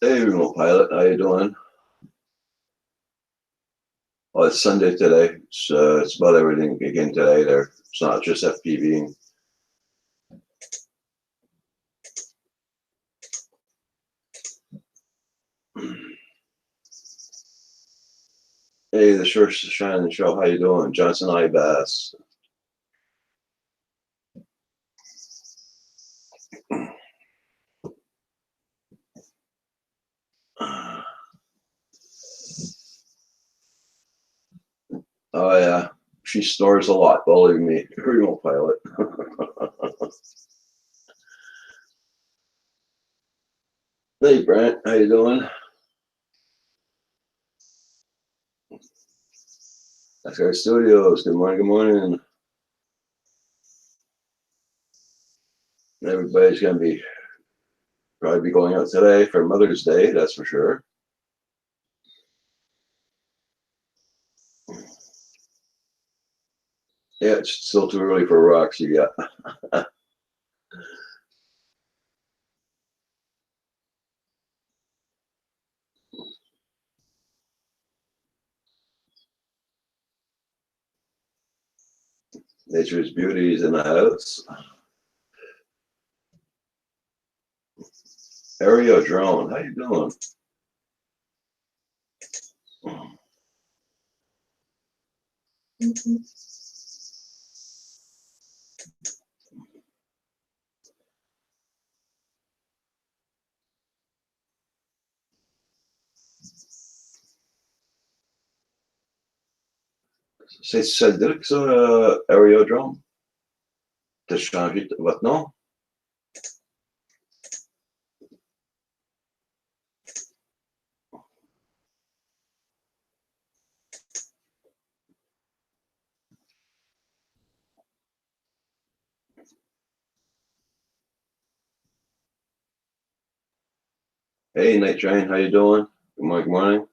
Hey, remote pilot, how you doing? Oh, it's Sunday today. It's about everything again today. There, it's not just FPV. Hey, the Shore Shining Show. How you doing, Johnson Bass? Oh yeah, she snores a lot. Believe me, remote pilot. Hey, Brent, how you doing? That's our studios. Good morning. Good morning. Everybody's gonna be probably be going out today for Mother's Day. That's for sure. Yeah, it's still too early for rocks. You got. Nature's beauties in the house. Aerial drone, how you doing? Ça veut dire que ça, Aerodrome, t'as changé votre nom? Hey, Night Train, how you doing? Good morning, good morning.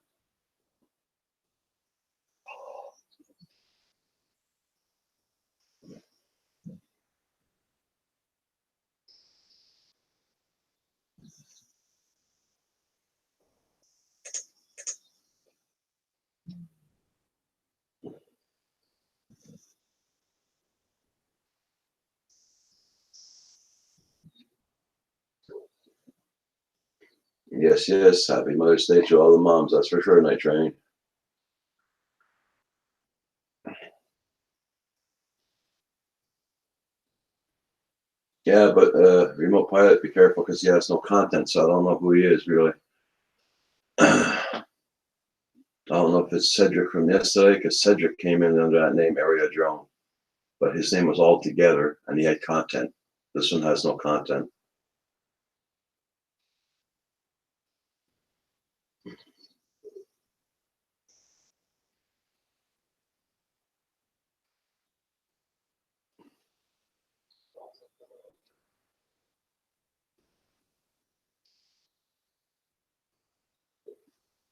Yes, yes, happy Mother's Day to all the moms, that's for sure, Night Train. Yeah, but remote pilot, be careful because he has no content, so I don't know who he is really. I don't know if it's Cedric from yesterday because Cedric came in under that name, Area Drone, but his name was all together and he had content. This one has no content.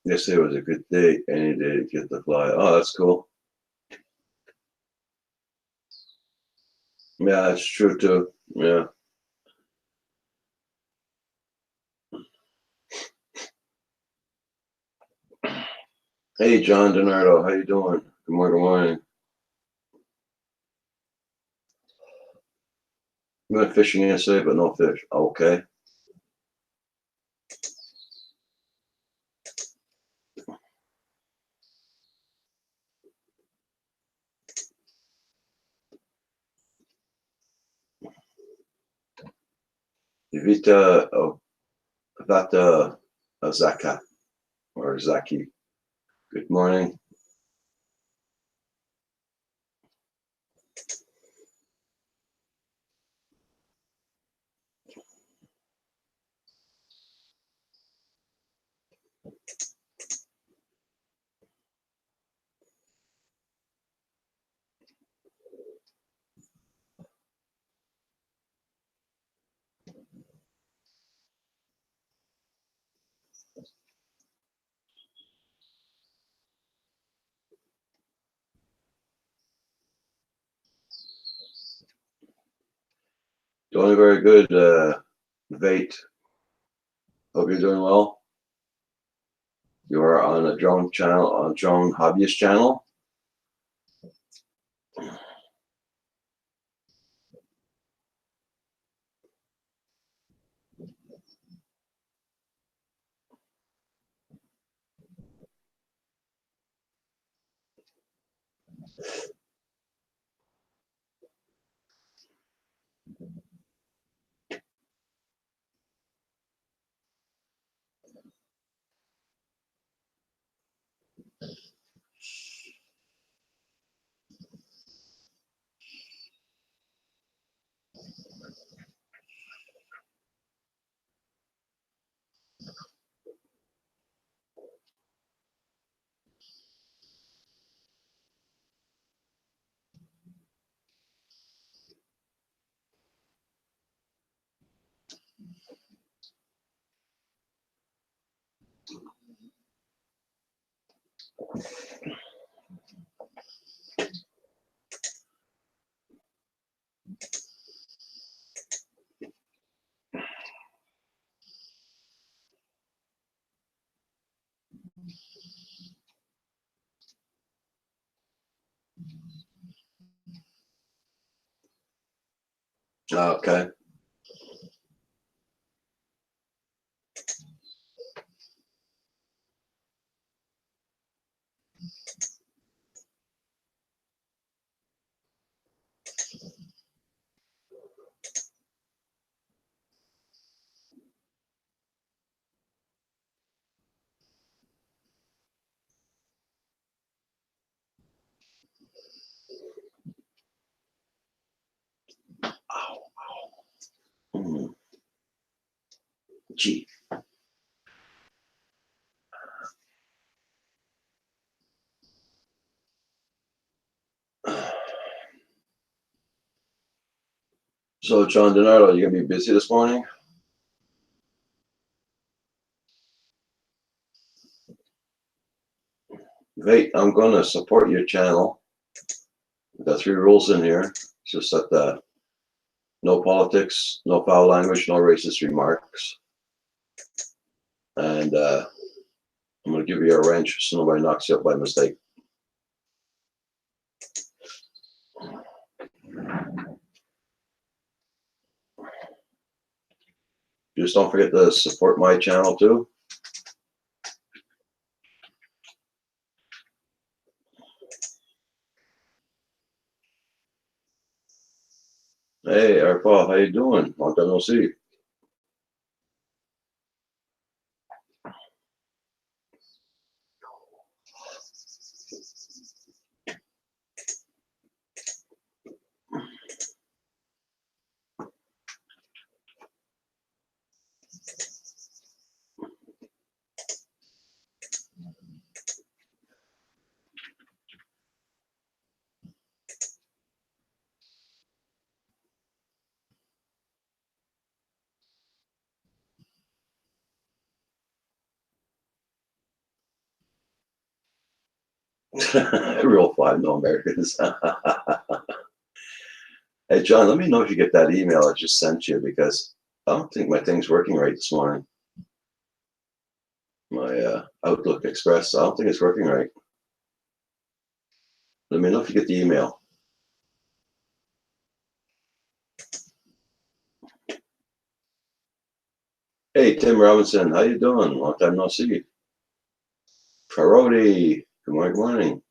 Yesterday was a good day, any day to get to fly. Oh, that's cool. Yeah, it's true too. Yeah. Hey, John Donardo, how you doing? Good morning. Good morning. We went fishing yesterday, but no fish. Okay. Vita Vata Zaka or Zaki. Good morning. Doing very good, Vate. Hope you're doing well. You are on a drone channel, on drone hobbyist channel. Okay. Hmm. Gee. So, John DiNardo, you gonna be busy this morning? Great. I'm gonna support your channel. We've got 3 rules in here. It's just that no politics, no foul language, no racist remarks, and I'm gonna give you a wrench so nobody knocks you up by mistake. Just don't forget to support my channel too. Hey, Arpa, how you doing? Long time no see. Real 5 no Americans. Hey, John, let me know if you get that email I just sent you because I don't think my thing's working right this morning. My Outlook Express, I don't think it's working right. Let me know if you get the email. Hey, Tim Robinson, how you doing? Long time no see. Parody, good morning, good morning.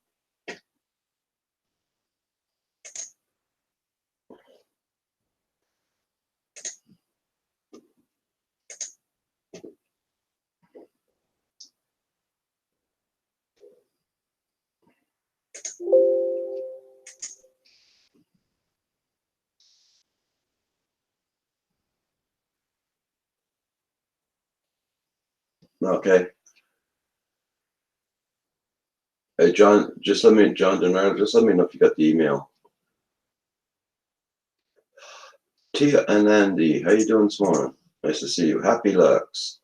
Okay. Hey, John, John DiNardo, just let me know if you got the email. Tia and Andy, how you doing this morning? Nice to see you. Happy Lux.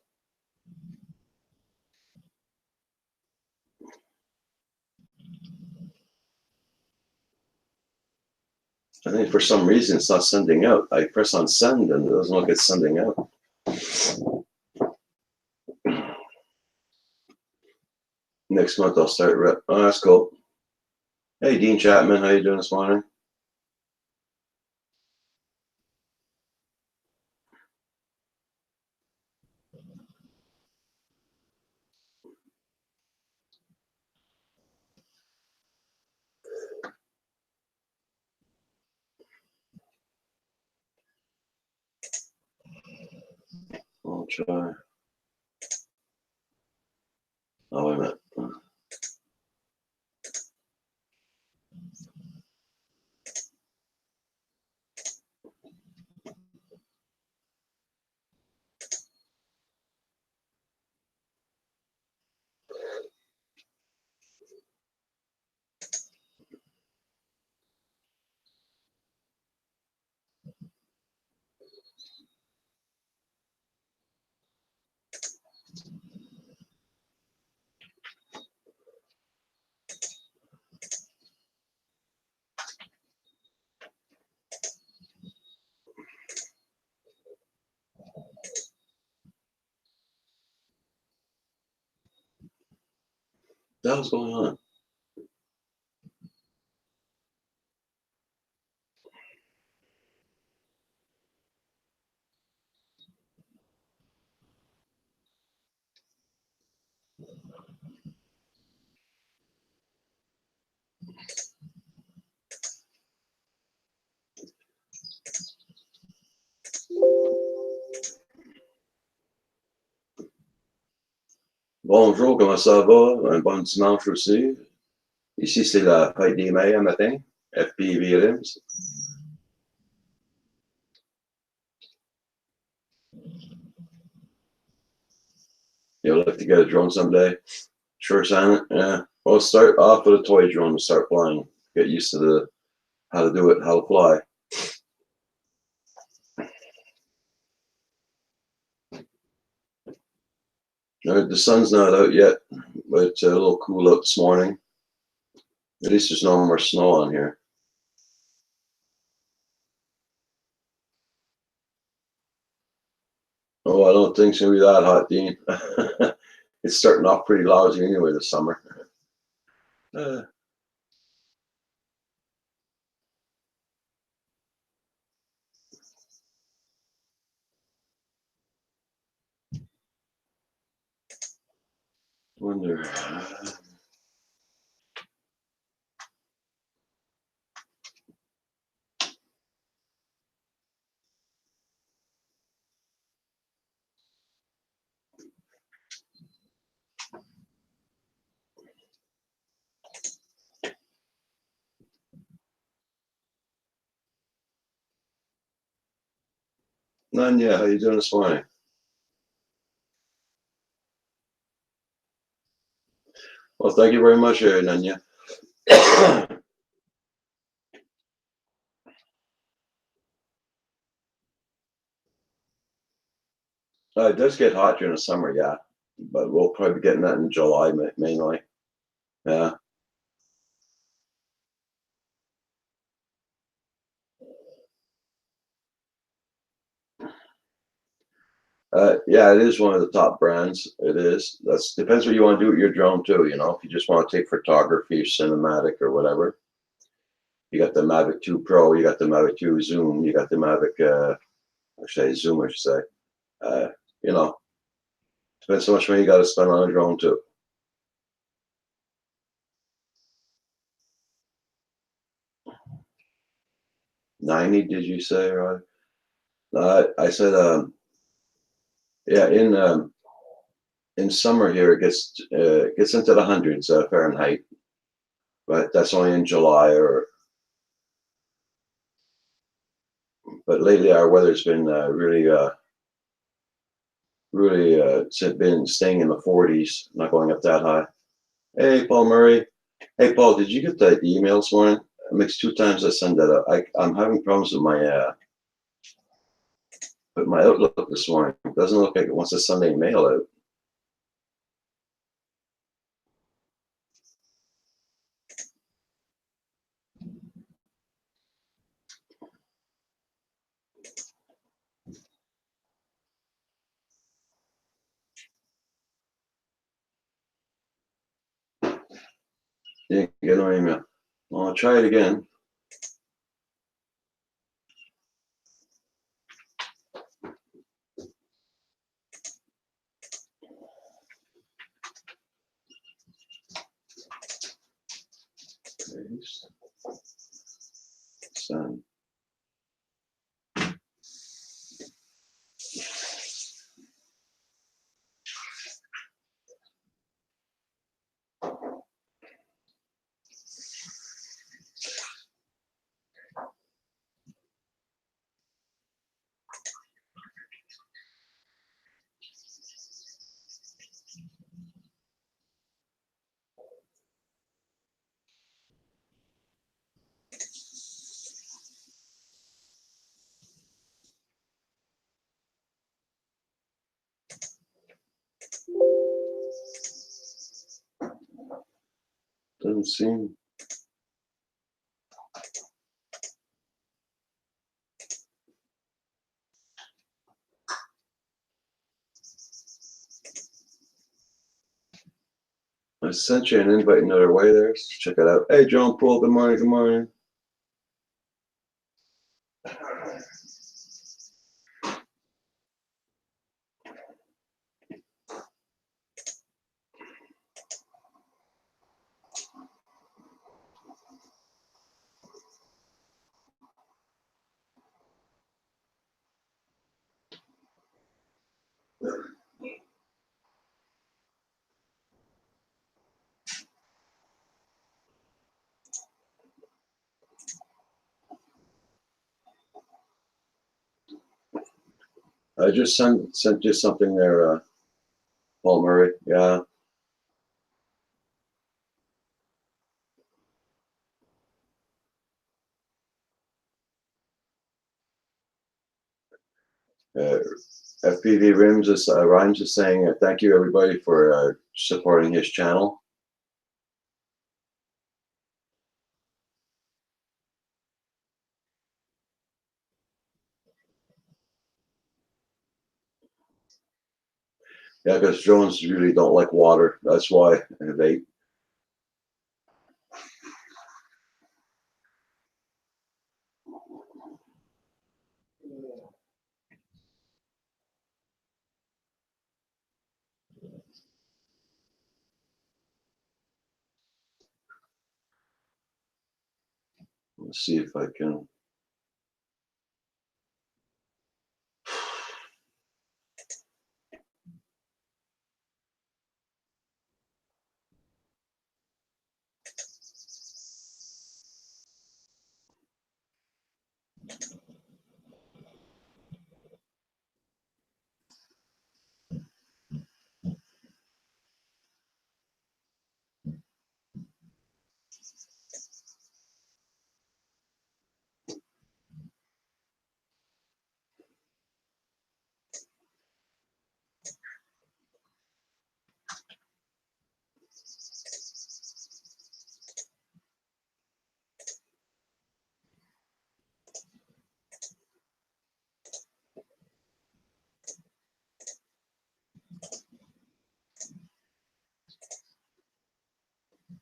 I think for some reason it's not sending out. I press on send and it doesn't look like it's sending out. Next month I'll start rep. Oh, that's cool. Hey, Dean Chapman, how you doing this morning? I'll try. Oh, wait a minute. What the hell's going on? Bonjour, comment ça va? Un bon dimanche aussi. Ici, c'est la fête des mères matin. FP Williams. You'll have to get a drone someday. Sure, Simon. Yeah. Well, start off with a toy drone and start flying. Get used to the how to do it, how to fly. The sun's not out yet, but it's a little cool out this morning. At least there's no more snow on here. Oh, I don't think it's gonna be that hot, Dean. It's starting off pretty lousy anyway this summer. Uh, wonder. Nanya, how you doing this morning? Well, thank you very much, Nanya. It does get hot during the summer, yeah, but we'll probably be getting that in July mainly. Yeah. Yeah, it is one of the top brands. It is. That's depends what you want to do with your drone too. You know, if you just want to take photography, cinematic, or whatever, you got the Mavic 2 Pro, you got the Mavic 2 Zoom, you got the Mavic, I should say Zoom, I should say. Uh, you know, depends how much money you got to spend on a drone too. 90, did you say, Rod? I said, yeah, in summer here it gets into the hundreds Fahrenheit, but that's only in July. Or but lately our weather's been really it's been staying in the 40s, not going up that high. Hey, Paul Murray. Hey, Paul, did you get that email this morning? It makes 2 times I send that out. I'm having problems with my Outlook this morning. It doesn't look like it wants to send a mail out. Didn't get no email. Well, I'll try it again. Paste. Send. Doesn't seem. I sent you an invite another way there. So check it out. Hey, John Paul. Good morning. Good morning. I just sent you something there, Paul Murray. Yeah. FPV Rhymes is saying thank you everybody for supporting his channel. Yeah, because drones really don't like water. That's why they. Let's see if I can.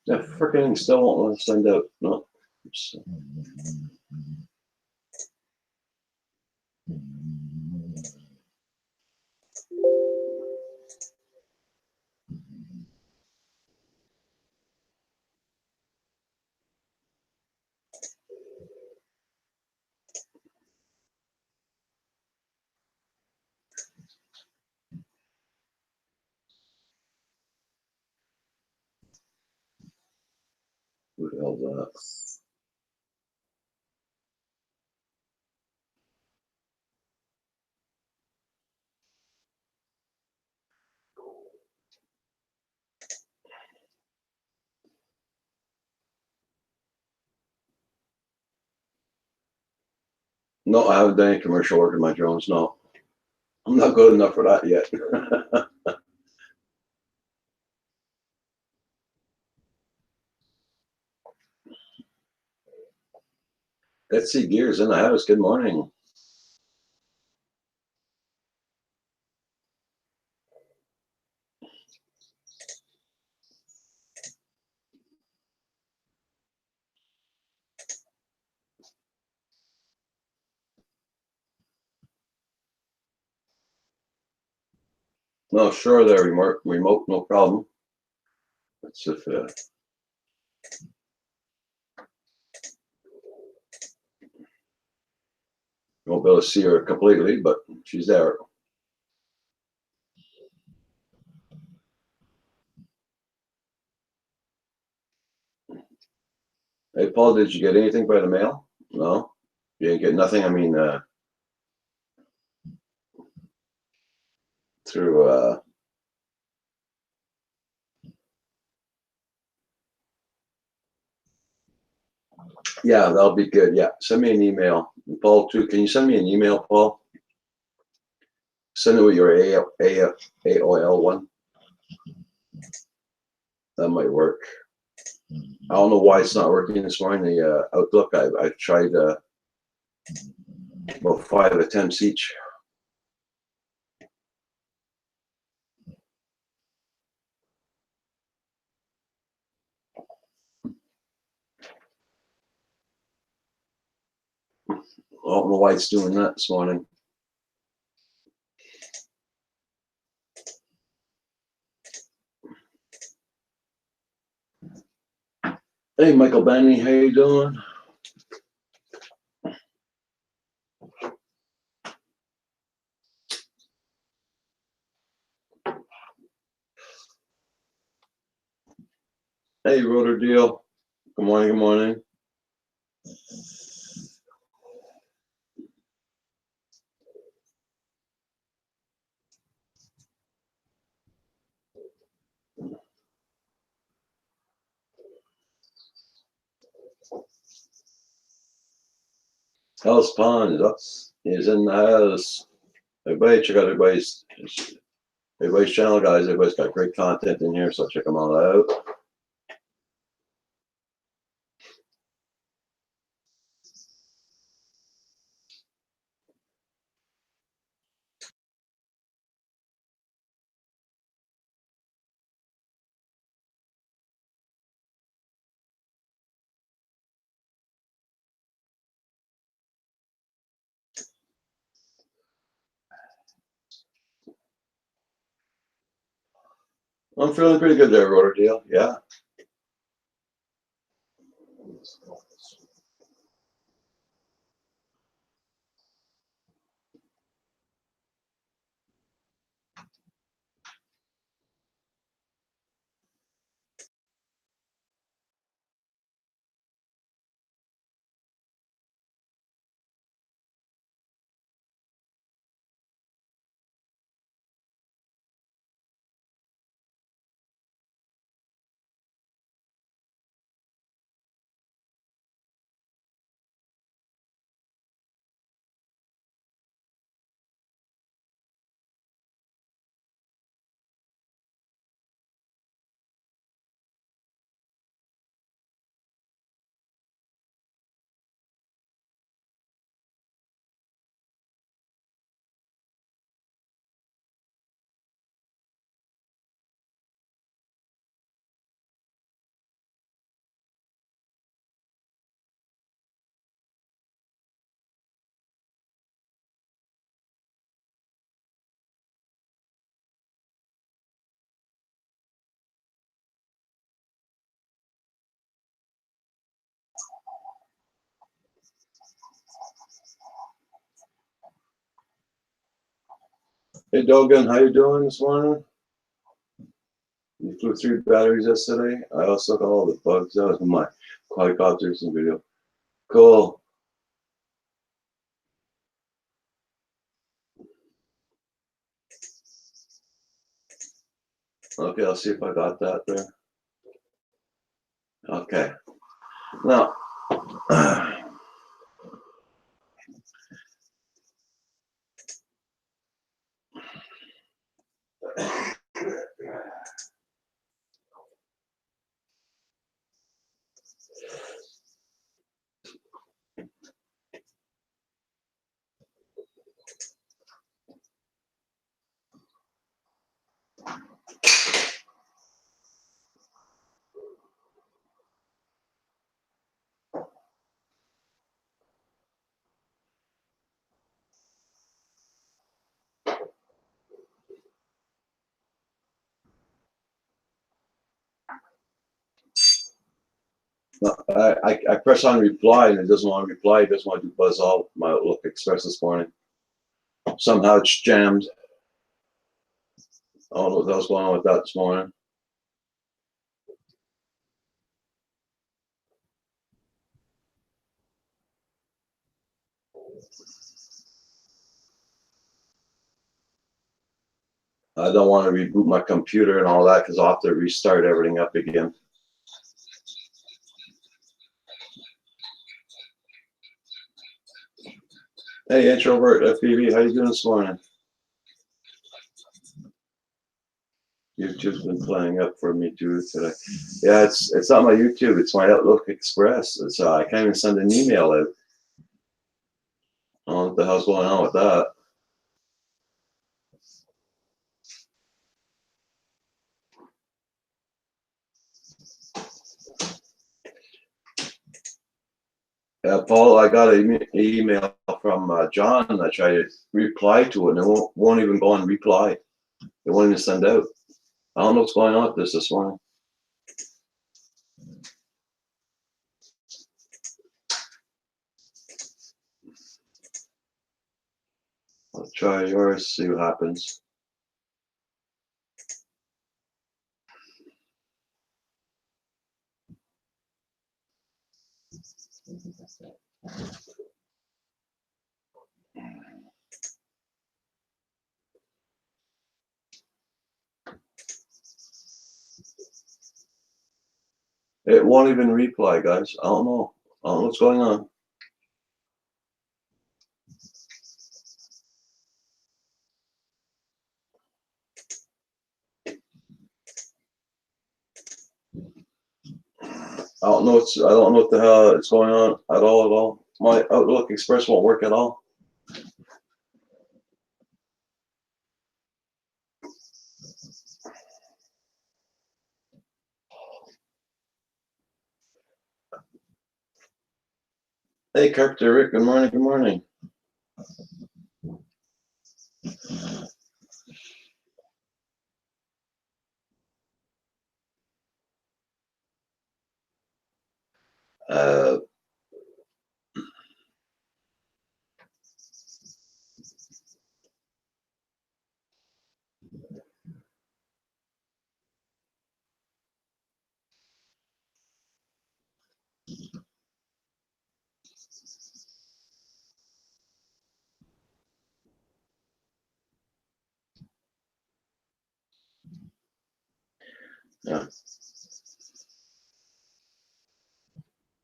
Yeah, freaking still won't want to send out. No. Oops. Who the hell's that? No, I haven't done any commercial work in my drones. No, I'm not good enough for that yet. Let's see, Gears in the house. Good morning. No, sure, they're remote, no problem. That's if you won't be able to see her completely, but she's there. Hey, Paul, did you get anything by the mail? No, you didn't get nothing. I mean, through yeah, that'll be good. Yeah, send me an email, Paul. Too. Can you send me an email, Paul? Send it with your AOL one. That might work. I don't know why it's not working this morning. The Outlook. I've tried about 5 attempts each. I don't know why it's doing that this morning. Hey, Michael Benny, how you doing? Hey, Rotor Deal. Good morning. Good morning. House Pond is in the house. Everybody check out everybody's channel, guys. Everybody's got great content in here, so check them all out. I'm feeling pretty good there, Rotor Deal. Yeah. Hey, Dogan, how you doing this morning? You flew 3 batteries yesterday. I also got all the bugs out of my quadcopters and video. Cool. Okay, I'll see if I got that there. Okay. Now, No, I press on reply and it doesn't want to reply. It doesn't want to do buzz all my Outlook Express this morning. Somehow it's jammed. I don't know what the hell's going on with that this morning. I don't want to reboot my computer and all that because I'll have to restart everything up again. Hey, introvert FPV, how you doing this morning? YouTube's been playing up for me too today. Yeah, it's not my YouTube, it's my Outlook Express. It's I can't even send an email out. I don't know what the hell's going on with that. Yeah, Paul, I got an email from John. I tried to reply to it, and it won't even go on reply. It won't even send out. I don't know what's going on with this morning. I'll try yours, see what happens. It won't even reply, guys. I don't know. I don't know what's going on. I don't know what the hell is going on at all. My Outlook Express won't work at all. Hey, Carpenter Rick, good morning, good morning. Yeah,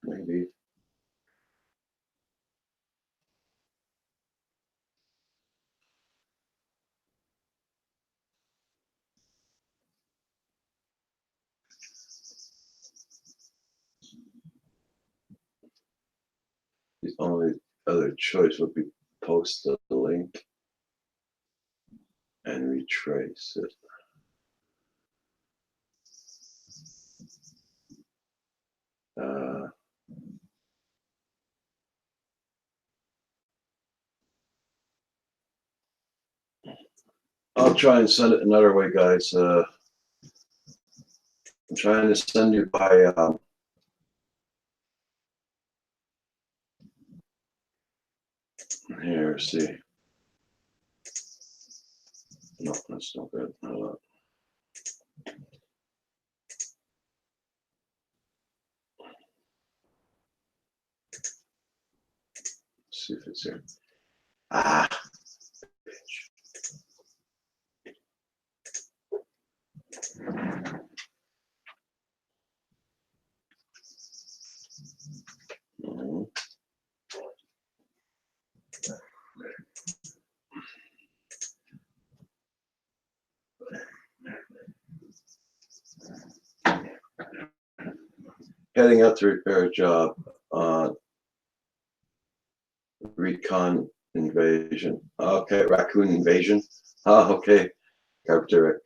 maybe. The only other choice would be post the link and retrace it. I'll try and send it another way, guys. I'm trying to send you by here. See, no, that's no good. See if it's here. Ah, mhm. Heading out to repair a job. Recon invasion. Okay, raccoon invasion. Ah, okay, Carpenter Rick.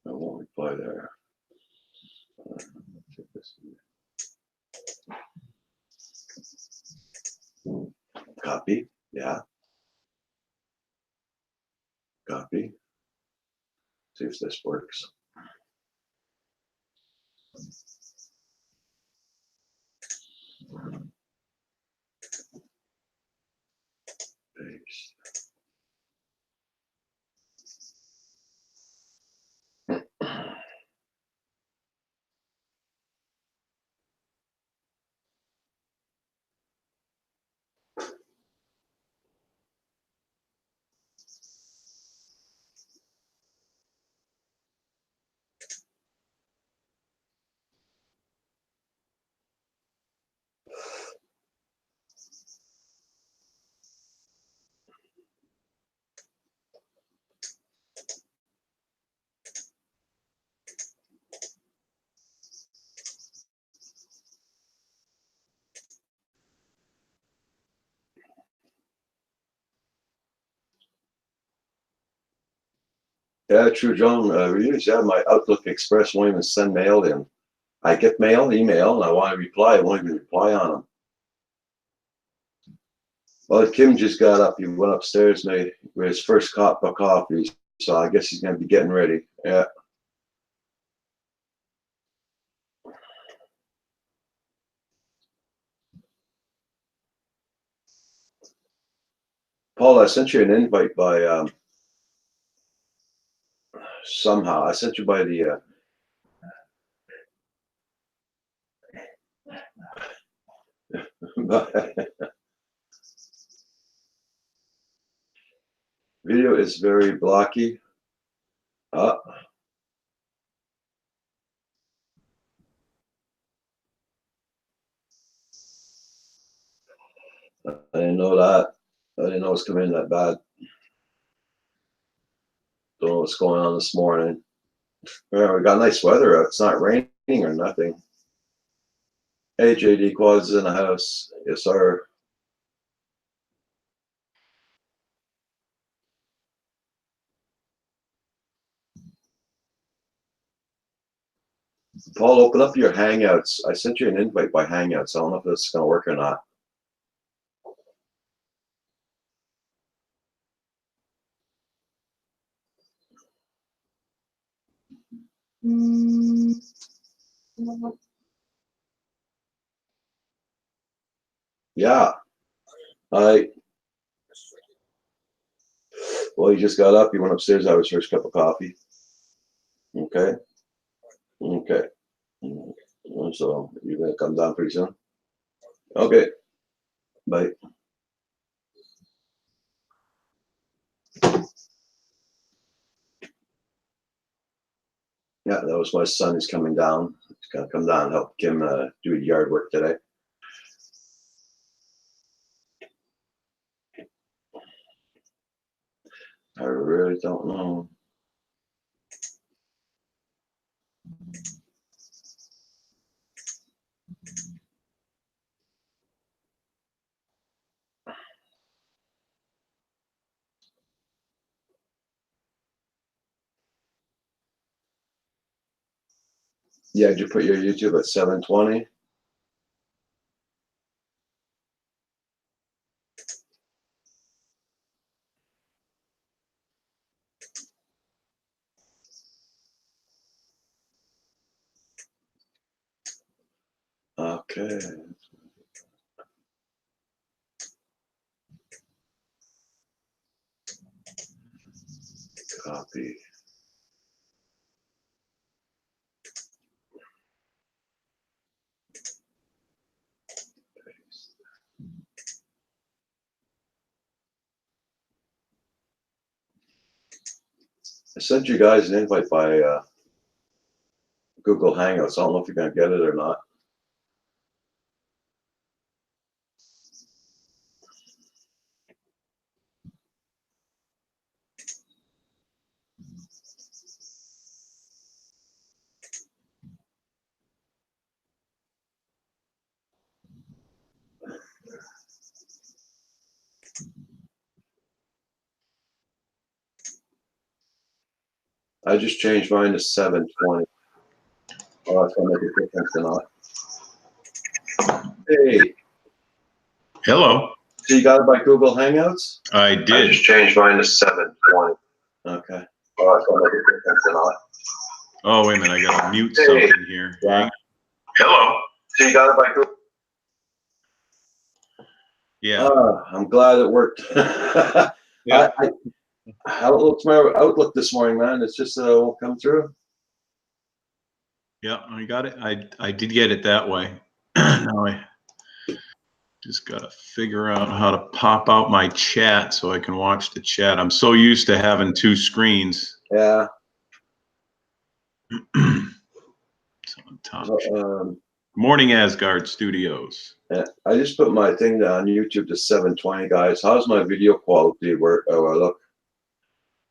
I won't reply there. Take this. Copy. Yeah. Copy. See if this works. Paste. Yeah, True John reviews. Yeah, my Outlook Express won't even send mail in. I get mail, email, and I want to reply. I won't even reply on them. Well, Kim just got up. He went upstairs and with his first cup of coffee. So I guess he's going to be getting ready. Yeah. Paul, I sent you an invite by somehow. I sent you by the video is very blocky. I didn't know that. I didn't know it was coming in that bad. Don't know what's going on this morning. Yeah, we got nice weather out. It's not raining or nothing. Hey, JD Quads in the house. Yes, sir. Paul, open up your Hangouts. I sent you an invite by Hangouts. I don't know if this is going to work or not. Yeah. Well, he just got up. He went upstairs. Had his first cup of coffee. Okay. Okay. So you're going to come down pretty soon? Okay. Bye. Yeah, that was my son. He's coming down. He's going to come down and help Kim do yard work today. I really don't know. Yeah, did you put your YouTube at 720? Okay. Copy. Paste. I sent you guys an invite by Google Hangouts. I don't know if you're going to get it or not. I just changed mine to 720. Oh, that's going to make a difference or not. Hey. Hello. So you got it by Google Hangouts? I I did. just changed mine to 720. Okay. Oh, wait a minute. I got to mute something here. Yeah. Hello. So you got it by Google? Yeah. I'm glad it worked. Yeah. I Outlook's my Outlook this morning, man. It's just won't come through. Yeah, I got it. I did get it that way. Now I just got to figure out how to pop out my chat so I can watch the chat. I'm so used to having two screens. Yeah. So on top. Um, Morning, Asgard Studios. yeah, I just put my thing on YouTube to 720, guys. How's my video quality work? Oh, I look.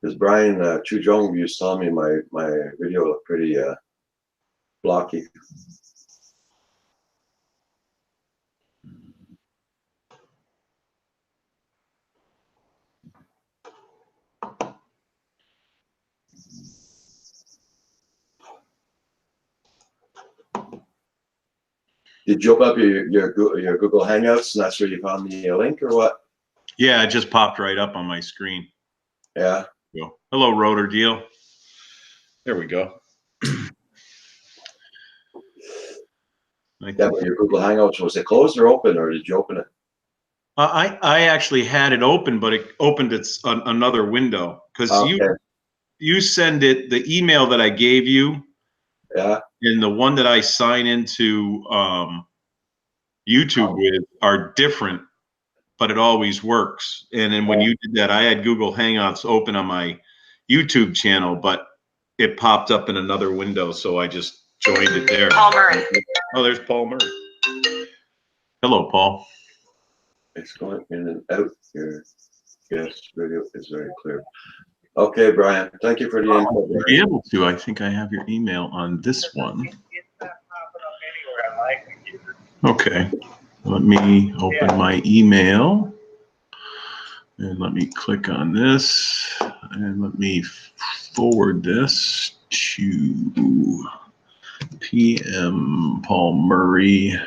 Because Brian Chujong was telling me my video looked pretty blocky. Did you open up your Google Hangouts and that's where you found the link or what? Yeah, it just popped right up on my screen. Yeah. Go. Hello, Rotor Deal. There we go. Yeah, but your Google Hangouts, was it closed or open, or did you open it? I actually had it open, but it opened another window because you send it the email that I gave you. Yeah. And the one that I sign into YouTube with are different, but it always works. And then when you did that, I had Google Hangouts open on my YouTube channel, but it popped up in another window, so I just joined it there. Paul Murray. Oh, there's Paul Murray. Hello, Paul. It's going in and out here. Yes, video is very clear. Okay, Brian. Thank you for the info. To be able to, I think I have your email on this one. Okay. Let me open my email. And let me click on this. And let me forward this to PM Paul Murray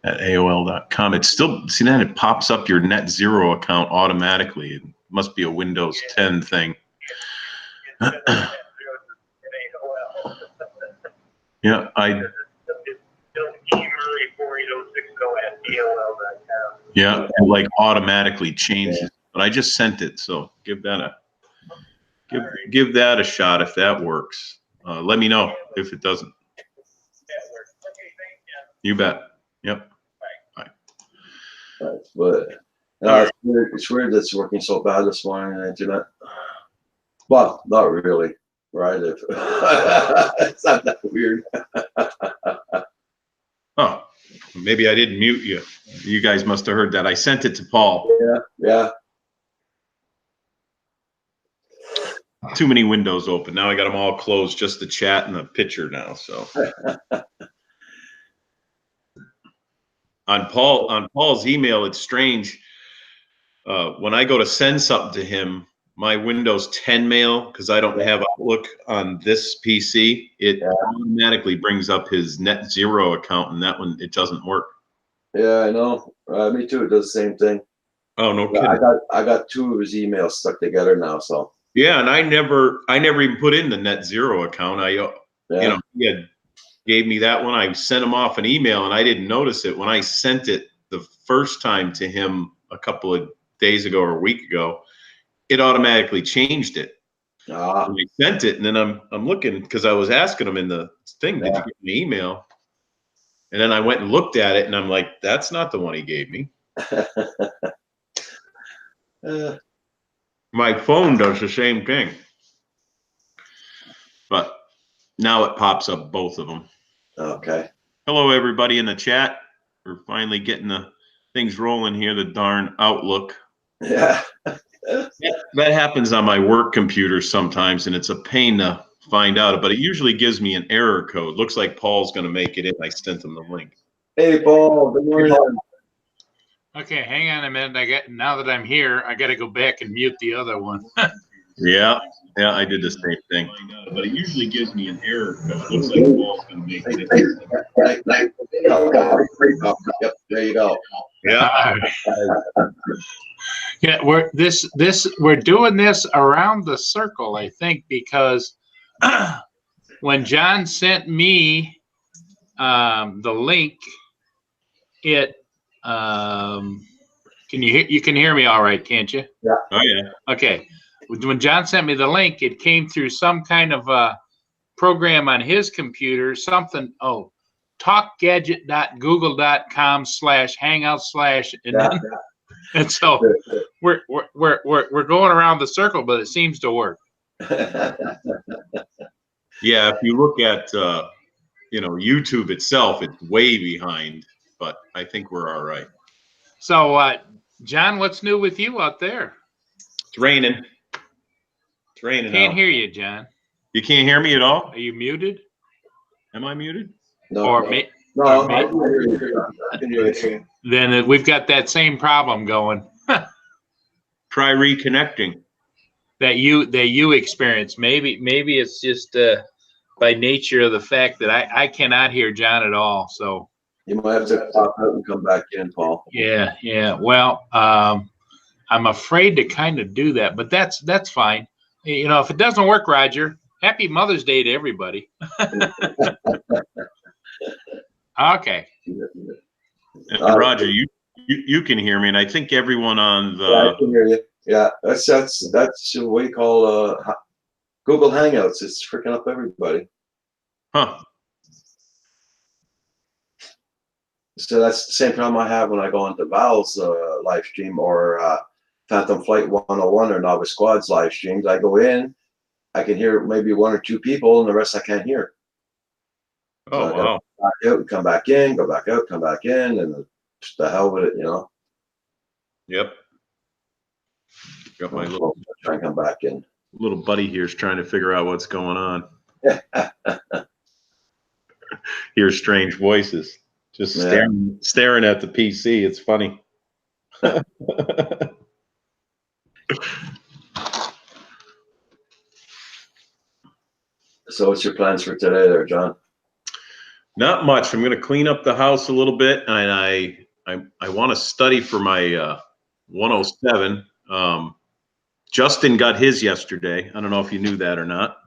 at AOL.com. It's still, see that? It pops up your NetZero account automatically. It must be a Windows 10 thing. Yeah, yeah, it like automatically changes. But I just sent it, so give that a shot if that works. Let me know if it doesn't. You bet. Yep. Bye. But it's weird that it's working so bad this morning on the internet. Well, not really, right? It's not that weird. Oh, maybe I didn't mute you. You guys must have heard that. I sent it to Paul. Yeah. Too many windows open. Now I got them all closed, just the chat and the picture now. So on Paul's email, it's strange. When I go to send something to him, my Windows 10 mail, because I don't have Outlook on this PC, it automatically brings up his NetZero account, and that one, it doesn't work. Yeah, I know. Me too. It does the same thing. Oh, no kidding. I got two of his emails stuck together now. So yeah, and I never even put in the NetZero account. He had gave me that one. I sent him off an email, and I didn't notice it when I sent it the first time to him a couple of days ago or a week ago. It automatically changed it. I sent it, and then I'm looking because I was asking him in the thing, did you get an email? And then I went and looked at it, and I'm like, that's not the one he gave me. My phone does the same thing, but now it pops up both of them. Okay. Hello, everybody in the chat. We're finally getting the things rolling here. The darn Outlook. Yeah. That happens on my work computer sometimes, and it's a pain to find out, but it usually gives me an error code. Looks like Paul's going to make it in. I sent him the link. Hey, Paul. Good morning. Okay, hang on a minute. Now that I'm here, I got to go back and mute the other one. Yeah, yeah, I did the same thing. But it usually gives me an error code. It looks like Paul's going to make it. Yep, there you go. Yeah. Yeah, we're doing this around the circle, I think, because when John sent me the link, it you can hear me all right, can't you? Oh yeah. Okay. When John sent me the link, it came through some kind of program on his computer, something, talkgadget.google.com/hangout/ and so we're going around the circle, but it seems to work. Yeah, if you look at YouTube itself, it's way behind, but I think we're all right. So John, what's new with you out there? It's raining. It's raining Can't out. hear you, John. You can't hear me at all? Are you muted? Am I muted? No, Or no, may, no, or I may- can hear you. I can hear you. then we've got that same problem going Try reconnecting. that you experience. Maybe it's just by nature of the fact that I cannot hear John at all. So You might have to pop out and come back in, Paul. yeah. Well, I'm afraid to kind of do that, but that's fine. If it doesn't work, Roger, happy Mother's Day to everybody. Okay. And Roger, you can hear me, and I think everyone on Yeah, I the can hear you. Yeah, that's what you call Google Hangouts. It's freaking up everybody. So that's the same problem I have when I go into Val's live stream or Phantom Flight 101 or Novice Squad's live streams. I go in, I can hear maybe one or two people, and the rest I can't hear. Oh wow. Back out and come back in, go back out, come back in, and the hell with it, Yep. Got my I'll try and come back in. little buddy here's trying to figure out what's going on. Hear strange voices. Just staring at the PC. It's funny. So what's your plans for today there, John? Not much. I'm going to clean up the house a little bit, and I want to study for my 107. Justin got his yesterday. I don't know if you knew that or not.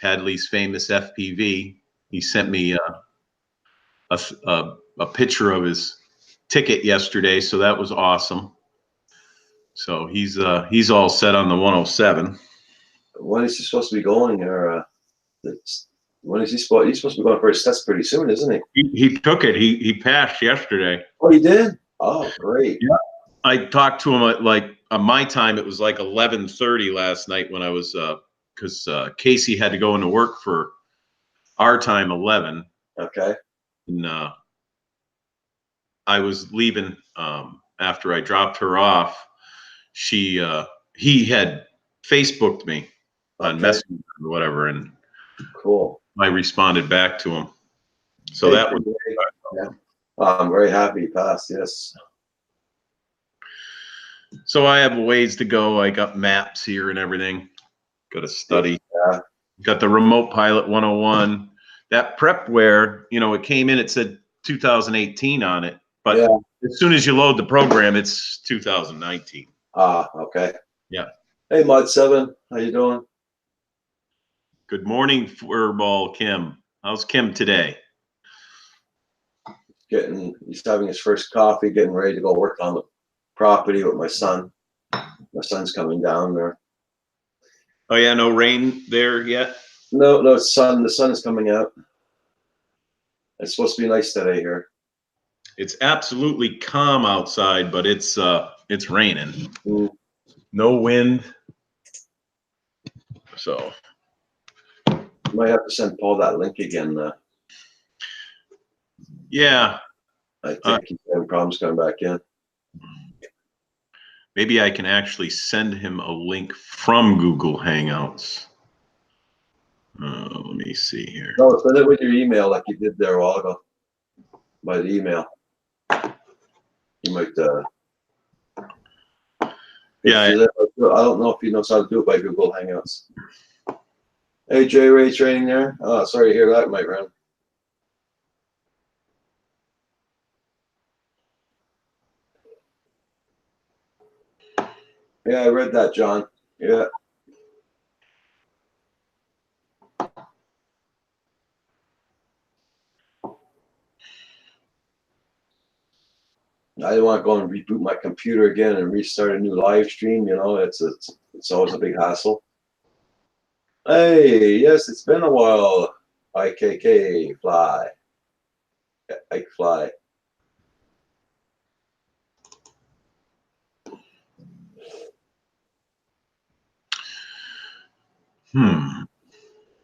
Hadley's famous FPV. He sent me a picture of his ticket yesterday, so that was awesome. So he's all set on the 107. When is he supposed to be going? Or when is he supposed? He's supposed to be going for his test pretty soon, isn't he? He took it. He passed yesterday. Oh, he did. Oh, great. Yeah. I talked to him at on my time. It was like 11:30 last night when I was because Casey had to go into work for our time 11. Okay. And I was leaving after I dropped her off. He had Facebooked me on Messenger or whatever, and cool. I responded back to him. So that was. Yeah. I'm very happy he passed. Yes. So I have a ways to go. I got maps here and everything. Got to study. Yeah. Got the Remote Pilot 101. That prepware, it came in. It said 2018 on it, but as soon as you load the program, it's 2019. Ah, okay. Yeah. Hey, Mod7, how you doing? Good morning, Furball Kim. How's Kim today? He's having his first coffee, getting ready to go work on the property with my son. My son's coming down there. Oh yeah, no rain there yet? No, the sun is coming out. It's supposed to be nice today here. It's absolutely calm outside, but it's raining. Mm. No wind. So You might have to send Paul that link again. Yeah. I think he's having problems coming back in. Maybe I can actually send him a link from Google Hangouts. Let me see here. No, send it with your email like you did there a while ago. By the email. You might Yeah. I don't know if he knows how to do it by Google Hangouts. Hey, J Ray training there. Oh, sorry to hear that, my friend. Yeah, I read that, John. Yeah. I didn't want to go and reboot my computer again and restart a new live stream. You know, it's always a big hassle. Hey, yes, it's been a while. IKK fly. Ike fly.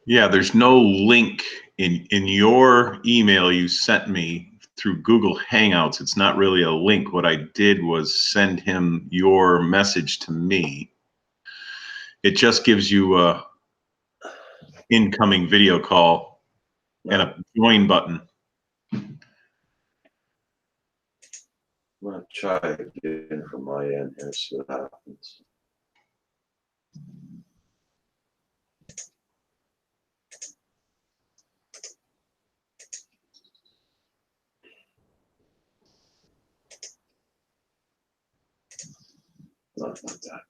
Yeah, there's no link in your email you sent me through Google Hangouts. It's not really a link. What I did was send him your message to me. It just gives you a incoming video call and a join button. I'm gonna try again from my end here, see what happens. Not like that.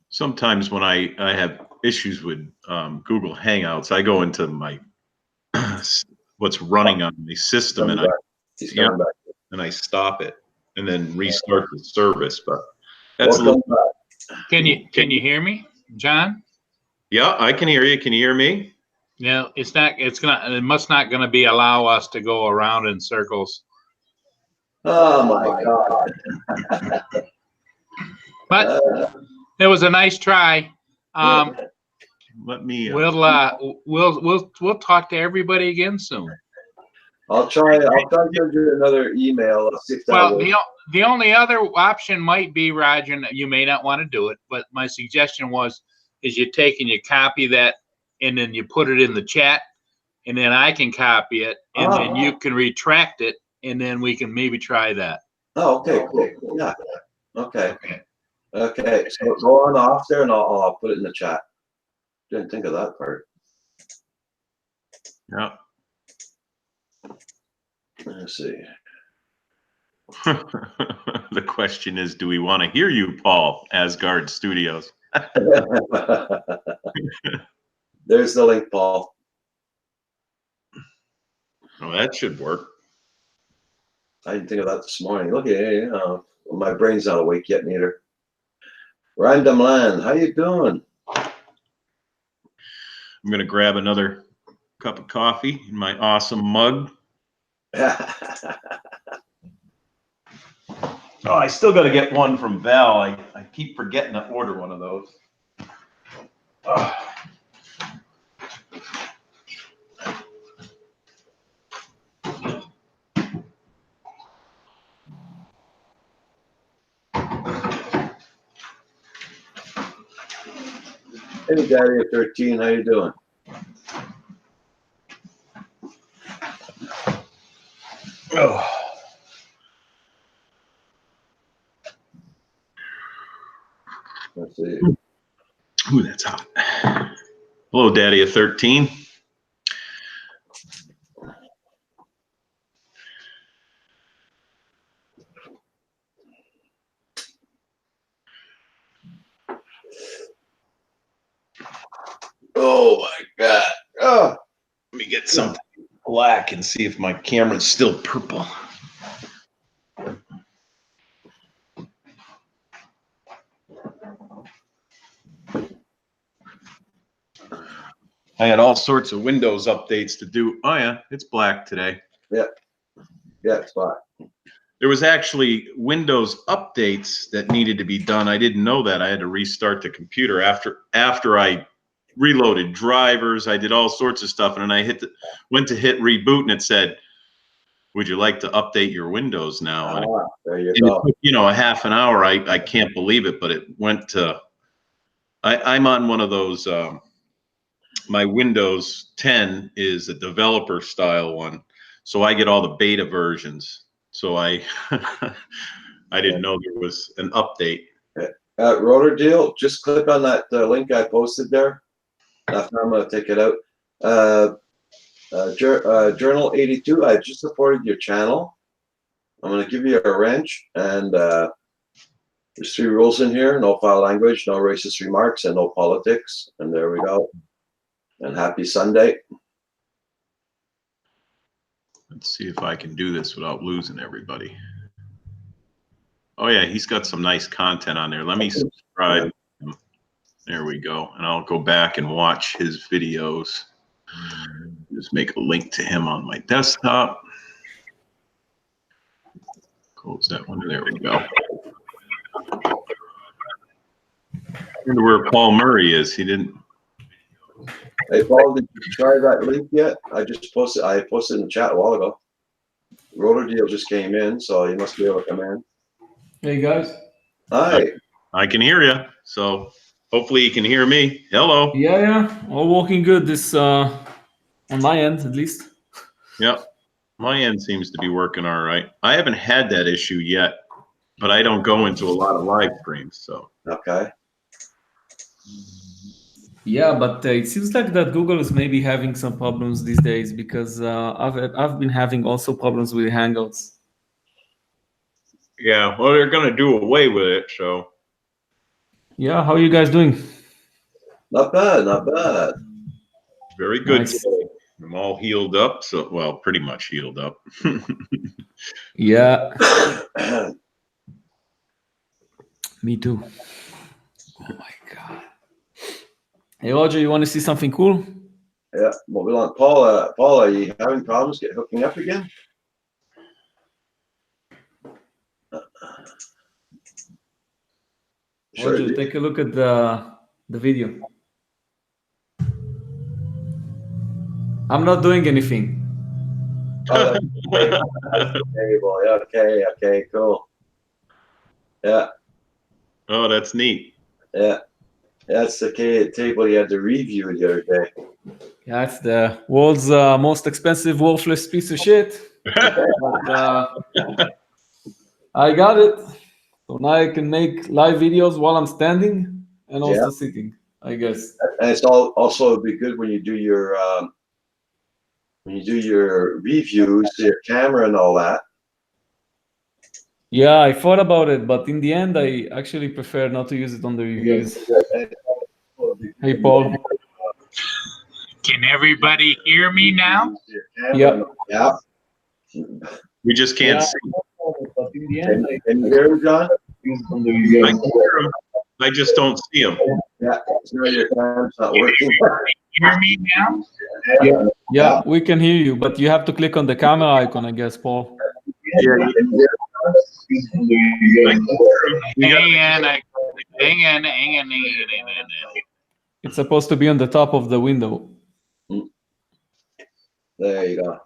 Sometimes when I have issues with Google Hangouts, I go into my what's running on my system and I stop it and then restart the service. But that's Can you hear me, John? Yeah, I can hear you. Can you hear me? No, it's not. It must not gonna be allow us to go around in circles. Oh my God! But it was a nice try. Let me. We'll talk to everybody again soon. I'll try to send you another email. I'll see if that Well, works. the only other option might be, Roger, and you may not want to do it, but my suggestion is you take and you copy that and then you put it in the chat and then I can copy it and then you can retract it and then we can maybe try that. Oh, okay, cool. Yeah. Okay. Okay. So go on off there and I'll put it in the chat. Didn't think of that part. Yeah. Let's see. The question is, do we want to hear you, Paul, Asgard Studios? There's the link, Paul. Well, that should work. I didn't think of that this morning. Look at it, my brain's not awake yet neither. Random Land, how you doing? I'm gonna grab another cup of coffee in my awesome mug. Oh, I still got to get one from Val. I keep forgetting to order one of those. Hey, Daddy at 13, how you doing? Oh. Let's see. Ooh, that's hot. Hello, Daddy at 13. Oh my God. Oh. Let me get something black and see if my camera's still purple. I had all sorts of Windows updates to do. Oh yeah, it's black today. Yeah. Yeah, it's fine. There was actually Windows updates that needed to be done. I didn't know that. I had to restart the computer after I reloaded drivers. I did all sorts of stuff, and then I went to hit reboot, and it said, "Would you like to update your Windows now?" And there you it go. took, a half an hour. I can't believe it, but it went to. I'm on one of those. My Windows 10 is a developer style one, so I get all the beta versions. So I I didn't know there was an update. Rotor Deal, just click on that link I posted there. After I'm gonna take it out. Journal 82, I just supported your channel. I'm gonna give you a wrench, and there's 3 rules in here: no foul language, no racist remarks, and no politics. And there we go. And happy Sunday. Let's see if I can do this without losing everybody. Oh yeah, he's got some nice content on there. Let me subscribe. There we go. And I'll go back and watch his videos. Just make a link to him on my desktop. Close that one. There we go. I wonder where Paul Murray is. He didn't. Hey Paul, did you try that link yet? I posted in the chat a while ago. Rotor Deal just came in, so you must be able to come in. Hey guys. Hi. I can hear you. So hopefully you can hear me. Hello. Yeah, all working good. This on my end at least. Yep. My end seems to be working all right. I haven't had that issue yet, but I don't go into a lot of live streams, so. Okay. Yeah, but it seems like that Google is maybe having some problems these days because I've been having also problems with Hangouts. Yeah, well, they're going to do away with it, so. Yeah, how are you guys doing? Not bad, not bad. Very good. Nice. Today. I'm all healed up, so, well, pretty much healed up. Yeah, me too. Oh my God. Hey Roger, you want to see something cool? Yeah, what we want, Paul, are you having problems hooking up again? Sure. Roger, take a look at the video. I'm not doing anything. Oh, table. Okay, cool. Yeah, Oh, that's neat. yeah. That's the table you had to review the other day. Yeah, it's the world's most expensive, worthless piece of shit. But I got it. So now I can make live videos while I'm standing and also sitting, I guess. And it's also be good when you do your reviews, your camera and all that. Yeah, I thought about it, but in the end, I actually prefer not to use it on the reviews. Hey, Paul. Can everybody hear me now? Yeah. Yeah. We just can't Yeah. see. But in the end, Can you hear him, John? I can hear him. I just don't see him. Yeah. So your camera's not working. Hear me now? yeah, we can hear you, but you have to click on the camera icon, I guess, Paul. Yeah, I can hear him. Hang on. It's supposed to be on the top of the window. There you go.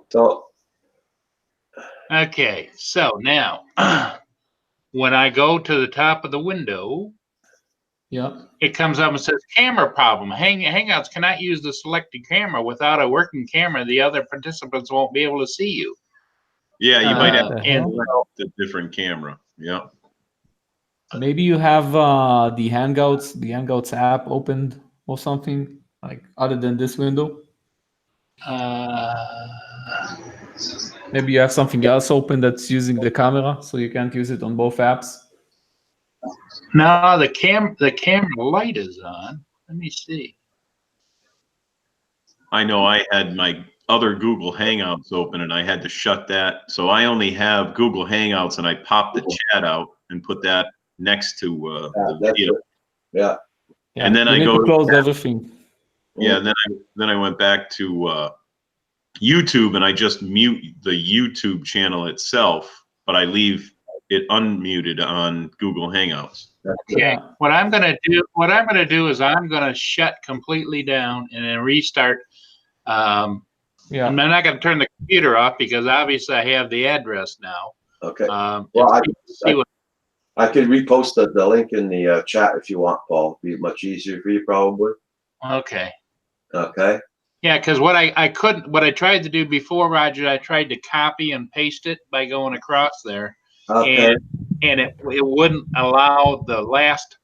So Okay, so now when I go to the top of the window, Yeah. it comes up and says camera problem. Hangouts cannot use the selected camera. Without a working camera, the other participants won't be able to see you. Yeah, you might have And a different camera. Yeah. Maybe you have the Hangouts app opened or something, like other than this window. Maybe you have something else open that's using the camera, so you can't use it on both apps. no, the camera light is on. Let me see. I know I had my other Google Hangouts open and I had to shut that. So I only have Google Hangouts and I popped the chat out and put that next to the that's video. it. Yeah. Yeah, And then you I need go to to close everything. Yeah, and then I went back to YouTube and I just mute the YouTube channel itself, but I leave it unmuted on Google Hangouts. Okay, Yeah. what I'm gonna do is I'm gonna shut completely down and then restart. I'm Yeah. not gonna turn the computer off because obviously I have the address now. Okay. And Well, see what I could repost the link in the chat if you want, Paul. Be much easier for you, probably. Okay. Okay. Yeah, because what I tried to do before, Roger, I tried to copy and paste it by going across there, Okay. and it wouldn't allow the last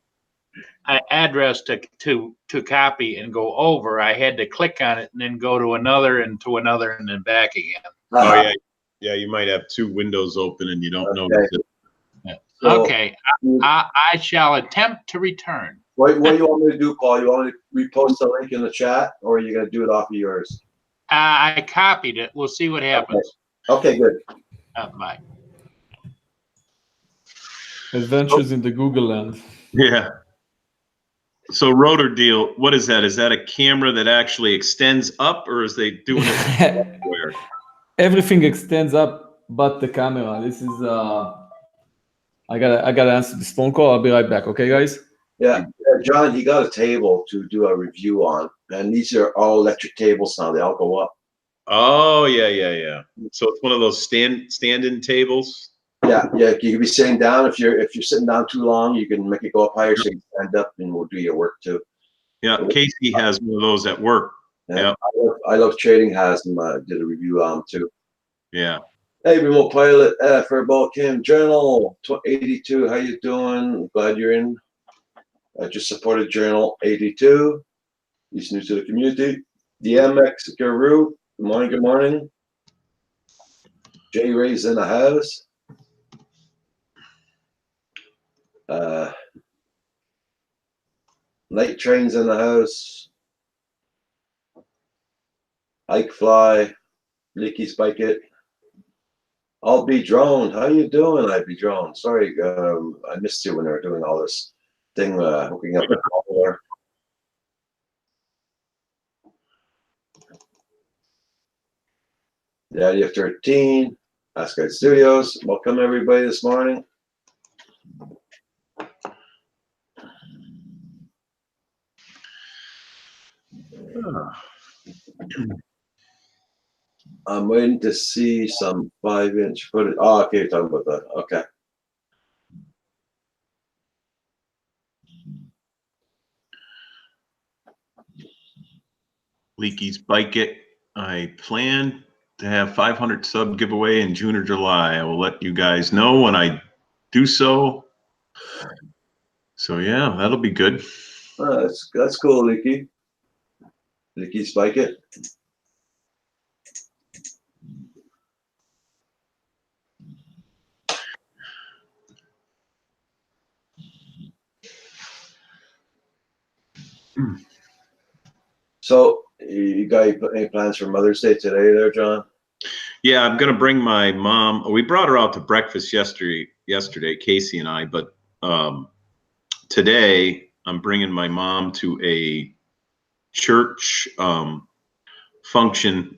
address to copy and go over. I had to click on it and then go to another and to another and then back again. Oh yeah, yeah. You might have two windows open and you don't Okay. notice it. So, Okay, I shall attempt to return. what do you want me to do, Paul? You want me to repost the link in the chat, or are you going to do it off of yours? I copied it. We'll see what happens. Okay, good. Bye. Adventures in the Google land. Yeah. So Rotor Deal, what is that? Is that a camera that actually extends up, or is they doing it where? Everything extends up but the camera. This is I gotta answer this phone call. I'll be right back. Okay, guys? Yeah, John, he got a table to do a review on, and these are all electric tables now. They all go up. Oh yeah. So it's one of those stand-in tables. Yeah. You can be sitting down. If you're sitting down too long, you can make it go up higher so you can stand up and we'll do your work too. Yeah, Casey has one of those at work. Yeah. I love Trading has them. Did a review on them too. Yeah. Hey, Remote Pilot for Balkan Journal 82. How you doing? Glad you're in. I just supported Journal 82. He's new to the community. DMX Guru. Good morning. Good morning. J Ray's in the house. Night Train's in the house. Ike Fly. Leaky Spike It. I'll be drone. How you doing? I'll be drone. Sorry, I missed you when they were doing all this thing, hooking up the caller. Daddy of 13. Ask Guide Studios. Welcome everybody this morning. I'm waiting to see some 5-inch footage. Oh, okay, you're talking about that. Okay. Leaky's Bike It. I plan to have 500 sub giveaway in June or July. I will let you guys know when I do so. So yeah, that'll be good. That's cool, Leaky. Leaky Spike It. So, you got any plans for Mother's Day today there, John? Yeah, I'm gonna bring my mom. We brought her out to breakfast yesterday, Casey and I. But today I'm bringing my mom to a church function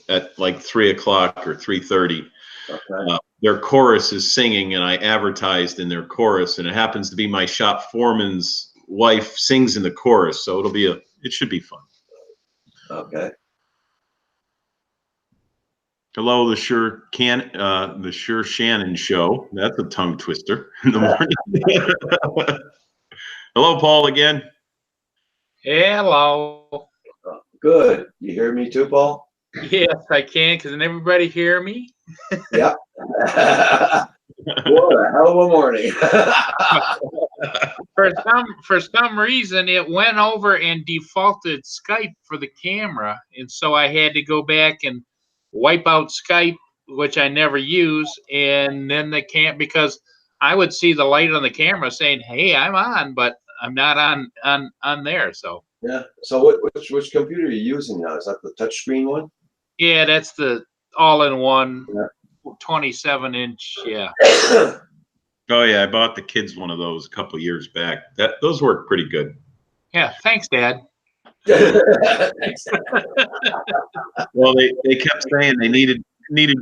at like 3 o'clock or 3:30. Okay. Their chorus is singing, and I advertised in their chorus, and it happens to be my shop foreman's wife sings in the chorus, so it should be fun. Okay. Hello, the Sure Shannon Show. That's a tongue twister in the morning. Hello, Paul again. Hello. Good. You hear me too, Paul? Yes, I can. Can everybody hear me? Yeah. What a hell of a morning. For some reason, it went over and defaulted Skype for the camera, and so I had to go back and wipe out Skype, which I never use, and then they can't, because I would see the light on the camera saying, "Hey, I'm on," but I'm not on there. So Yeah. So which computer are you using now? Is that the touchscreen one? yeah, that's the all-in-one Yeah. 27-inch. Yeah. Oh yeah, I bought the kids one of those a couple years back. Those work pretty good. Yeah. Thanks, Dad. Well, they kept saying they needed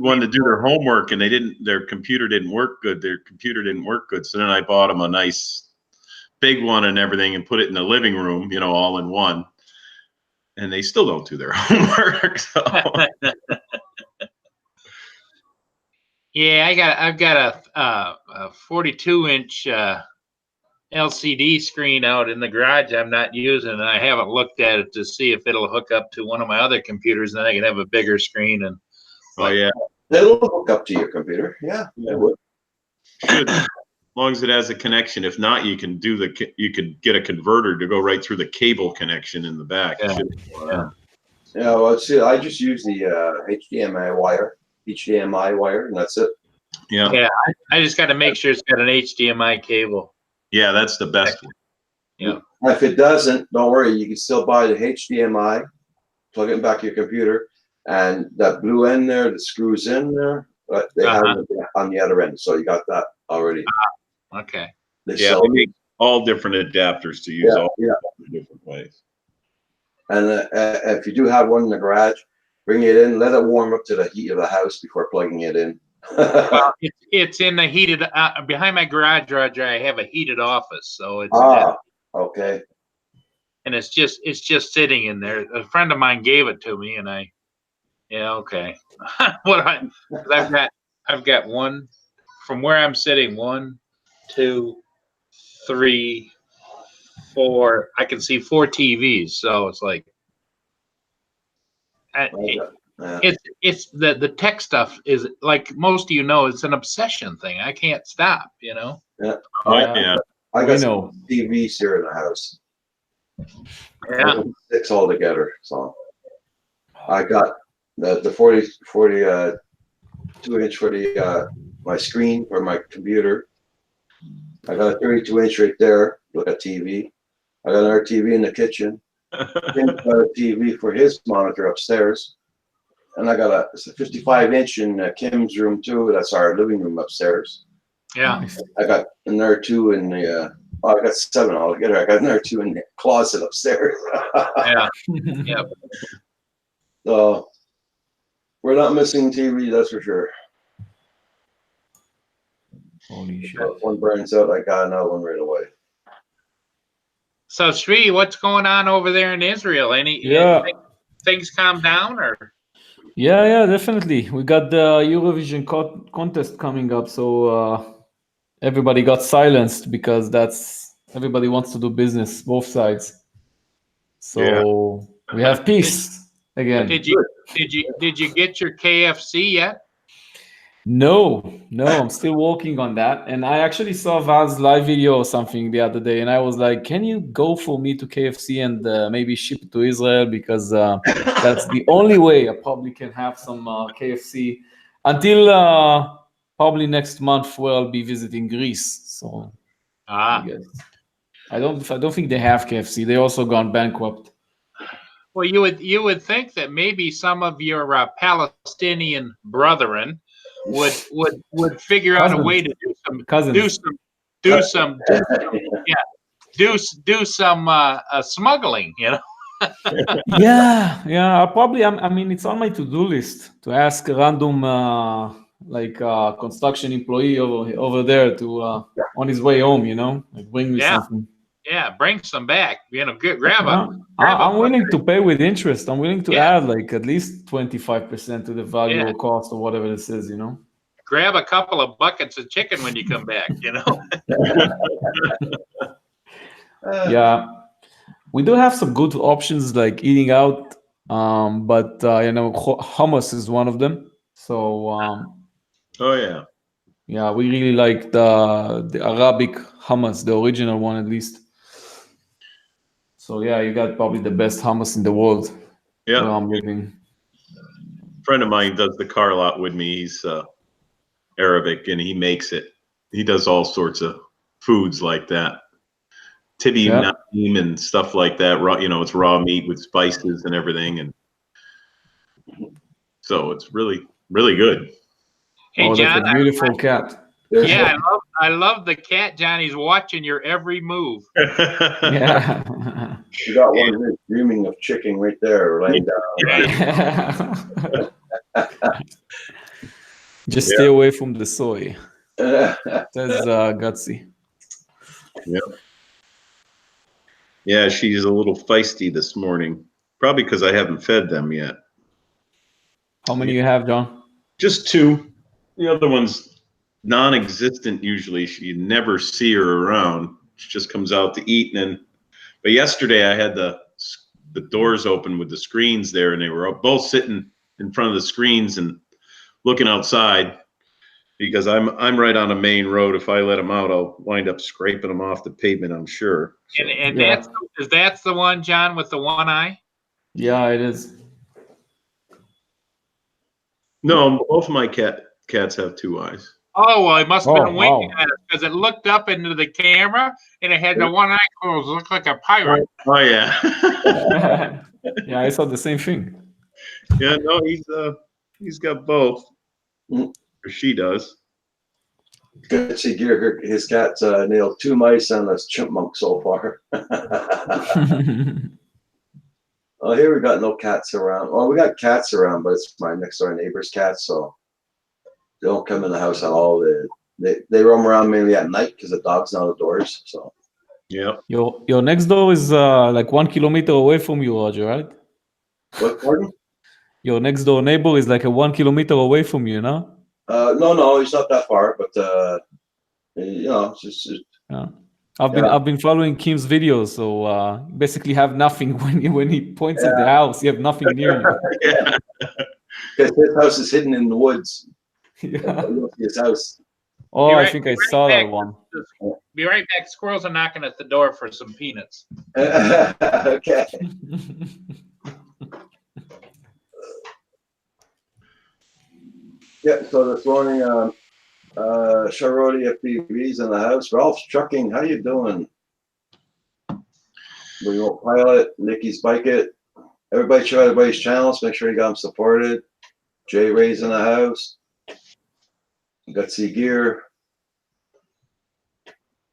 one to do their homework, and their computer didn't work good. So then I bought them a nice big one and everything and put it in the living room, all in one. And they still don't do their homework. So. Yeah, I've got a 42-inch LCD screen out in the garage I'm not using, and I haven't looked at it to see if it'll hook up to one of my other computers, and then I can have a bigger screen. And Oh, yeah. It'll hook up to your computer. Yeah, it would. Should. As long as it has a connection. If not, you can you could get a converter to go right through the cable connection in the back. Yeah. Yeah. Yeah, well, see, I just use the HDMI wire, and that's it. Yeah. yeah, I just got to make sure it's got an HDMI cable. Yeah, that's the best one. Yeah. If it doesn't, don't worry. You can still buy the HDMI, plug it in back to your computer, and that blue end there that screws in there, but they have it on the other end. So you got that already. Okay. They Yeah, sell they it. make all different adapters to use all different ways. And if you do have one in the garage, bring it in, let it warm up to the heat of the house before plugging it in. Well, it's in the heated behind my garage, Roger. I have a heated office, so it's Okay. and it's just sitting in there. A friend of mine gave it to me, and okay. I've got one from where I'm sitting. 1, 2, 3, 4. I can see 4 TVs, so it's like it's the tech stuff is like most of it's an obsession thing. I can't stop. Yeah. Yeah. I We got know. some TVs here in the house. Yeah. 6 altogether. So I got the 42-inch for the my screen for my computer. I got a 32-inch right there with a TV. I got another TV in the kitchen. Tim's got a TV for his monitor upstairs. And I got a 55-inch in Kim's room too. That's our living room upstairs. Yeah. Nice. I got another 2 in the I got 7 altogether. I got another 2 in the closet upstairs. Yeah. Yeah. So we're not missing TV, that's for sure. Holy shit. If one burns out, I got another one right away. So, Sri, what's going on over there in Israel? Yeah. Things calm down, or? Yeah, definitely. We got the Eurovision contest coming up, so everybody got silenced because everybody wants to do business, both sides. So we have peace again. Did you get your KFC yet? No, I'm still working on that. And I actually saw Val's live video or something the other day, and I was like, can you go for me to KFC and maybe ship it to Israel? Because that's the only way I probably can have some KFC until probably next month where I'll be visiting Greece. So I guess. I don't think they have KFC. They also gone bankrupt. Well, you would think that maybe some of your Palestinian brethren would figure out a way to do some smuggling, Yeah. I mean, it's on my to-do list to ask a random construction employee over there to on his way home, like bring me something. Yeah, bring some back. Grab I'm willing to pay with interest. I'm willing to add like at least 25% to the value or cost or whatever this is, Grab a couple of buckets of chicken when you come back, Yeah, we do have some good options like eating out, but hummus is one of them. So yeah, we really like the Arabic hummus, the original one at least. So yeah, you got probably the best hummus in the world. Yeah, where I'm living. A friend of mine does the car lot with me. He's Arabic, and he makes it. He does all sorts of foods like that, tibi naim and stuff like that. Raw, it's raw meat with spices and everything, and so it's really, really good. Hey, John, that's a beautiful cat. Yeah, I love the cat. Johnny's watching your every move. Yeah. You got one that's dreaming of chicken right there, laying down. Just stay away from the soy. Says Gutsy. Yep. Yeah, she's a little feisty this morning. Probably because I haven't fed them yet. How many you have, John? Just 2. The other one's non-existent usually. You never see her around. she just comes out to eat. But yesterday I had the doors open with the screens there, and they were both sitting in front of the screens and looking outside, because I'm right on a main road. If I let them out, I'll wind up scraping them off the pavement, I'm sure. So, And Yeah. that's the one, John, with the one eye? Yeah, it is. no, both of my cats have two eyes. Oh, well, it must have Oh, been winking wow. at us because it looked up into the camera and it had the one eye closed. It looked like a pirate. Oh yeah. Yeah, I saw the same thing. Yeah, no, he's got both. Mm. Or she does. Good to see Gear. His cat's nailed 2 mice and a chipmunk so far. Oh, here we got no cats around. Well, we got cats around, but it's my next door neighbor's cats, so they don't come in the house at all. They roam around mainly at night because the dog's not outdoors. So Yeah. Your next door is like 1 kilometer away from you, Roger, right? what, pardon? Your next door neighbor is like a 1 kilometer away from you, no? No, he's not that far, but it's just Yeah. I've been following Kim's videos, so basically have nothing when he points at the house. You have nothing near you. Yeah. because his house is hidden in the woods. Yeah. You don't see his house. Oh, Be I right- think be I right saw that back. one. Be right back. Squirrels are knocking at the door for some peanuts. Okay. Yeah, so this morning, Charlotte FPV's in the house. Ralph's Trucking, how you doing? Remote Pilot, Nikki's Bike It. Everybody check out everybody's channels. Make sure you got them supported. Jay Ray's in the house. Gutsy Gear.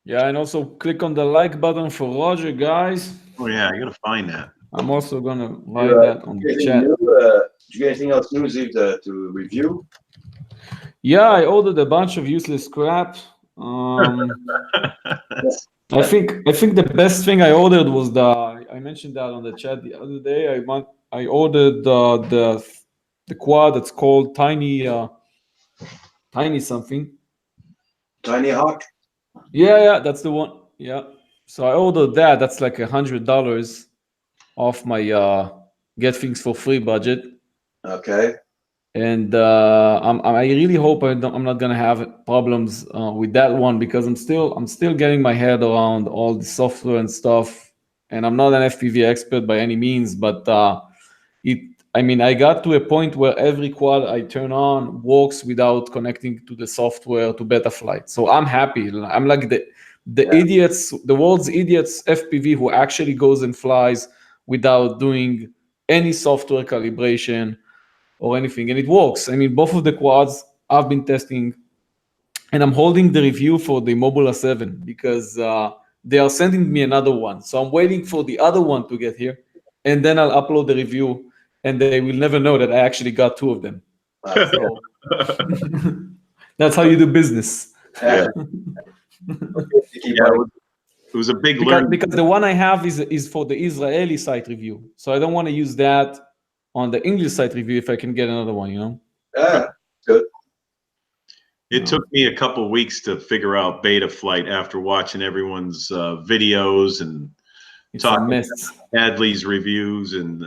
Yeah, and also click on the like button for Roger, guys. Oh yeah, I gotta find that. I'm also gonna write You, that on the anything chat. new, did you get anything else new, Steve, to review? Yeah, I ordered a bunch of useless crap. I think the best thing I ordered was I mentioned that on the chat the other day. I ordered the quad that's called Tiny something. Tiny Hawk? Yeah, that's the one. Yeah. So I ordered that. That's like $100 off my get things for free budget. Okay. And I really hope I'm not gonna have problems with that one, because I'm still getting my head around all the software and stuff. And I'm not an FPV expert by any means, but I got to a point where every quad I turn on works without connecting to the software to Betaflight. So I'm happy. I'm like the idiots, the world's idiots FPV who actually goes and flies without doing any software calibration or anything, and it works. I mean, both of the quads I've been testing, and I'm holding the review for the Mobula 7 because they are sending me another one. So I'm waiting for the other one to get here, and then I'll upload the review, and they will never know that I actually got 2 of them. So that's how you do business. Yeah. Yeah. It was a big Because, learning. because the one I have is for the Israeli site review. So I don't want to use that on the English site review if I can get another one, you know? Yeah, good. It took me a couple weeks to figure out Betaflight after watching everyone's videos and It's a talking mess. Hadley's reviews and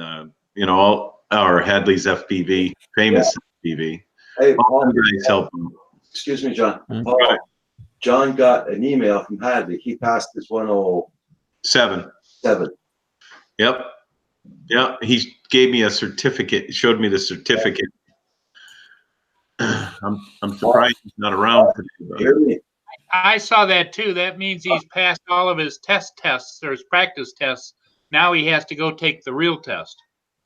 all our Hadley's FPV, famous FPV. Hey, All Paul, you guys help them. excuse me, John. Hmm? Paul, John got an email from Hadley. He passed his 107. 7. Yep. Yeah, he gave me a certificate. Showed me the certificate. I'm surprised he's not around today. but- Hear me? I saw that too. That means he's passed all of his tests or his practice tests. Now he has to go take the real test.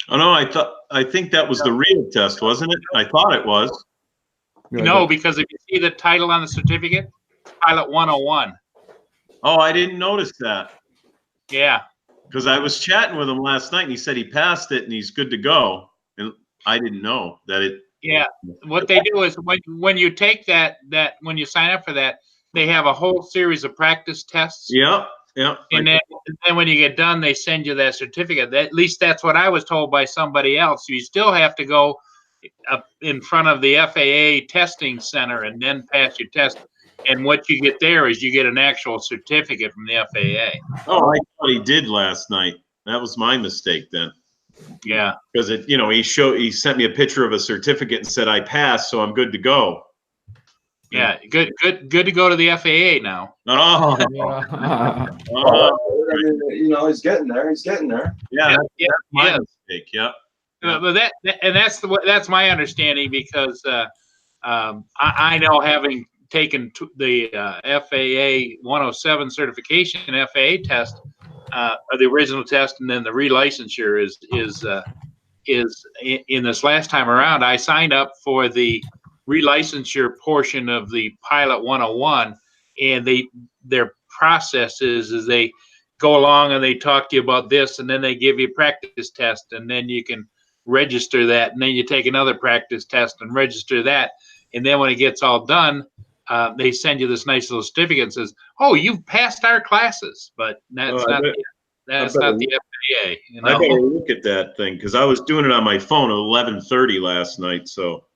Oh no, I think that was the real test, wasn't it? I thought it was. No, because if you see the title on the certificate, Pilot 101. Oh, I didn't notice that Yeah. because I was chatting with him last night and he said he passed it and he's good to go. And I didn't know that it. Yeah. What they do is when you take that when you sign up for that, they have a whole series of practice tests. Yep. And then when you get done, they send you that certificate. At least that's what I was told by somebody else. You still have to go up in front of the FAA testing center and then pass your test. And what you get there is you get an actual certificate from the FAA. Oh, I thought he did last night. That was my mistake then. Yeah. Because he sent me a picture of a certificate and said I passed, so I'm good to go. Yeah. Good to go to the FAA now. Oh, Yeah. I mean, he's getting there. He's getting there. yeah, Yeah, that's my yeah. mistake. Yeah. But that's my understanding because I know, having taken the FAA 107 certification FAA test, the original test, and then the relicensure is in this last time around. I signed up for the relicensure portion of the Pilot 101, and their process is they go along and they talk to you about this, and then they give you a practice test, and then you can register that, and then you take another practice test and register that, and then when it gets all done, they send you this nice little certificate and says, "Oh, you've passed our classes," but that's not the FAA. I better look at that thing because I was doing it on my phone at 11:30 last night. So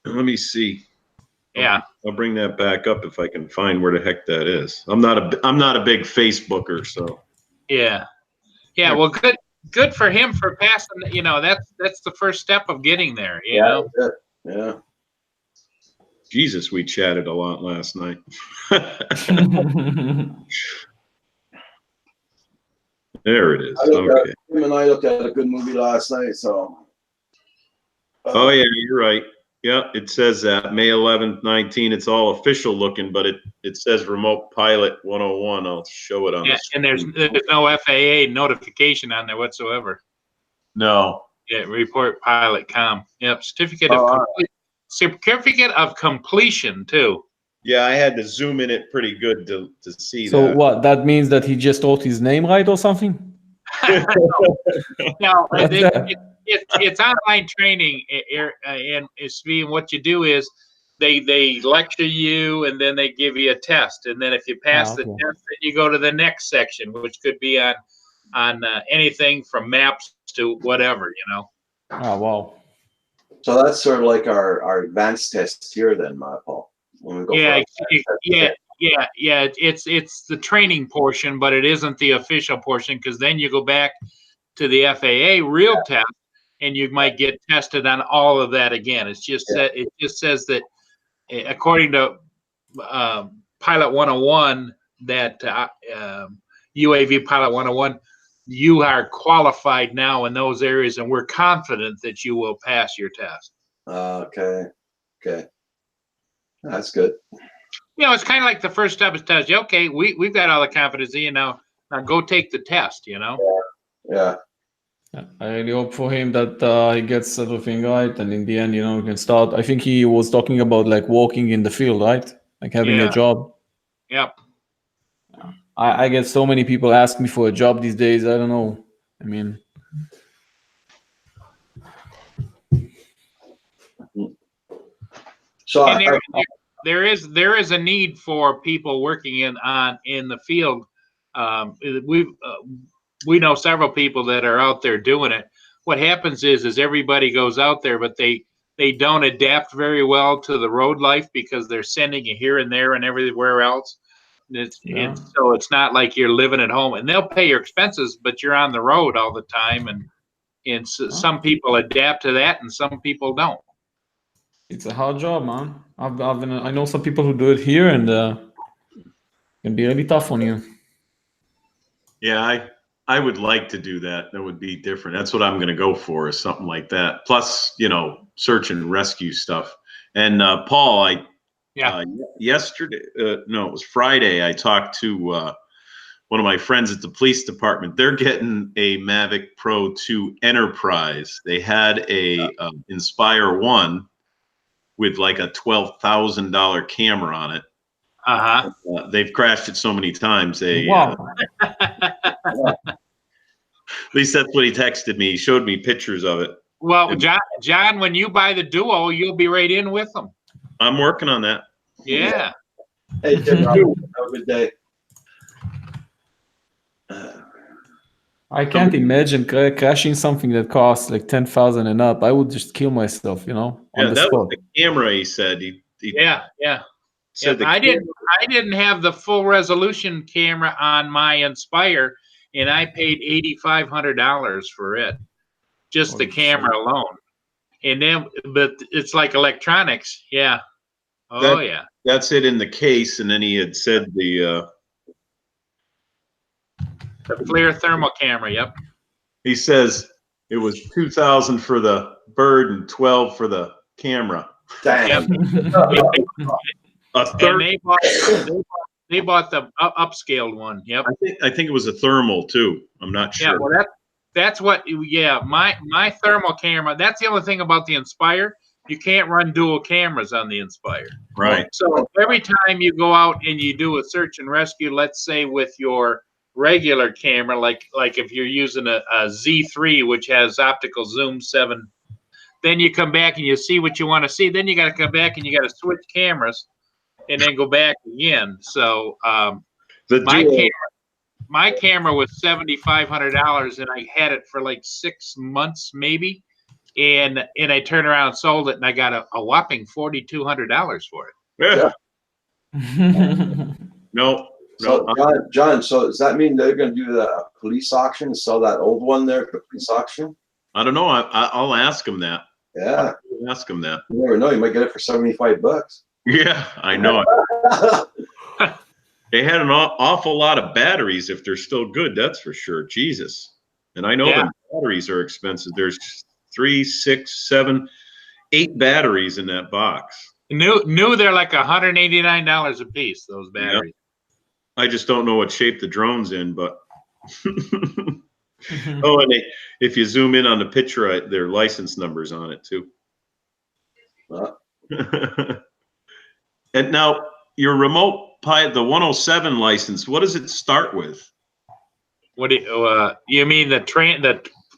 let me see. Yeah. I'll bring that back up if I can find where the heck that is. I'm not a big Facebooker, so. Yeah. Well, good for him for passing. That's the first step of getting there. You know. Yeah. Jesus, we chatted a lot last night. There it is. Okay. Him and I looked at a good movie last night, so. Oh yeah, you're right. Yeah, it says that May 11th, 19. It's all official looking, but it says Remote Pilot 101. I'll show it on. Yeah, and there's no FAA notification on there whatsoever. No. Yeah, report pilot com. Yep, certificate of completion too. Yeah, I had to zoom in it pretty good to see So that. what? That means that he just wrote his name right or something? No, it's online training, and what you do is they lecture you, and then they give you a test, and then if you pass the test, then you go to the next section, which could be on anything from maps to whatever, Oh wow. So that's sort of like our advanced test here, then, Paul. When we go Yeah. It's the training portion, but it isn't the official portion, because then you go back to the FAA real test, and you might get tested on all of that again. It just says that according to Pilot 101, that UAV Pilot 101, you are qualified now in those areas, and we're confident that you will pass your test. Okay. That's good. It's kind of like the first step is tells you, okay, we've got all the confidence in you now go take the test, Yeah. I really hope for him that he gets everything right, and in the end, we can start. I think he was talking about like working in the field, right? Like having a job. Yep. I get so many people ask me for a job these days. I don't know. I mean, so and there is a need for people working in the field. We know several people that are out there doing it. What happens is everybody goes out there, but they don't adapt very well to the road life because they're sending you here and there and everywhere else. So it's not like you're living at home, and they'll pay your expenses, but you're on the road all the time, and so some people adapt to that, and some people don't. It's a hard job, man. I know some people who do it here, and it can be really tough on you. Yeah, I would like to do that. That would be different. That's what I'm going to go for, is something like that. Plus, search and rescue stuff. And Paul, yesterday, no, it was Friday, I talked to one of my friends at the police department. They're getting a Mavic Pro 2 Enterprise. They had a Inspire 1 with like a $12,000 camera on it. They've crashed it so many times. Wow. At least that's what he texted me. He showed me pictures of it. Well, John, when you buy the Duo, you'll be right in with them. I'm working on that. Yeah. Hey, Jim, have a good day. I can't imagine crashing something that costs like 10,000 and up. I would just kill myself, on the that spot. was the camera. He said Yeah. said the I didn't have the full resolution camera on my Inspire, and I paid $8,500 for it, just the Holy camera shit. alone. And then, but it's like electronics, yeah. Oh yeah. That's it in the case, and then he had said The FLIR thermal camera, yep. he says it was 2,000 for the bird and 12 for the camera. Damn. A And third, they bought the upscaled one. Yep. I think it was a thermal too. I'm not Yeah. sure. Well, that's what. Yeah. My thermal camera. That's the only thing about the Inspire. You can't run dual cameras on the Inspire. Right. So every time you go out and you do a search and rescue, let's say with your regular camera, like if you're using a Z3, which has optical zoom 7, then you come back and you see what you want to see. Then you got to come back and you got to switch cameras and then go back again. So my camera was $7,500 and I had it for like 6 months maybe. And I turned around and sold it and I got a whopping $4,200 for it. Yeah. No. So John, so does that mean they're going to do the police auction and sell that old one there at the police auction? I don't know. I'll ask him that. Yeah. I'll ask him that. You never know. You might get it for $75. Yeah, I know. They had an awful lot of batteries if they're still good. That's for sure. Jesus. And I know the batteries are expensive. There's 3, 6, 7, 8 batteries in that box. New they're like $189 a piece, those batteries. Yep. I just don't know what shape the drone's in, but oh, and if you zoom in on the picture, there are license numbers on it too. And now your remote pilot, the 107 license, what does it start with? What do you mean the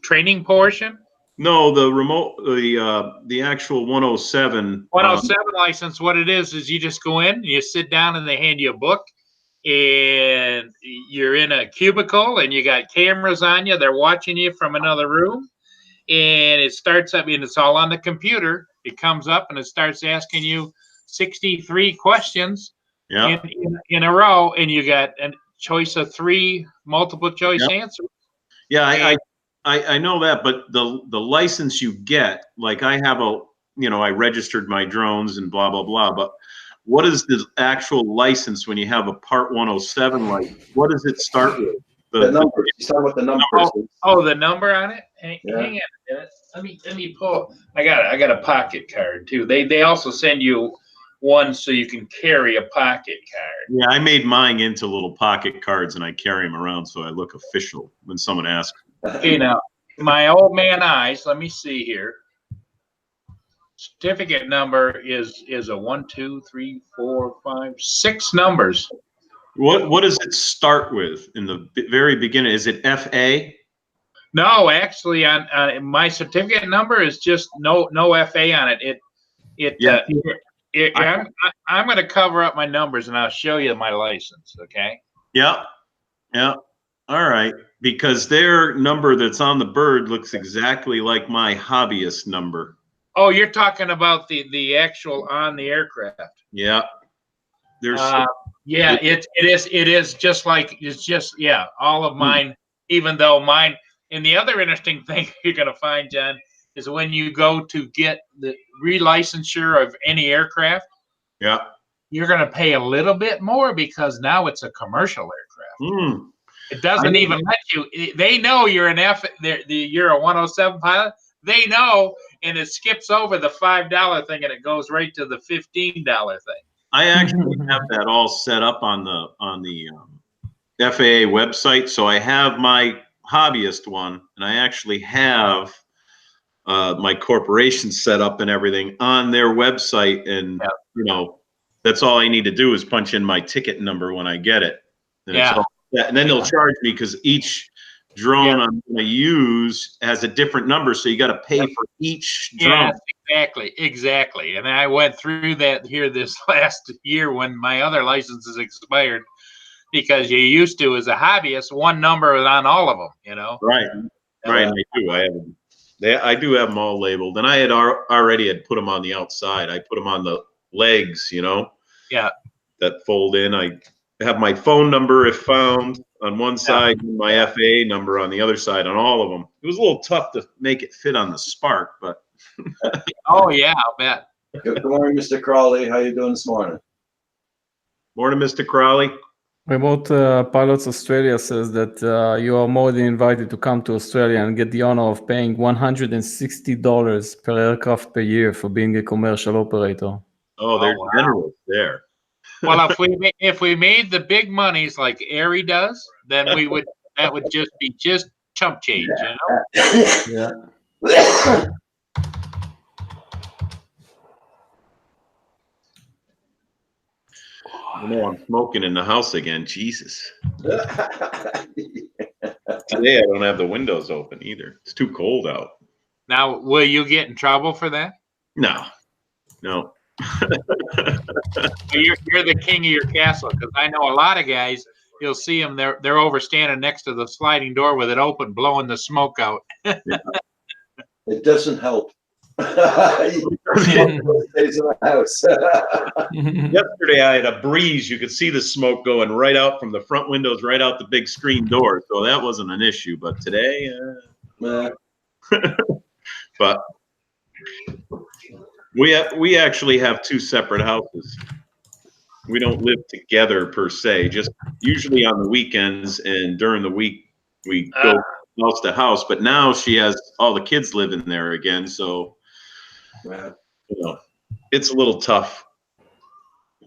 training portion? No, the remote, the actual 107. 107 license. What it is you just go in, you sit down, and they hand you a book, and you're in a cubicle, and you got cameras on you. They're watching you from another room, and it starts up, and it's all on the computer. It comes up, and it starts asking you 63 questions in a row, and you got a choice of 3 multiple choice answers. Yeah, I know that, but the license you get, like I have I registered my drones and blah, blah, blah, but what is the actual license when you have a Part 107 license? What does it start with? The numbers. You start with the numbers. Oh, the number on it? Hang on a minute. Let me pull. I got a pocket card too. They also send you one so you can carry a pocket card. Yeah, I made mine into little pocket cards and I carry them around so I look official when someone asks. Okay, now my old man eyes. Let me see here. Certificate number is a 1, 2, 3, 4, 5, 6 numbers. What does it start with in the very beginning? Is it FA? No, actually, on my certificate number is just no FA on it. I'm going to cover up my numbers and I'll show you my license. Okay. Yeah. All right. Because their number that's on the bird looks exactly like my hobbyist number. Oh, you're talking about the actual on the aircraft. Yeah. There's. It is just like all of mine. Even though mine. And the other interesting thing you're going to find, John, is when you go to get the relicensure of any aircraft. Yeah. You're going to pay a little bit more because now it's a commercial aircraft. It doesn't even let you. They know you're you're a 107 pilot. They know, and it skips over the $5 thing and it goes right to the $15 thing. I actually have that all set up on the FAA website. So I have my hobbyist one, and I actually have my corporation set up and everything on their website. And that's all I need to do is punch in my ticket number when I get it. And and then they'll charge me because each drone I'm going to use has a different number, so you got to pay for each drone. Exactly. And I went through that here this last year when my other licenses expired, because you used to, as a hobbyist, one number on all of them. Right. I do. I do have them all labeled, and I had already put them on the outside. I put them on the legs. Yeah. that fold in. I have my phone number if found on one side, and my FAA number on the other side on all of them. It was a little tough to make it fit on the Spark, but Oh yeah, I'll bet. Good morning, Mr. Crawley. How you doing this morning? morning, Mr. Crowley. Remote Pilots Australia says that you are more than invited to come to Australia and get the honor of paying $160 per aircraft per year for being a commercial operator. Oh, they're wow. generous there. Well, if we made the big monies like Aerie does, then that would just be just chump change, you know? Yeah. I know I'm smoking in the house again. Jesus. Today I don't have the windows open either. It's too cold out. Now, will you get in trouble for that? No. You're the king of your castle, because I know a lot of guys. You'll see them; they're over standing next to the sliding door with it open, blowing the smoke out. It doesn't help. Stays in the house. Yesterday I had a breeze. You could see the smoke going right out from the front windows, right out the big screen door. So that wasn't an issue. But today, but we actually have two separate houses. We don't live together per se. Just usually on the weekends and during the week we go house to house. But now she has all the kids living there again. So it's a little tough,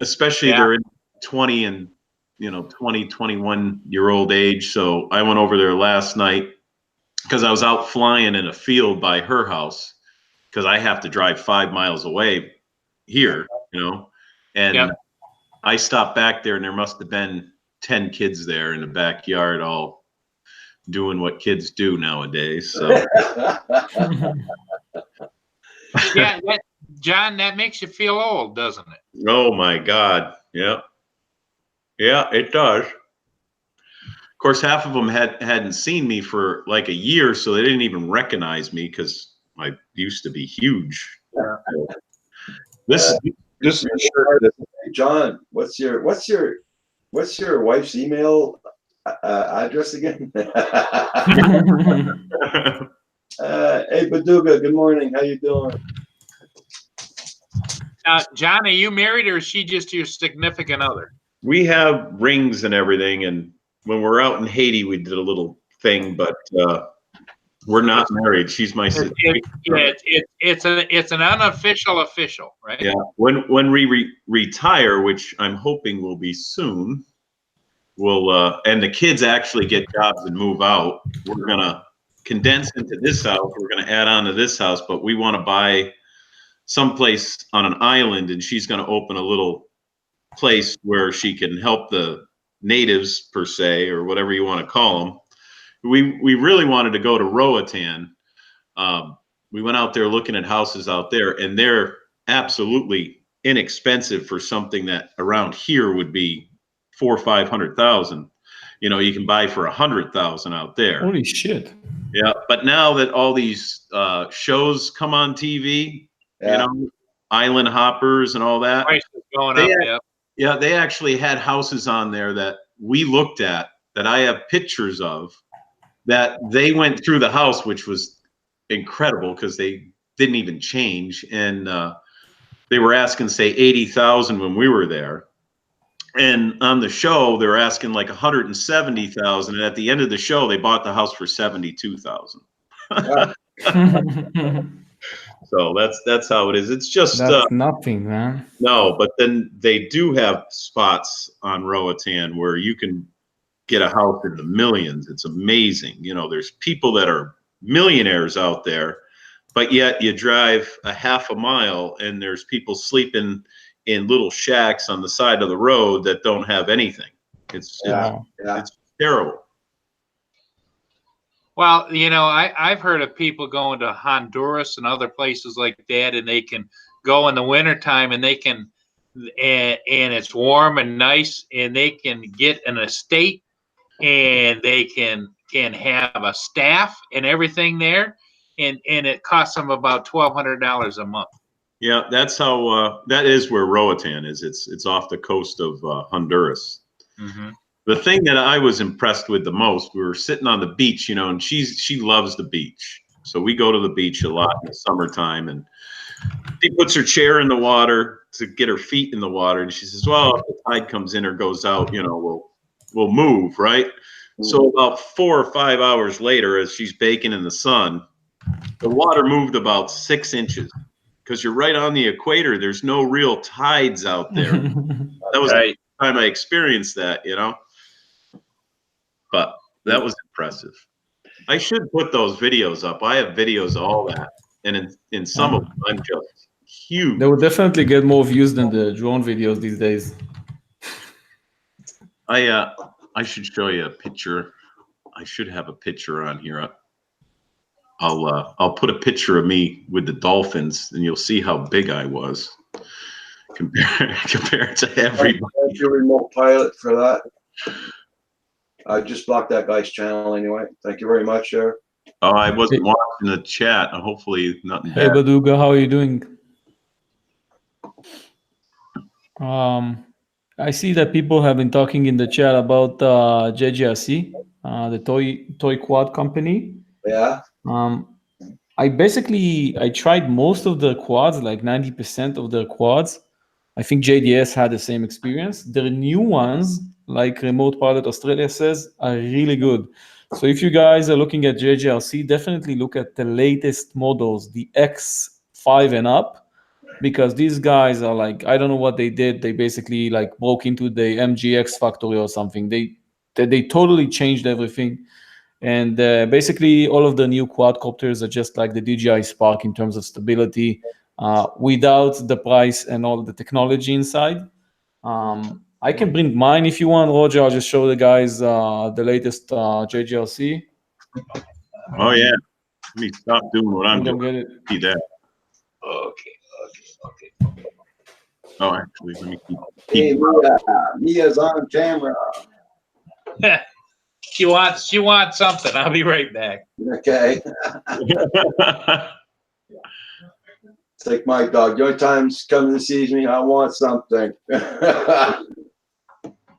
especially they're in 20 and 21-year-old age. So I went over there last night because I was out flying in a field by her house because I have to drive 5 miles away here, and I stopped back there and there must have been 10 kids there in the backyard all doing what kids do nowadays. So Yeah, John, that makes you feel old, doesn't it? oh my God. Yeah, it does. Of course, half of them hadn't seen me for like a year, so they didn't even recognize me because I used to be huge. This is John, what's your wife's email address again? Hey, Baduga, good morning. How you doing? John, are you married or is she just your significant other? We have rings and everything, and when we're out in Haiti, we did a little thing, but we're not married. She's my sister. It's an unofficial official, right? Yeah. When we retire, which I'm hoping will be soon, we'll and the kids actually get jobs and move out. We're gonna condense into this house. We're gonna add on to this house, but we want to buy someplace on an island, and she's gonna open a little place where she can help the natives per se, or whatever you want to call them. We really wanted to go to Roatan. We went out there looking at houses out there, and they're absolutely inexpensive for something that around here would be $400,000 or $500,000. You can buy for $100,000 out there. Holy shit! Yeah, but now that all these shows come on TV, Island Hoppers and all that, Price is going up. Yeah, they actually had houses on there that we looked at that I have pictures of that they went through the house, which was incredible because they didn't even change. And they were asking, say, $80,000 when we were there. And on the show, they were asking like $170,000. And at the end of the show, they bought the house for $72,000. So that's how it is. It's just nothing, man. No, but then they do have spots on Roatan where you can get a house in the millions. It's amazing. There's people that are millionaires out there, but yet you drive a half a mile and there's people sleeping in little shacks on the side of the road that don't have anything. It's terrible. Well, I've heard of people going to Honduras and other places like that, and they can go in the wintertime and they can, and it's warm and nice, and they can get an estate and they can have a staff and everything there, and it costs them about $1,200 a month. Yeah, that's how. That is where Roatan is. It's off the coast of Honduras. Mhm. The thing that I was impressed with the most, we were sitting on the beach, and she loves the beach. So we go to the beach a lot in the summertime, and she puts her chair in the water to get her feet in the water, and she says, "Well, if the tide comes in or goes out, we'll move, right?" So about 4 or 5 hours later, as she's baking in the sun, the water moved about 6 inches because you're right on the equator. There's no real tides out there. That was Right. the time I experienced that, But that was impressive. I should put those videos up. I have videos of all that, and in some of them, I'm just huge. They would definitely get more views than the drone videos these days. I should show you a picture. I should have a picture on here. I'll put a picture of me with the dolphins, and you'll see how big I was compared to everybody. Thank you, Remote Pilot, for that. I just blocked that guy's channel anyway. Thank you very much, Sheriff. Oh, I wasn't watching the chat. Hopefully, nothing Hey, bad. Baduga, how are you doing? I see that people have been talking in the chat about JGRC, the toy quad company. Yeah. I tried most of the quads, like 90% of the quads. I think JDS had the same experience. The new ones, like Remote Pilot Australia says, are really good. So if you guys are looking at JGRC, definitely look at the latest models, the X5 and up, because these guys are like, I don't know what they did. They basically like broke into the MGX factory or something. They totally changed everything. And basically, all of the new quadcopters are just like the DJI Spark in terms of stability, without the price and all the technology inside. I can bring mine if you want, Roger. I'll just show the guys the latest JGRC. Oh yeah. Let me stop doing what I'm Don't doing. get it. See that? Okay. Oh, actually, let me Hey, keep. Mia's on camera. She wants something. I'll be right back. Okay. It's like my dog. Your time's coming to see me. I want something.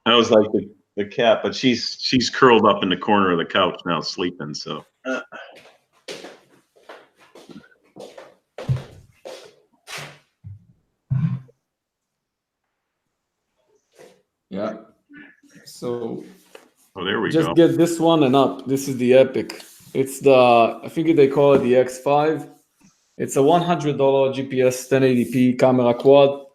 I was like the cat, but she's curled up in the corner of the couch now, sleeping. So. Yeah. So Oh, there we just go. get this one and up. This is the Epic. It's I think they call it the X5. It's a $100 GPS 1080p camera quad,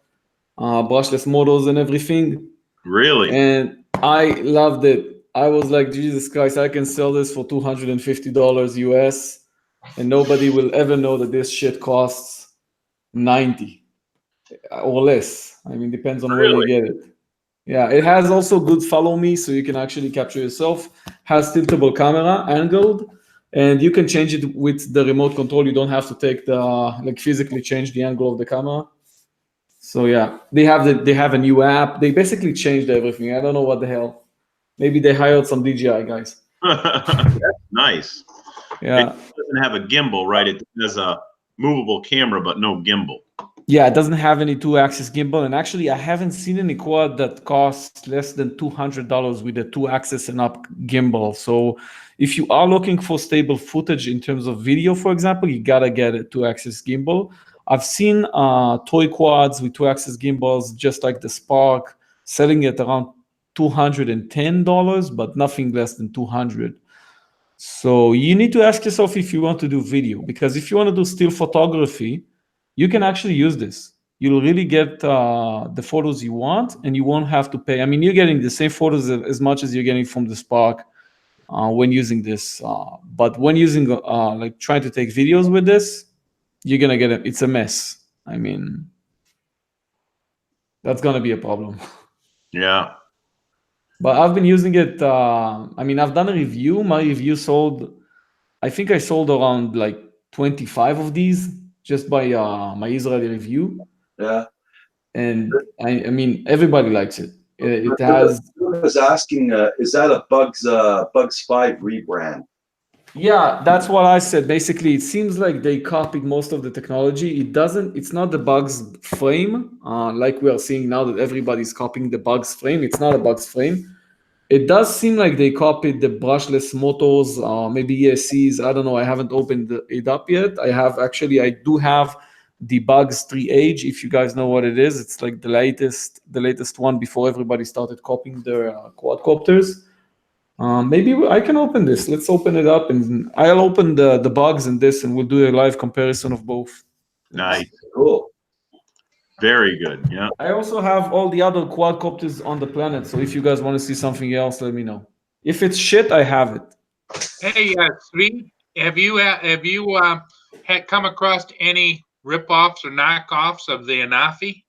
brushless models and everything. Really? And I loved it. I was like, Jesus Christ, I can sell this for $250 US, and nobody will ever know that this shit costs 90 or less. I mean, depends on where you get it. Yeah, it has also good follow me, so you can actually capture yourself. Has tiltable camera, angled, and you can change it with the remote control. You don't have to take physically change the angle of the camera. So yeah, they have a new app. They basically changed everything. I don't know what the hell. Maybe they hired some DJI guys. That's nice. Yeah. It doesn't have a gimbal, right? It has a movable camera, but no gimbal. Yeah, it doesn't have any 2-axis gimbal. And actually, I haven't seen any quad that costs less than $200 with a 2-axis and up gimbal. So if you are looking for stable footage in terms of video, for example, you gotta get a 2-axis gimbal. I've seen toy quads with 2-axis gimbals, just like the Spark, selling at around $210, but nothing less than $200. So you need to ask yourself if you want to do video, because if you want to do still photography, you can actually use this. You'll really get the photos you want, and you won't have to pay. I mean, you're getting the same photos as much as you're getting from the Spark when using this. But when using, trying to take videos with this, you're going to get it. It's a mess. I mean, that's going to be a problem. Yeah. But I've been using it. I've done a review. My review sold, I think I sold around 25 of these just by my Israeli review. Yeah. And I mean, everybody likes it. It has. I was asking, is that a Bugs 5 rebrand? Yeah, that's what I said. Basically, it seems like they copied most of the technology. It's not the Bugs frame, like we are seeing now that everybody's copying the Bugs frame. It's not a Bugs frame. It does seem like they copied the brushless motors, maybe ESCs. I don't know. I haven't opened it up yet. I do have the Bugs 3H. If you guys know what it is, it's like the latest one before everybody started copying their quadcopters. Maybe I can open this. Let's open it up, and I'll open the Bugs and this, and we'll do a live comparison of both. Nice. Cool. Very good. Yeah. I also have all the other quadcopters on the planet, so if you guys want to see something else, let me know. If it's shit, I have it. Hey, Svi, have you had come across any rip-offs or knockoffs of the Anafi?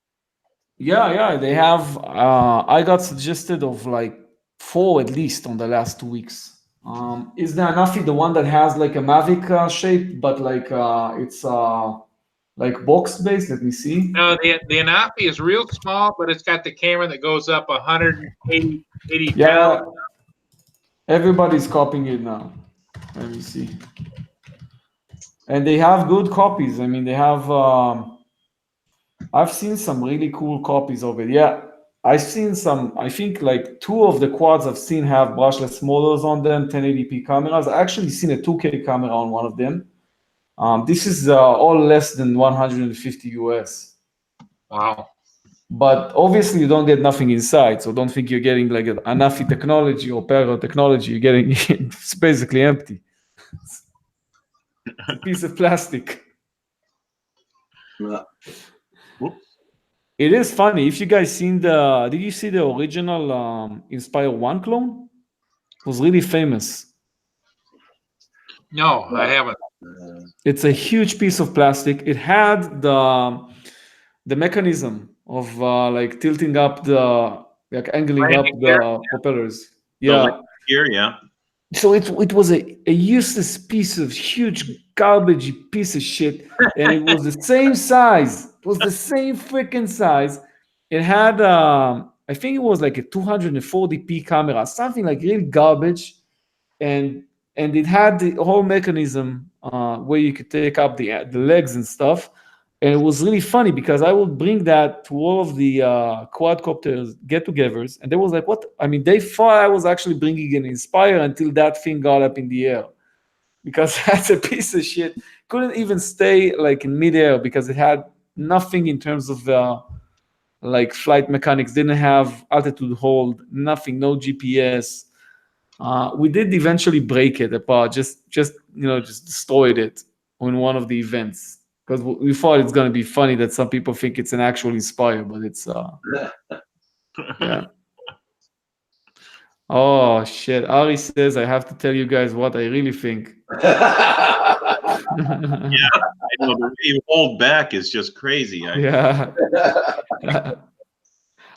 Yeah, they have. I got suggested of like 4 at least on the last 2 weeks. Is the Anafi the one that has like a Mavic shape, but like it's like box based? Let me see. No, the Anafi is real small, but it's got the camera that goes up 180 Yeah, pounds. everybody's copying it now. Let me see. And they have good copies. I mean, they have. I've seen some really cool copies of it. Yeah, I've seen some. I think like 2 of the quads I've seen have brushless motors on them, 1080p cameras. I actually seen a 2K camera on one of them. This is all less than 150 US. Wow. But obviously, you don't get nothing inside. So don't think you're getting like an Anafi technology or Perro technology. You're getting it's basically empty. It's a piece of plastic. Yeah. It is funny. If you guys seen did you see the original Inspire 1 clone? It was really famous. No, I haven't. It's a huge piece of plastic. It had the mechanism of like tilting up like angling up the propellers. Yeah. Here, yeah. So it was a useless piece of huge garbage piece of shit, and it was the same size. It was the same freaking size. It had I think it was like a 240p camera, something like really garbage, and it had the whole mechanism where you could take up the legs and stuff. And it was really funny because I would bring that to all of the quadcopters get-togethers, and they was like, "What?" I mean, they thought I was actually bringing an Inspire until that thing got up in the air, because that's a piece of shit. Couldn't even stay like in midair because it had nothing in terms of like flight mechanics. Didn't have altitude hold, nothing, no GPS. We did eventually break it apart, just destroyed it on one of the events. Because we thought it's going to be funny that some people think it's an actual Inspire, but it's yeah. Oh shit! Ari says I have to tell you guys what I really think. I know the way you hold back is just crazy. Yeah.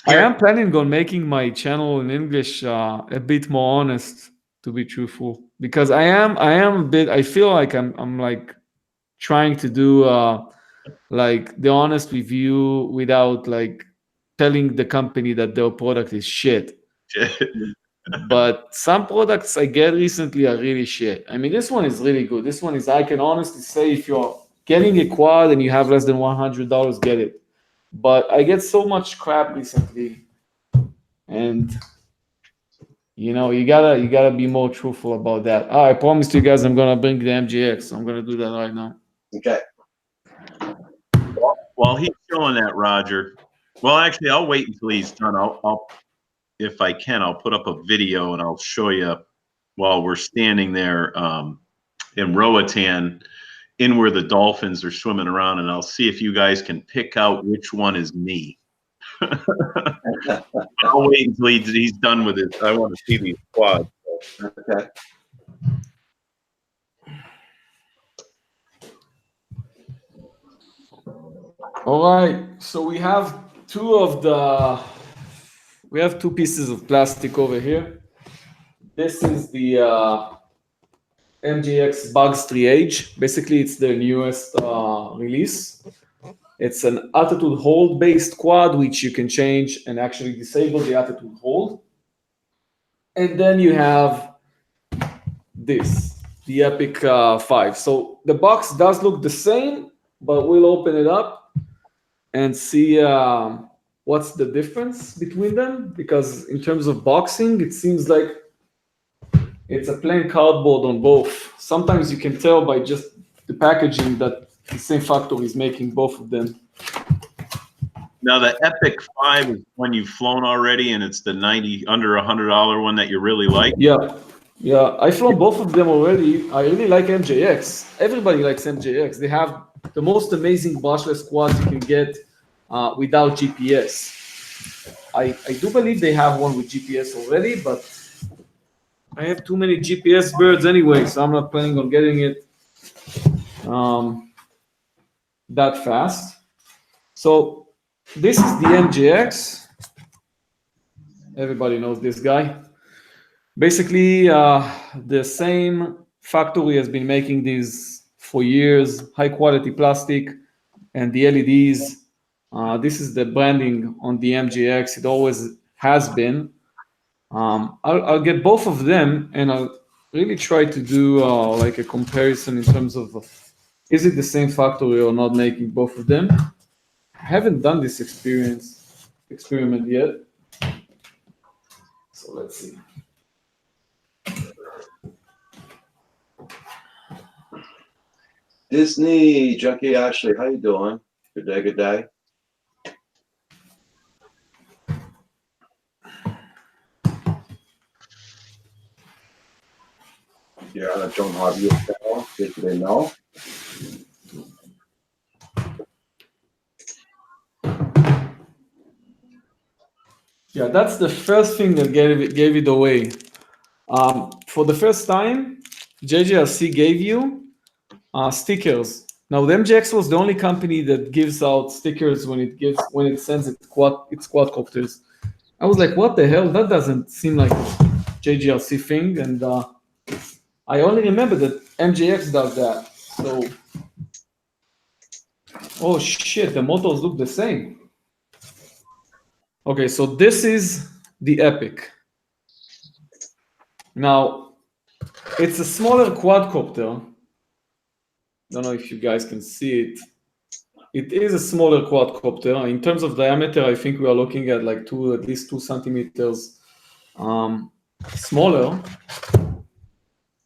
I am planning on making my channel in English a bit more honest, to be truthful, because I feel like I'm like trying to do like the honest review without like telling the company that their product is shit. But some products I get recently are really shit. I mean, this one is really good. This one is, I can honestly say, if you're getting a quad and you have less than $100, get it. But I get so much crap recently, and you gotta be more truthful about that. I promised you guys I'm gonna bring the MGX. So I'm gonna do that right now. Okay. While he's showing that, Roger. Well, actually, I'll wait until he's done. I'll if I can, I'll put up a video and I'll show you while we're standing there in Roatan, in where the dolphins are swimming around, and I'll see if you guys can pick out which one is me. I'll wait until he's done with it. I want to see these quads. Okay. All right, so we have two pieces of plastic over here. This is the MGX Bugs 3H. Basically, it's their newest release. It's an altitude hold based quad, which you can change and actually disable the altitude hold. And then you have this. the Epic 5. So the box does look the same, but we'll open it up and see what's the difference between them. Because in terms of boxing, it seems like it's a plain cardboard on both. Sometimes you can tell by just the packaging that the same factory is making both of them. Now the Epic 5 is one you've flown already, and it's the under $100 one that you really like. Yeah, I've flown both of them already. I really like MJX. Everybody likes MJX. They have the most amazing brushless quads you can get without GPS. I do believe they have one with GPS already, but I have too many GPS birds anyway, so I'm not planning on getting it that fast. So this is the MJX. Everybody knows this guy. Basically, the same factory has been making these for years, high quality plastic, and the LEDs. This is the branding on the MJX. It always has been. I'll get both of them, and I'll really try to do like a comparison in terms of is it the same factory or not making both of them. I haven't done this experiment yet. So let's see. Disney Junkie Ashley, how you doing? Good day, good day. You're on a John Harvey channel. Did they know? Yeah, that's the first thing that gave it away. For the first time, JJRC gave you stickers. Now, the MJX was the only company that gives out stickers when it sends its quadcopters. I was like, what the hell? That doesn't seem like a JJRC thing. And I only remember that MJX does that. So, oh shit, the motors look the same. Okay, so this is the Epic. Now, it's a smaller quadcopter. Don't know if you guys can see it. It is a smaller quadcopter. In terms of diameter, I think we are looking at like at least 2 centimeters smaller.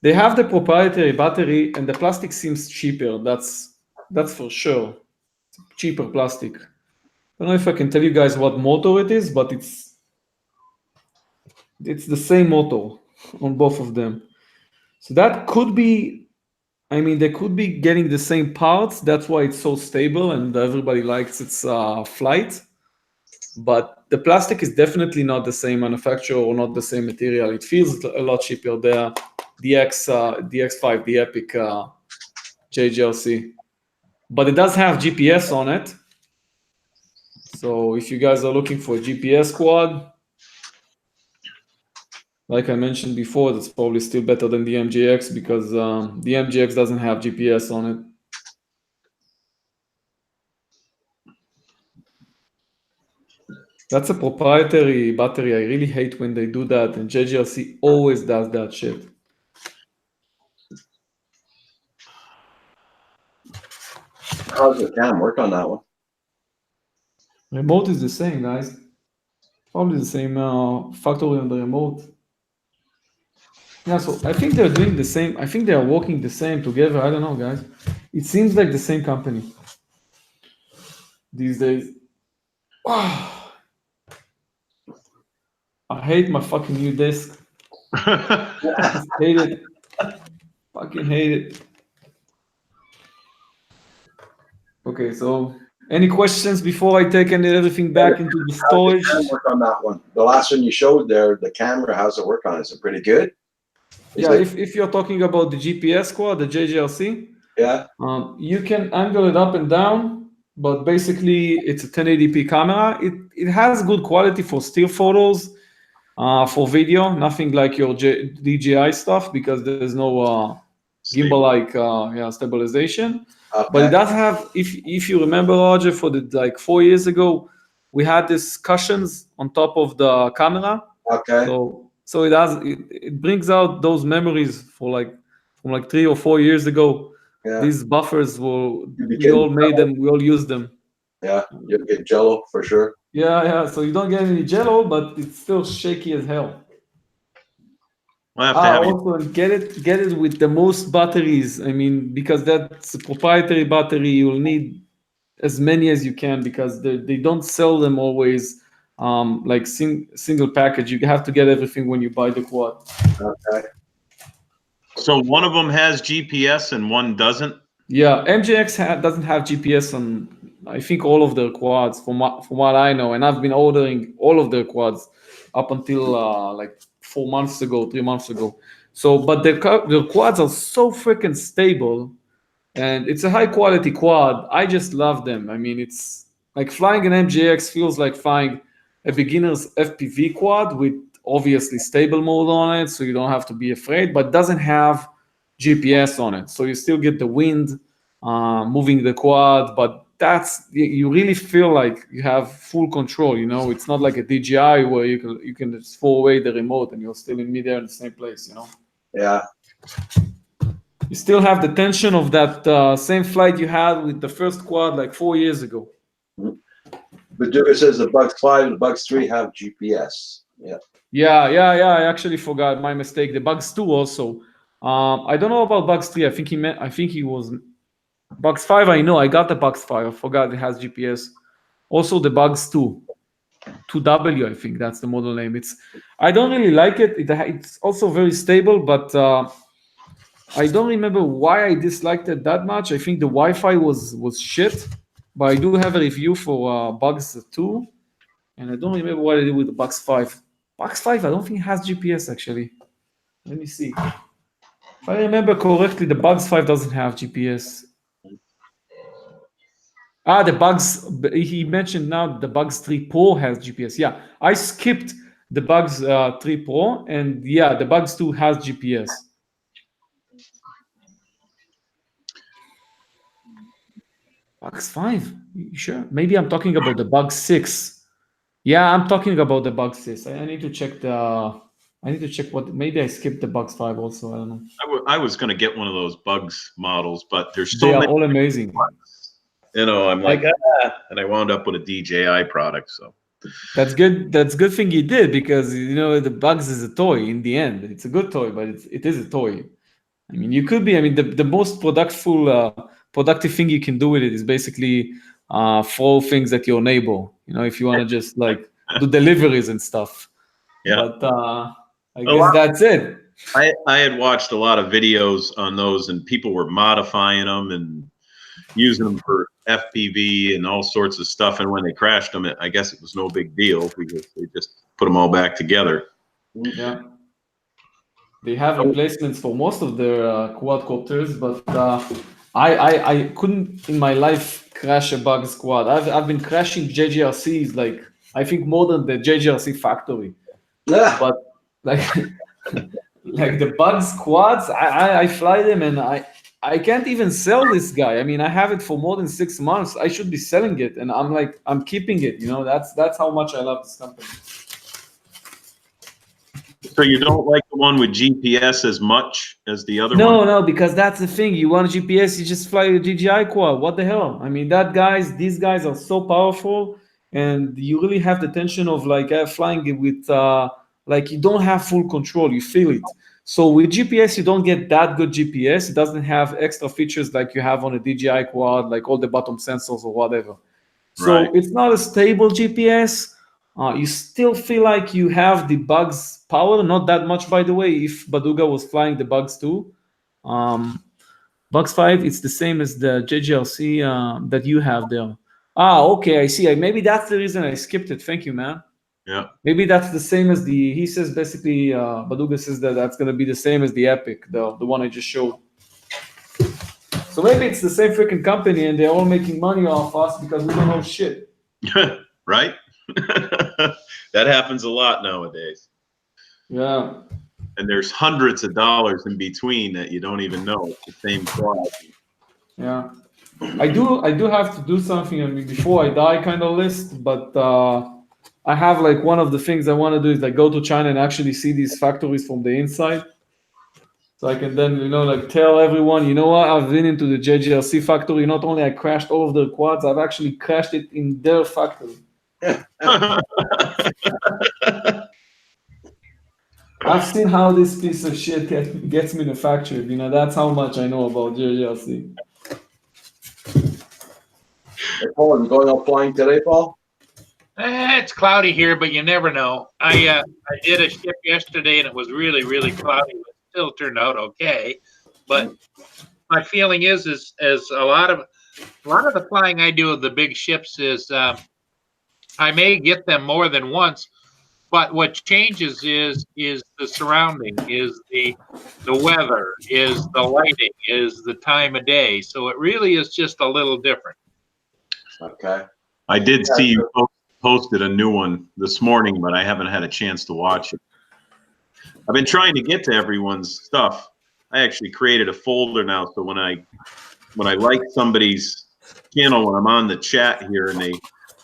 They have the proprietary battery, and the plastic seems cheaper. That's for sure. Cheaper plastic. I don't know if I can tell you guys what motor it is, but it's the same motor on both of them. So that could be, I mean, they could be getting the same parts. That's why it's so stable and everybody likes its flight. But the plastic is definitely not the same manufacturer or not the same material. It feels a lot cheaper. The X5, the Epic JJRC. But it does have GPS on it. So if you guys are looking for a GPS quad, like I mentioned before, that's probably still better than the MJX because the MJX doesn't have GPS on it. That's a proprietary battery. I really hate when they do that, and JJRC always does that shit. How's the cam work on that one? Remote is the same, guys. Probably the same factory on the remote. Yeah, so I think they're doing the same. I think they are working the same together. I don't know, guys. It seems like the same company these days. Wow. I hate my fucking new disc. I hate it. Fucking hate it. Okay, so any questions before I take everything back into the storage? How does the cam work on that one? The last one you showed there, the camera, how's it work on it? Is it pretty good? Yeah, if you're talking about the GPS quad, the JJRC, yeah, you can angle it up and down, but basically it's a 1080p camera. It has good quality for still photos, for video, nothing like your DJI stuff because there's no gimbal-like stabilization. okay. But it does have, if you remember, Roger, for like 4 years ago, we had these cushions on top of the camera. Okay. So it brings out those memories for like from like 3 or 4 years ago. Yeah, These buffers You'd be we all getting made them, we all use them. yeah, you get Jello for sure. Yeah. So you don't get any jello, but it's still shaky as hell. I'll have to have you. Also, and get it with the most batteries. I mean, because that's a proprietary battery, you'll need as many as you can because they don't sell them always like single package. You have to get everything when you buy the quad. Okay. So one of them has GPS and one doesn't. Yeah, MJX doesn't have GPS on, I think, all of their quads from what I know, and I've been ordering all of their quads up until like 4 months ago, 3 months ago. So, but their quads are so freaking stable, and it's a high quality quad. I just love them. I mean, it's like flying an MJX feels like flying a beginner's FPV quad with obviously stable mode on it, so you don't have to be afraid, but doesn't have GPS on it, so you still get the wind moving the quad, but you really feel like you have full control. You know, it's not like a DJI where you can just throw away the remote and you're still in midair in the same place. You know. Yeah. You still have the tension of that same flight you had with the first quad like 4 years ago. But Duga says the Bugs 5 and the Bugs 3 have GPS. Yeah. Yeah. I actually forgot, my mistake. The Bugs 2 also. I don't know about Bugs 3. I think he was Bugs 5. I know I got the Bugs 5. I forgot it has GPS. Also the Bugs 2W. I think that's the model name. I don't really like it. It's also very stable, but I don't remember why I disliked it that much. I think the Wi-Fi was shit, but I do have a review for Bugs 2, and I don't remember what I did with the Bugs 5. Bugs 5, I don't think it has GPS actually. Let me see. If I remember correctly, the Bugs 5 doesn't have GPS. The Bugs, he mentioned now the Bugs 3 Pro has GPS. Yeah, I skipped the Bugs 3 Pro, and yeah, the Bugs 2 has GPS. Bugs 5? You sure? Maybe I'm talking about the Bugs 6. Yeah, I'm talking about the Bugs 6. I need to check what. Maybe I skipped the Bugs 5 also. I don't know. I was going to get one of those Bugs models, but there's They so are many. all amazing. You know, I'm like, and I wound up with a DJI product. So that's good. That's good thing you did, because you know the Bugs is a toy in the end. It's a good toy, but it is a toy. I mean, you could be. I mean, the most productive thing you can do with it is basically throw things at your neighbor. You know, if you want to just like do deliveries and stuff. yeah. But I guess that's it. I had watched a lot of videos on those, and people were modifying them and using them for FPV and all sorts of stuff. And when they crashed them, I guess it was no big deal because they just put them all back together. Yeah. They have replacements for most of their quadcopters, but I couldn't in my life crash a Bugs quad. I've been crashing JGRCs like I think more than the JGRC factory. But like like the Bugs quads, I fly them and I can't even sell this guy. I mean, I have it for more than 6 months. I should be selling it, and I'm keeping it. You know, that's how much I love this company. So you don't like the one with GPS as much as the other one? No, because that's the thing. You want GPS, you just fly a DJI quad. What the hell? I mean, these guys are so powerful, and you really have the tension of like flying it with like you don't have full control. You feel it. So with GPS, you don't get that good GPS. It doesn't have extra features like you have on a DJI quad, like all the bottom sensors or whatever. So Right. it's not a stable GPS. You still feel like you have the Bugs power, not that much, by the way. If Baduga was flying the Bugs 2, Bugs 5, it's the same as the JGRC that you have there. Okay, I see. Maybe that's the reason I skipped it. Thank you, man. Yeah. Maybe that's the same as he says basically, Baduga says that's going to be the same as the Epic, the one I just showed. So maybe it's the same freaking company and they're all making money off us because we don't know shit. Right? That happens a lot nowadays. Yeah. And there's hundreds of dollars in between that you don't even know. It's the same quad. Yeah. I do have to do something, I mean, before I die kind of list, but I have like one of the things I want to do is like go to China and actually see these factories from the inside. So I can then, like tell everyone, you know what, I've been into the JGRC factory. Not only I crashed all of their quads, I've actually crashed it in their factory. I've seen how this piece of shit gets manufactured. That's how much I know about JGRC. Hey, Paul, you going out flying today, Paul? It's cloudy here, but you never know. I did a ship yesterday, and it was really, really cloudy. It still turned out okay. But my feeling is a lot of the flying I do of the big ships is I may get them more than once, but what changes is the surrounding, is the weather, is the lighting, is the time of day. So it really is just a little different. Okay. I did see you posted a new one this morning, but I haven't had a chance to watch it. I've been trying to get to everyone's stuff. I actually created a folder now, so when I like somebody's channel, when I'm on the chat here, and they,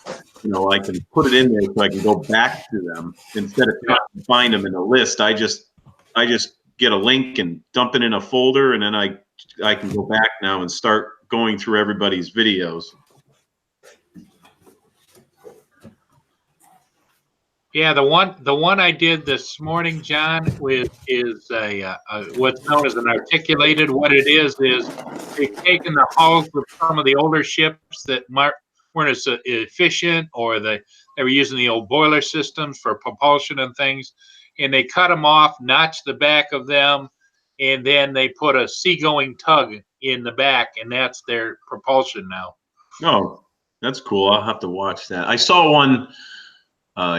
I can put it in there so I can go back to them instead of trying to find them in a list. I just get a link and dump it in a folder, and then I can go back now and start going through everybody's videos. Yeah, the one I did this morning, John, is what's known as an articulated. What it is they've taken the hulls of some of the older ships that weren't as efficient, or they were using the old boiler systems for propulsion and things, and they cut them off, notched the back of them, and then they put a seagoing tug in the back, and that's their propulsion now. Oh, that's cool. I'll have to watch that. I saw one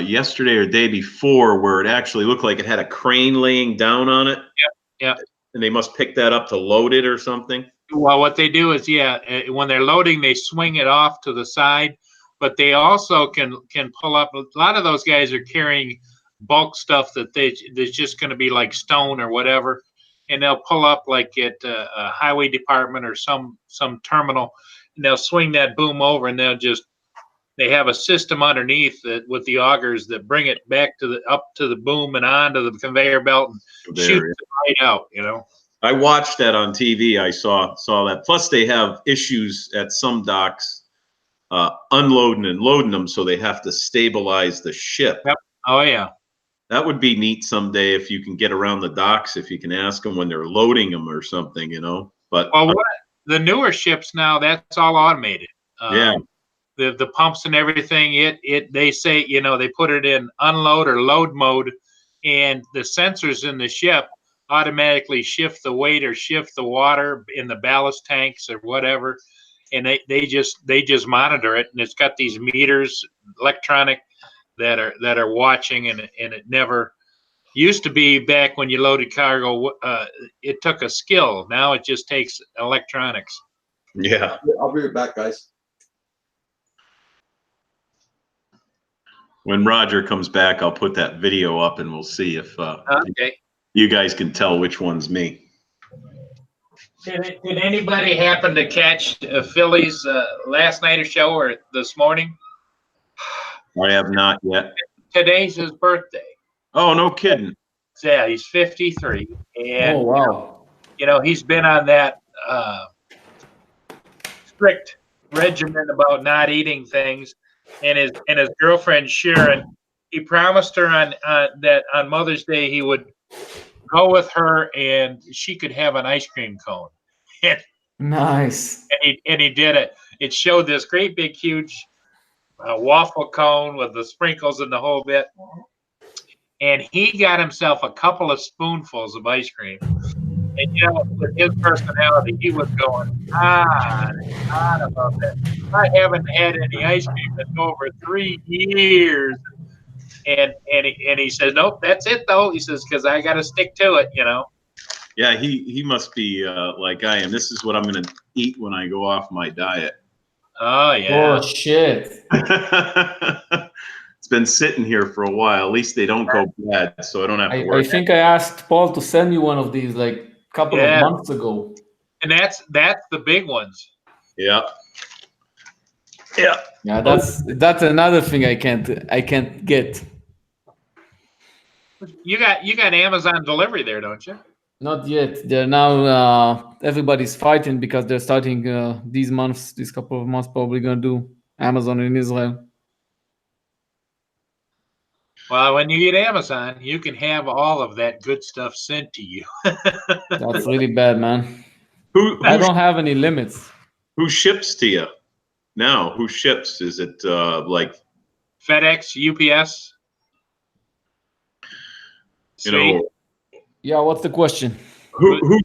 yesterday or day before where it actually looked like it had a crane laying down on it. Yeah. And they must pick that up to load it or something. Well, what they do is, when they're loading, they swing it off to the side, but they also can pull up. A lot of those guys are carrying bulk stuff that's just going to be like stone or whatever, and they'll pull up like at a highway department or some terminal, and they'll swing that boom over, and they have a system underneath that with the augers that bring it back up to the boom and onto the conveyor belt and shoot it right out. I watched that on TV. I saw that. Plus, they have issues at some docks unloading and loading them, so they have to stabilize the ship. Yep. Oh yeah. That would be neat someday if you can get around the docks. If you can ask them when they're loading them or something, But the newer ships now, that's all automated. Yeah. The pumps and everything, they say, they put it in unload or load mode, and the sensors in the ship automatically shift the weight or shift the water in the ballast tanks or whatever, and they just monitor it, and it's got these meters, electronic, that are watching, and it never used to be back when you loaded cargo. It took a skill. Now it just takes electronics. Yeah. I'll be right back, guys. When Roger comes back, I'll put that video up, and we'll see if Okay. you guys can tell which one's me. Did anybody happen to catch Philly's last night show or this morning? I have not yet. Today's his birthday. Oh, no kidding. Yeah, he's 53, and Oh, wow. he's been on that strict regimen about not eating things. And his girlfriend Sharon, he promised her that on Mother's Day he would go with her and she could have an ice cream cone. Nice. And he did it. It showed this great big huge waffle cone with the sprinkles and the whole bit. And he got himself a couple of spoonfuls of ice cream. And with his personality, he was going on and on about that. I haven't had any ice cream in over 3 years. And he says, nope, that's it though. He says, because I got to stick to it, Yeah, he must be like I am. This is what I'm going to eat when I go off my diet. Oh, yeah. Oh, shit. It's been sitting here for a while. At least they don't go bad, so I don't have to I worry. think I asked Paul to send me one of these like a couple of months ago. And that's the big ones. Yeah. Yeah, that's another thing I can't get. You got Amazon delivery there, don't you? Not yet. They're now everybody's fighting because they're starting these months, these couple of months, probably gonna do Amazon in Israel. Well, when you get Amazon, you can have all of that good stuff sent to you. That's really bad, man. Who I don't have any limits. who ships to you now? Who ships? Is it like FedEx, UPS. you know Yeah, what's the question? who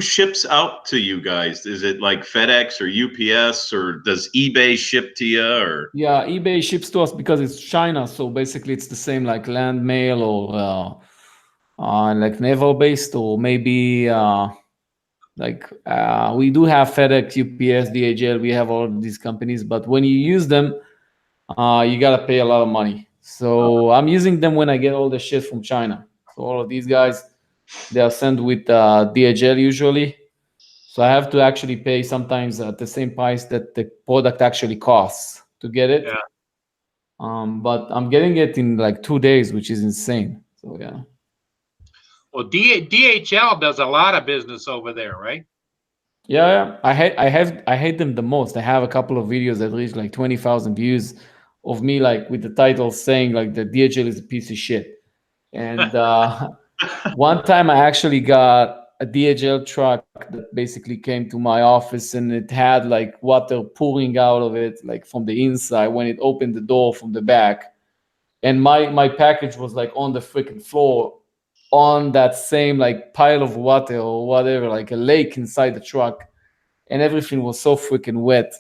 ships out to you guys? Is it like FedEx or UPS or does eBay ship to you or Yeah, eBay ships to us because it's China, so basically it's the same like land mail or like naval based, or maybe we do have FedEx, UPS, DHL. We have all these companies, but when you use them, you gotta pay a lot of money. So I'm using them when I get all the shit from China. So all of these guys, they are sent with DHL usually. So I have to actually pay sometimes at the same price that the product actually costs to get it. Yeah. But I'm getting it in like 2 days, which is insane. So yeah. Well, DHL does a lot of business over there, right? Yeah, I hate them the most. I have a couple of videos that reach like 20,000 views of me like with the title saying like the DHL is a piece of shit. And one time I actually got a DHL truck that basically came to my office and it had like water pouring out of it like from the inside when it opened the door from the back. And my package was like on the freaking floor on that same like pile of water or whatever, like a lake inside the truck, and everything was so freaking wet.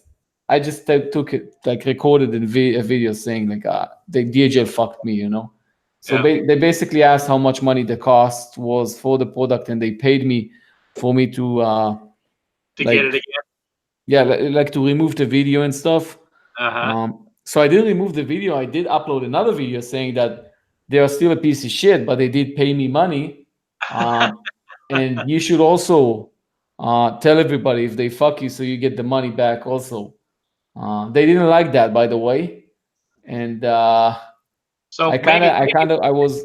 I just took it, like recorded a video saying like, the DHL fucked me, you know. So Yeah. they basically asked how much money the cost was for the product, and they paid me for me to To like, get it again. yeah, like to remove the video and stuff. Uh-huh. So I didn't remove the video. I did upload another video saying that they are still a piece of shit, but they did pay me money. And you should also tell everybody if they fuck you, so you get the money back. Also, they didn't like that, by the way, and So I was.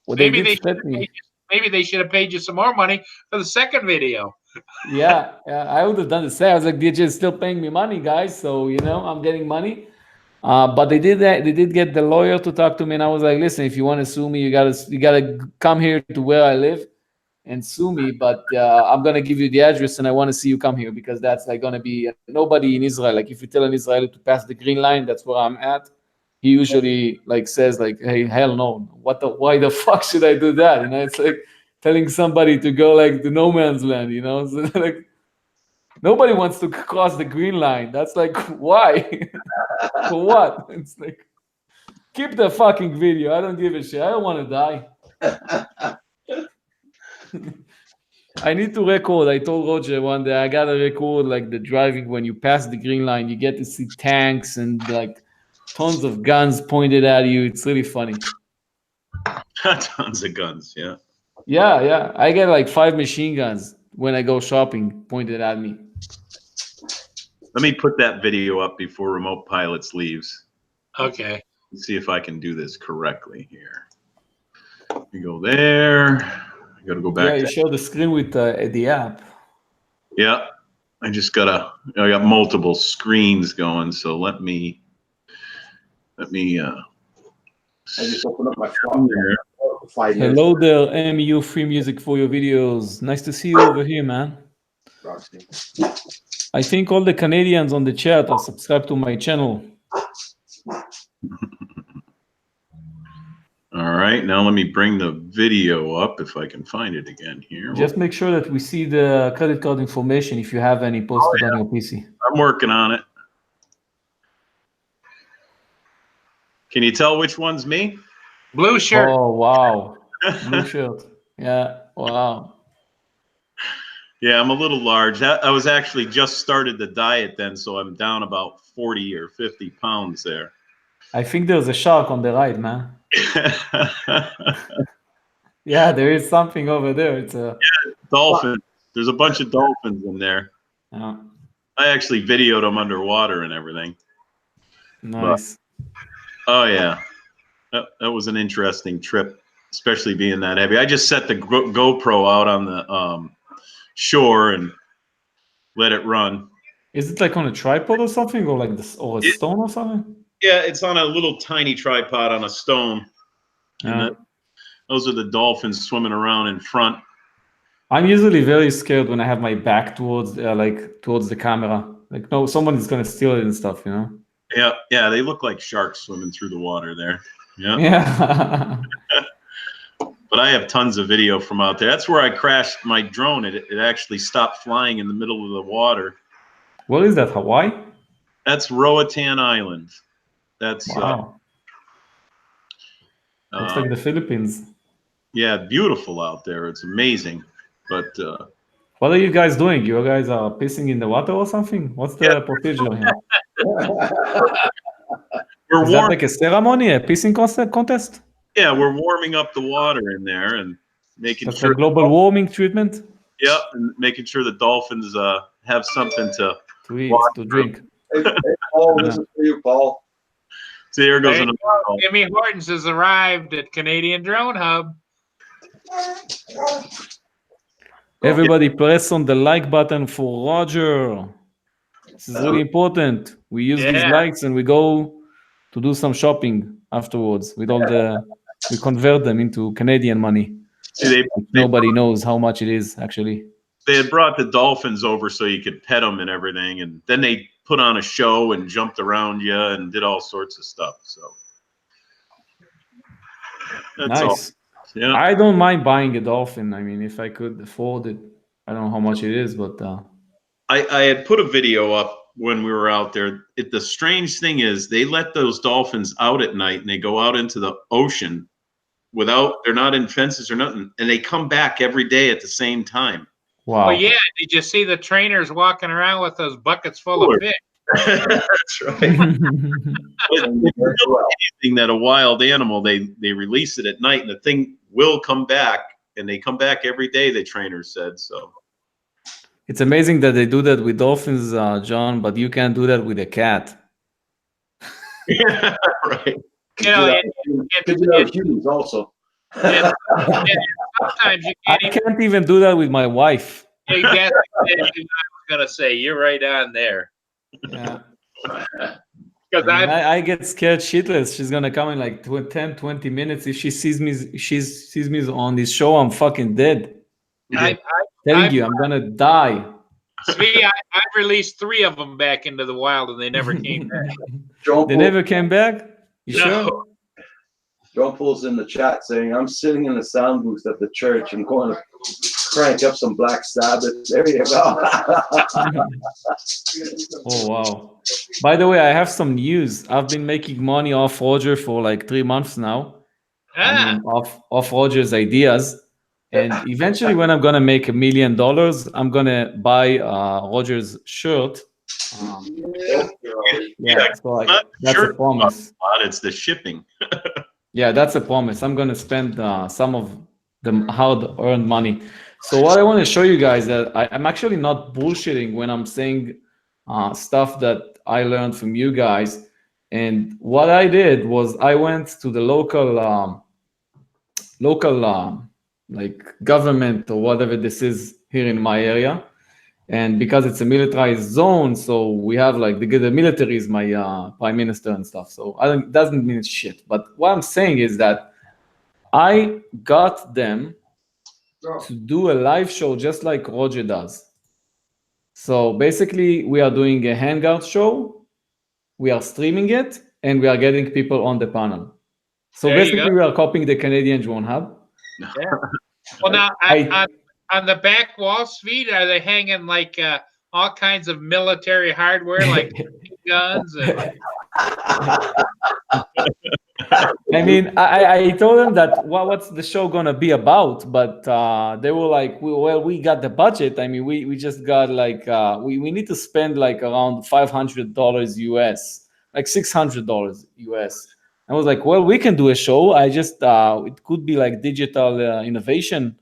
Well, they maybe did threaten me. maybe they should have paid you some more money for the second video. Yeah, I would have done the same. I was like, DHL is still paying me money, guys. So I'm getting money. But they did that. They did get the lawyer to talk to me, and I was like, listen, if you want to sue me, you gotta come here to where I live and sue me. But I'm gonna give you the address, and I want to see you come here because that's like gonna be nobody in Israel. Like if you tell an Israeli to pass the green line, that's where I'm at. He usually like says like, hey, hell no, why the fuck should I do that? It's like telling somebody to go like to no man's land. So like nobody wants to cross the green line. That's like why. For what? It's like, keep the fucking video. I don't give a shit. I don't want to die. I need to record. I told Roger one day I gotta record like the driving when you pass the green line. You get to see tanks and like tons of guns pointed at you. It's really funny. tons of guns? Yeah. Yeah. I get like 5 machine guns when I go shopping pointed at me. Let me put that video up before Remote Pilots leaves. Okay. Let's see if I can do this correctly here. We go there. I got to go back. Yeah, you show the screen with the app. Yeah, I got multiple screens going. So let me. I just opened up my phone here. 5 minutes. Hello there, MU Free Music for your videos. Nice to see you over here, man. I think all the Canadians on the chat are subscribed to my channel. All right, now let me bring the video up if I can find it again here. Just make sure that we see the credit card information if you have any posted on your PC. I'm working on it. Can you tell which one's me? Blue shirt. Oh, wow. Blue shirt. Yeah, wow. Yeah, I'm a little large. I was actually just started the diet then, so I'm down about 40 or 50 pounds there. I think there's a shark on the right, man. Yeah, there is something over there. It's a dolphin. There's a bunch of dolphins in there. Yeah. I actually videoed them underwater and everything. Nice. But, oh yeah, that was an interesting trip especially being that heavy. I just set the GoPro out on the shore and let it run. Is it like on a tripod or something, or like this, or a stone or something? Yeah, it's on a little tiny tripod on a stone. Yeah. And those are the dolphins swimming around in front. I'm usually very scared when I have my back towards towards the camera. Like, no, someone is gonna steal it and stuff, you know? Yeah, they look like sharks swimming through the water there. Yeah. Yeah. But I have tons of video from out there. That's where I crashed my drone. It actually stopped flying in the middle of the water. What is that, Hawaii? That's Roatan Island. That's Wow. Looks like the Philippines. yeah, beautiful out there. It's amazing. But What are you guys doing? You guys are pissing in the water or something? What's the procedure here? we're Is that warm. like a ceremony, a pissing contest? Yeah, we're warming up the water in there and making That's sure. like global warming treatment Yep, and making sure the dolphins have something to. to eat, to drink. Hey, Paul, this is for you, Paul. See, here goes There another. you go. Jimmy Hortons has arrived at Canadian Drone Hub. Everybody press on the like button for Roger. This is really important. We use these Yeah. likes and we go to do some shopping afterwards with all we convert them into Canadian money. See, Nobody knows how much it is actually. they had brought the dolphins over so you could pet them and everything, and then they put on a show and jumped around you and did all sorts of stuff. So that's all. Nice. Yeah. I don't mind buying a dolphin. I mean, if I could afford it. I don't know how much it is, but I had put a video up when we were out there. The strange thing is they let those dolphins out at night and they go out into the ocean they're not in fences or nothing, and they come back every day at the same time. wow. Well, yeah. Did you see the trainers walking around with those buckets full of fish? That's right. Anything that a wild animal, they release it at night and the thing will come back, and they come back every day, the trainers said. So It's amazing that they do that with dolphins, John, but you can't do that with a cat. yeah, right. You know, Could do that with humans also. and sometimes you I can't even. can't even do that with my wife. Exactly. I was gonna say you're right on there. Yeah. Because I get scared shitless. She's gonna come in like 10, 20 minutes. If she sees me on this show, I'm fucking dead. I Telling you, I'm gonna die. see, I've released 3 of them back into the wild, and they never came back. They never came back? You sure? John Pool's in the chat saying, I'm sitting in the sound booth at the church and going to crank up some Black Sabbath. There you go. Oh, wow. By the way, I have some news. I've been making money off Roger for like 3 months now. I mean, off Roger's ideas. And eventually, when I'm going to make $1 million, I'm going to buy Roger's shirt. Yeah, so that's a promise. It's the shipping. Yeah, that's a promise. I'm going to spend some of the hard-earned money. So what I want to show you guys that I'm actually not bullshitting when I'm saying stuff that I learned from you guys. And what I did was I went to the local like government or whatever this is here in my area. And because it's a militarized zone, so we have like the military is my prime minister and stuff. So it doesn't mean shit. But what I'm saying is that I got them to do a live show just like Roger does. So basically, we are doing a Hangout show. We are streaming it, and we are getting people on the panel. So There you basically, go. we are copying the Canadian Drone Hub. Yeah. Well, now on the back wall, Sweet, are they hanging like all kinds of military hardware, like guns? And... I mean, I told them that what's the show gonna be about, but they were like, we got the budget. I mean, we just got like we need to spend like around $500 US, like $600 US. I was like, well, we can do a show. I just it could be like digital innovation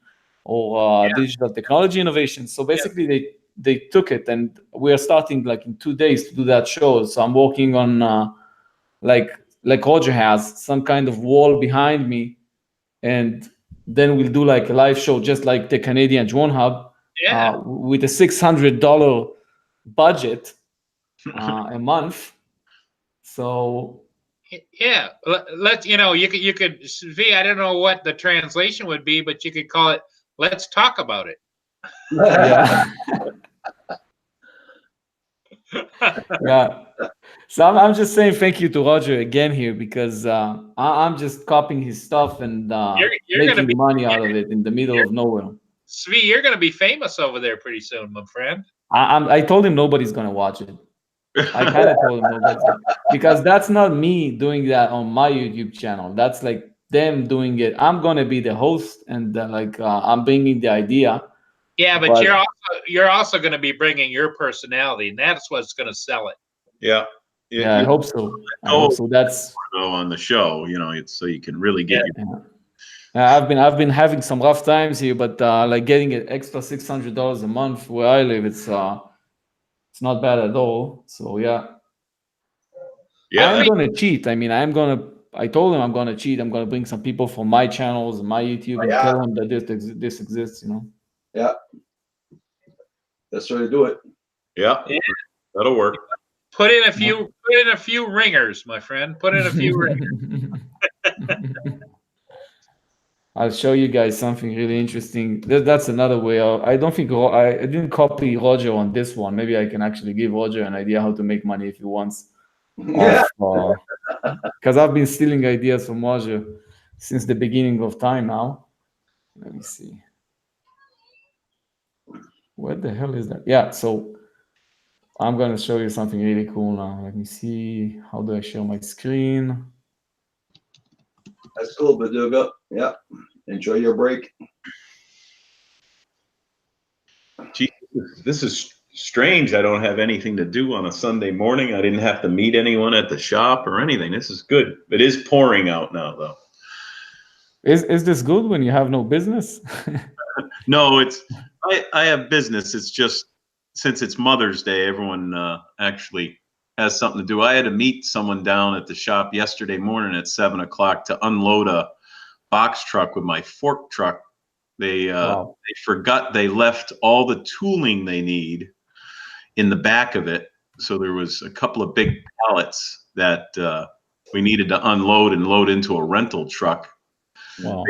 or digital technology innovation. So basically, they took it, and we are starting like in 2 days to do that show. So I'm working on like Roger has some kind of wall behind me and then we'll do like a live show, just like the Canadian Drone Hub, Yeah. with a $600 budget a month. So Yeah. Let's, you could, V, I don't know what the translation would be, but you could call it, let's talk about it. yeah. Yeah. So I'm just saying thank you to Roger again here, because I'm just copying his stuff and You're gonna making be- money out of it in the middle of nowhere. Svi, you're going to be famous over there pretty soon, my friend. I told him nobody's gonna watch it. I kind of told him nobody's because that's not me doing that on my YouTube channel. That's like them doing it. I'm gonna be the host, and I'm bringing the idea. Yeah, but But- you're also going to be bringing your personality, and that's what's going to sell it. Yeah. Yeah, I hope so. I hope so. That's Go on the show, it's so you can really get your I've been having some rough times here, but like getting an extra $600 a month where I live, it's not bad at all. So yeah, I'm gonna cheat. I mean, I told him I'm gonna cheat. I'm gonna bring some people from my channels and my YouTube and tell them that this exists. Yeah. That's the way to do it. Yeah. That'll work. Put in a few ringers, my friend. Put in a few ringers. I'll show you guys something really interesting. That's another way. I don't think I didn't copy Roger on this one. Maybe I can actually give Roger an idea how to make money if he wants. Yeah. Because I've been stealing ideas from Roger since the beginning of time now. Let me see. What the hell is that? Yeah, so I'm going to show you something really cool now. Let me see. How do I share my screen? That's cool, Baduga. Yeah. Enjoy your break. Gee, this is strange. I don't have anything to do on a Sunday morning. I didn't have to meet anyone at the shop or anything. This is good. It is pouring out now, though. Is this good when you have no business? No, I have business. It's just since it's Mother's Day, everyone actually has something to do. I had to meet someone down at the shop yesterday morning at 7 o'clock to unload a box truck with my fork truck. They Wow. they forgot they left all the tooling they need in the back of it. So there was a couple of big pallets that we needed to unload and load into a rental truck. Wow.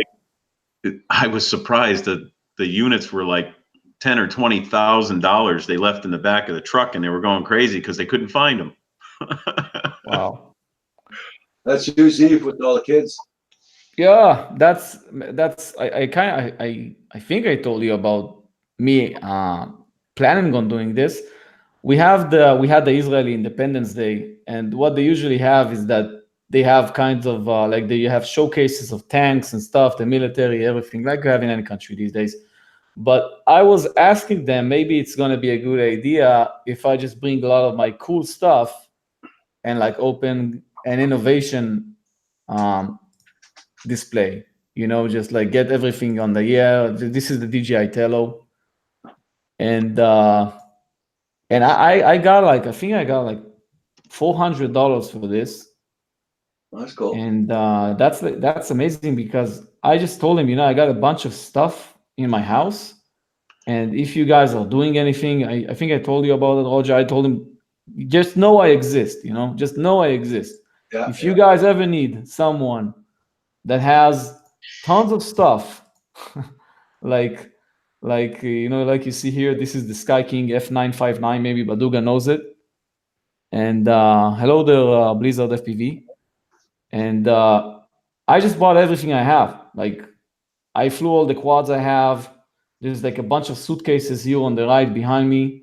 I was surprised that the units were like $10,000 or $20,000 they left in the back of the truck, and they were going crazy because they couldn't find them. Wow. That's New Year's Eve with all the kids. Yeah, that's I think I told you about me planning on doing this. We had the Israeli Independence Day, and what they usually have is that they have kinds of you have showcases of tanks and stuff, the military, everything like you have in any country these days. But I was asking them, maybe it's gonna be a good idea if I just bring a lot of my cool stuff and like open an innovation display, just like get everything on this is the DJI Tello, and I got I think I got like $400 for this. That's cool. And that's amazing, because I just told him, I got a bunch of stuff in my house, and if you guys are doing anything, I think I told you about it, Roger. I told him, just know I exist, just know I exist. Yeah. If you guys ever need someone that has tons of stuff, like you see here, this is the Sky King F959, maybe Baduga knows it. And hello there, Blizzard FPV. And I just bought everything I have. Like, I flew all the quads I have. There's like a bunch of suitcases here on the right behind me.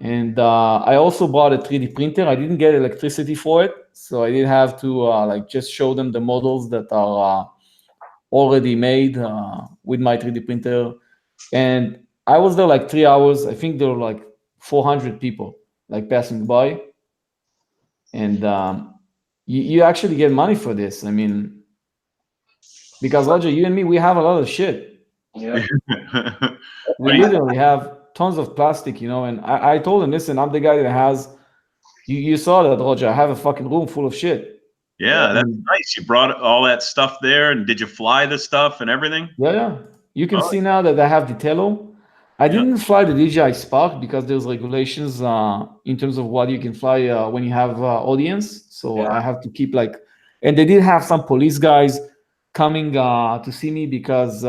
And I also bought a 3D printer. I didn't get electricity for it, so I did have to just show them the models that are already made with my 3D printer. And I was there like 3 hours. I think there were like 400 people like passing by. And you actually get money for this. I mean, because Roger, you and me, we have a lot of shit. Yeah. We literally have tons of plastic, and I told him, listen, I'm the guy that has, you saw that, Roger, I have a fucking room full of shit. Yeah, that's nice. You brought all that stuff there, and did you fly the stuff and everything? Yeah. You can Oh. see now that I have the Tello. I Yeah. didn't fly the DJI Spark because there's regulations in terms of what you can fly when you have audience. So Yeah. I have to keep and they did have some police guys coming to see me because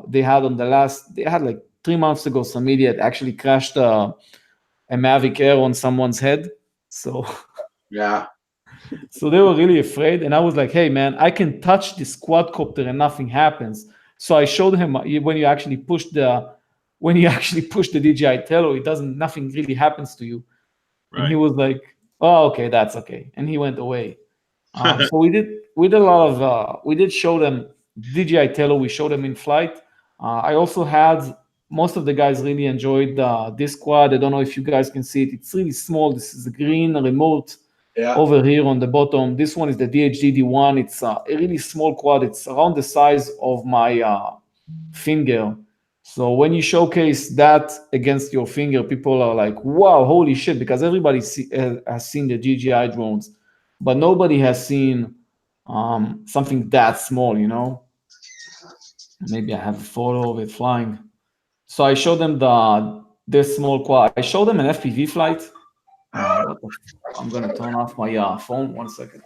they had like 3 months ago, some idiot actually crashed a Mavic Air on someone's head. So Yeah. so they were really afraid. And I was like, hey, man, I can touch this quadcopter and nothing happens. So I showed him when you actually push the DJI Tello, nothing really happens to you. Right. And he was like, oh, okay, that's okay. And he went away. So we did a lot of, we did show them DJI Tello. We showed them in flight. I also had, most of the guys really enjoyed this quad. I don't know if you guys can see it. It's really small. This is a green remote. Yeah. Over here on the bottom, this one is the DHD-D1. It's a really small quad. It's around the size of my finger. So when you showcase that against your finger, people are like, wow, holy shit, because everybody has seen the DJI drones, but nobody has seen something that small, you know? Maybe I have a photo of it flying. So I showed them this small quad. I showed them an FPV flight. I'm gonna turn off my phone. 1 second.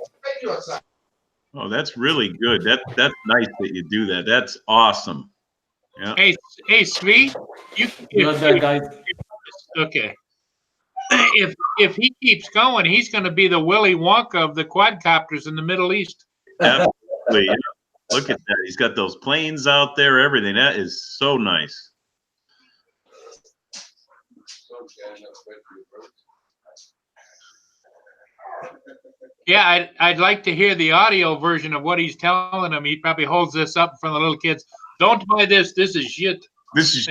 Oh, that's really good. That's nice that you do that. That's awesome. Yeah. Hey, Svi, You got that, guys? okay. If he keeps going, he's going to be the Willy Wonka of the quadcopters in the Middle East. Absolutely. Yeah. Look at that. He's got those planes out there, everything. That is so nice. Yeah, I'd like to hear the audio version of what he's telling them. He probably holds this up in front of the little kids. Don't buy this. This is shit. This is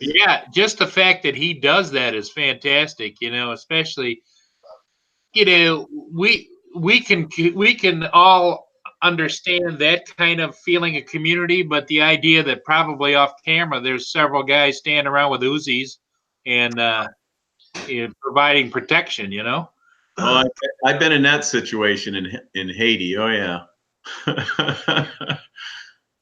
Yeah, just the fact that he does that is fantastic. You know, especially we can all understand that kind of feeling of community, but the idea that probably off camera there's several guys standing around with Uzis and providing protection, you know. well, I've been in that situation in Haiti. Oh yeah.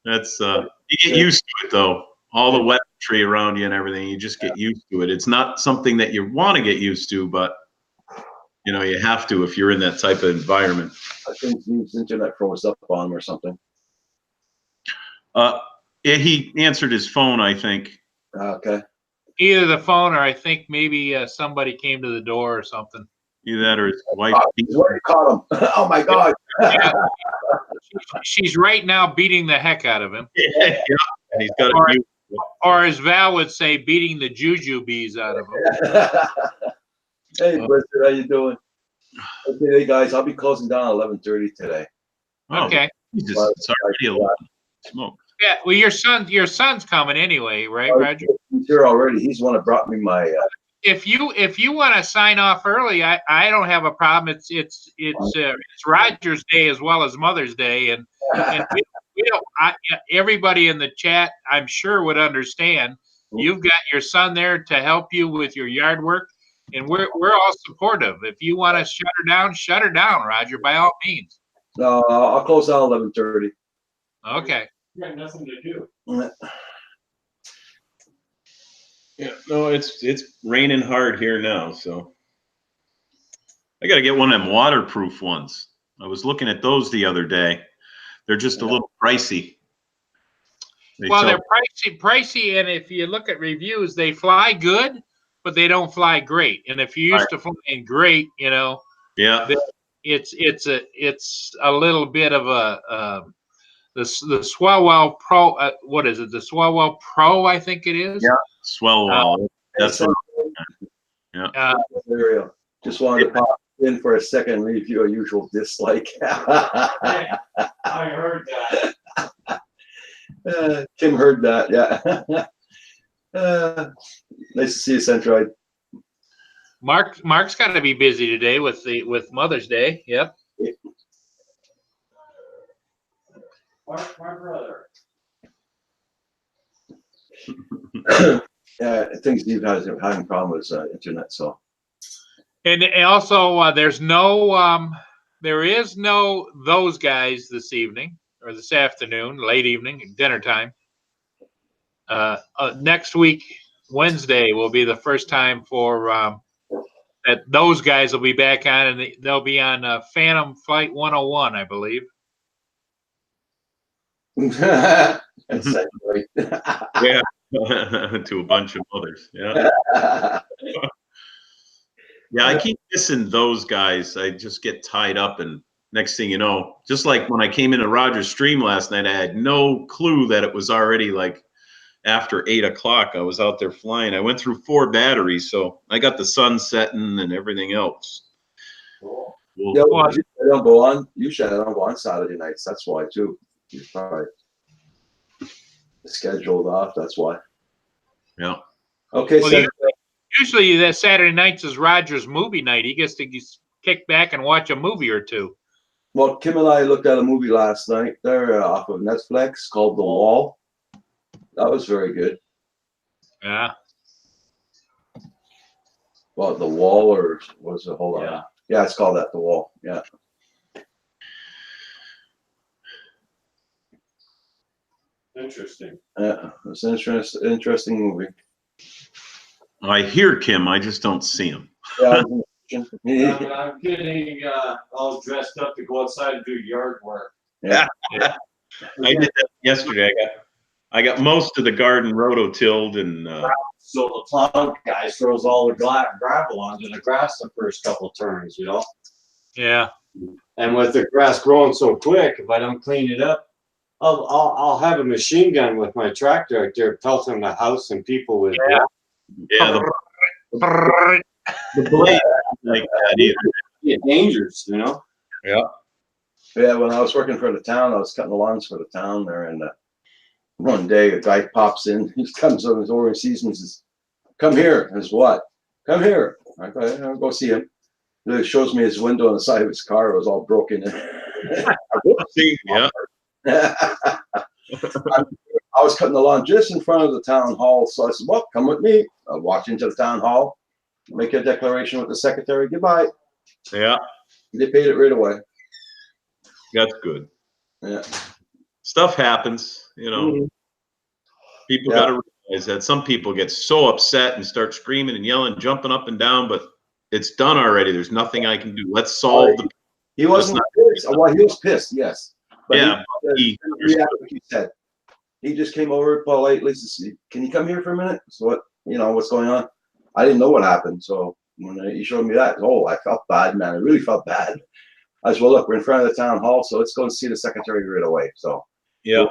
That's you get used to it though. All the weaponry around you and everything, you just get used to it. It's not something that you want to get used to, but you know, you have to if you're in that type of environment. I think his internet froze up on him or something. He answered his phone, I think. Okay. Either the phone or I think maybe somebody came to the door or something. Either that or his wife. His wife caught him. Oh my God. Yeah. She's right now beating the heck out of him. Yeah. And he's got or as Val would say, beating the juju bees out of him. Hey, Blizzard, how you doing? Okay, guys, I'll be closing down at 11:30 today. Oh, Okay. Jesus, it's already a lot of smoke. Yeah. Well, your son's coming anyway, right, Roger? He's here already. He's the one that brought me my. If you want to sign off early, I don't have a problem. It's Roger's Day as well as Mother's Day, and we don't. Everybody in the chat, I'm sure, would understand. You've got your son there to help you with your yard work, and we're all supportive. If you want to shut her down, Roger, by all means. No, I'll close down 11:30. Okay. You got nothing to do. Yeah, no, it's raining hard here now, so I got to get one of them waterproof ones. I was looking at those the other day. They're just a little pricey. They're pricey, and if you look at reviews, they fly good, but they don't fly great. And if you're used to flying great, you know, yeah, it's a little bit of a the Swellwell Pro. What is it? The Swellwell Pro, I think it is. Yeah, Swellwell. That's what. Yeah. Just wanted to pop in for a second and leave you a usual dislike. I heard that. Tim heard that. Yeah. Nice to see you, Centroid. Mark's got to be busy today with Mother's Day. Yep. My brother. Yeah, I think Steve has having a problem with internet, so. And also, there is no those guys this evening or this afternoon, late evening, dinner time. Next week, Wednesday, will be the first time for that those guys will be back on, and they'll be on Phantom Flight 101, I believe. That's great. Yeah. To a bunch of others. Yeah. Yeah, I keep missing those guys. I just get tied up, and next thing you know, just like when I came into Roger's stream last night, I had no clue that it was already like after 8 o'clock. I was out there flying. I went through 4 batteries, so I got the sun setting and everything else. Cool. Yeah, Well, usually I don't go on. Usually I don't go on Saturday nights. That's why too. You're probably scheduled off. That's why. yeah. Okay, Well, so usually that Saturday nights is Roger's movie night. He gets to kick back and watch a movie or two. well, Kim and I looked at a movie last night. They're off of Netflix called The Wall. That was very good. Yeah. Well, The Wall, or was it? Hold on. Yeah. Yeah, it's called that. The Wall. Yeah. Interesting. Yeah, it's an interesting movie. I hear Kim, I just don't see him. Yeah. I'm getting all dressed up to go outside and do yard work. Yeah. I did that yesterday. I got most of the garden rototilled, and So the plow guy throws all the gravel onto the grass the first couple turns, you know? Yeah. And with the grass growing so quick, if I don't clean it up, I'll have a machine gun with my tractor out there pelting the house and people with Yeah. yeah, the blade like that either. it dangerous, you know? Yeah, when I was working for the town, I was cutting the lawns for the town there, and one day a guy pops in, he comes over and sees me and says, "Come here." I says, "What?" "Come here." I go, "I'll go see him." He shows me his window on the side of his car. It was all broken in. See, yeah. I was cutting the lawn just in front of the town hall, so I said, "Well, come with me." I walked into the town hall, make a declaration with the secretary. Goodbye. Yeah, They paid it right away. that's good. Yeah. Stuff happens, you know. Mhm. People Yeah. got to realize that some people get so upset and start screaming and yelling, jumping up and down, but it's done already. There's nothing I can do. Let's solve the. He wasn't pissed. Well, he was pissed, yes. But Yeah, he reacted like he said. He just came over politely. Said, "Can you come here for a minute?" So what, what's going on? I didn't know what happened. So when he showed me that, I felt bad, man. I really felt bad. I said, "Well, look, we're in front of the town hall, so let's go and see the secretary right away." So, Yeah,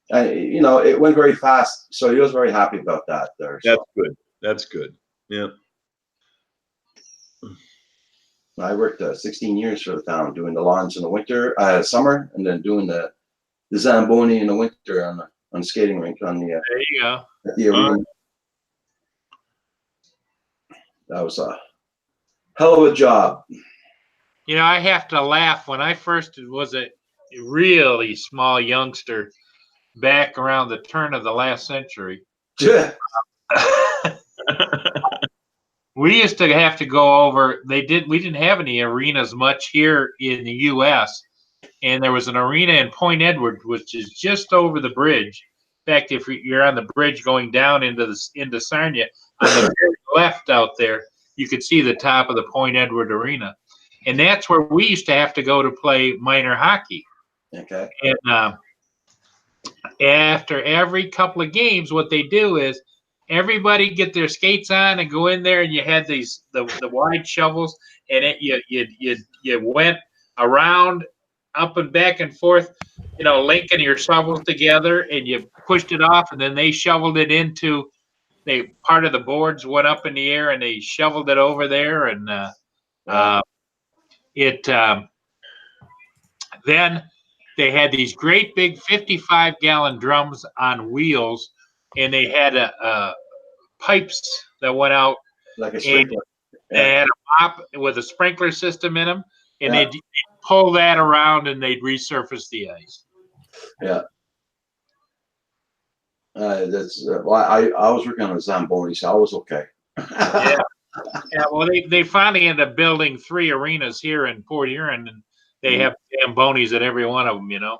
it went very fast. So he was very happy about that there. So. that's good. That's good. Yeah. I worked 16 years for the town, doing the lawns in the winter, summer, and then doing the Zamboni in the winter on the skating rink on the There you go. at the arena. That was a hell of a job. I have to laugh. When I first was a really small youngster back around the turn of the last century, we used to have to go over. We didn't have any arenas much here in the U.S., and there was an arena in Point Edward, which is just over the bridge. In fact, if you're on the bridge going down into Sarnia, on the very left out there, you could see the top of the Point Edward Arena, and that's where we used to have to go to play minor hockey. Okay. And after every couple of games, what they do is everybody get their skates on and go in there, and you had the wide shovels, and you went around, up and back and forth, linking your shovels together, and you pushed it off, and then they shoveled it into part of the boards went up in the air, and they shoveled it over there, and then they had these great big 55-gallon drums on wheels, and they had pipes that went out. Like a sprinkler. They had a mop with a sprinkler system in them, and they'd pull that around, and they'd resurface the ice. Yeah. That's well, I was working on a Zamboni, so I was okay. Yeah. Yeah, well, they finally ended up building 3 arenas here in Port Huron, and they have Zambonis at every one of them, you know?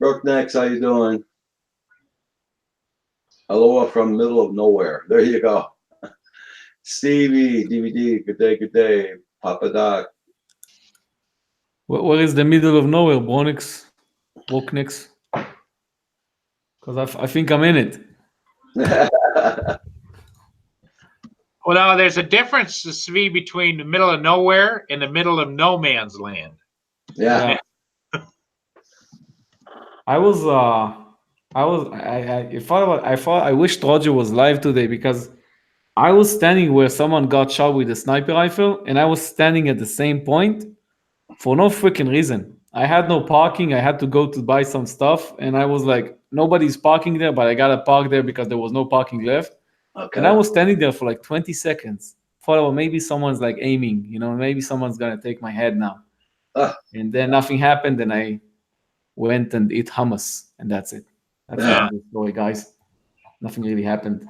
Brooke, next, how you doing? Aloha from middle of nowhere. There you go. Stevie, DVD, good day, good day. Papa Doc. Where is the middle of nowhere, Bronix? Woknix? Because I think I'm in it. Well, now there's a difference, Svi, between the middle of nowhere and the middle of no man's land. Yeah. I wished Roger was live today because I was standing where someone got shot with a sniper rifle, and I was standing at the same point for no freaking reason. I had no parking. I had to go to buy some stuff, and I was like, nobody's parking there, but I gotta park there because there was no parking left. Okay. And I was standing there for like 20 seconds. Thought, well, maybe someone's like aiming, maybe someone's gonna take my head now. And then nothing happened, and I went and ate hummus, and that's it. That's the story, guys. Nothing really happened.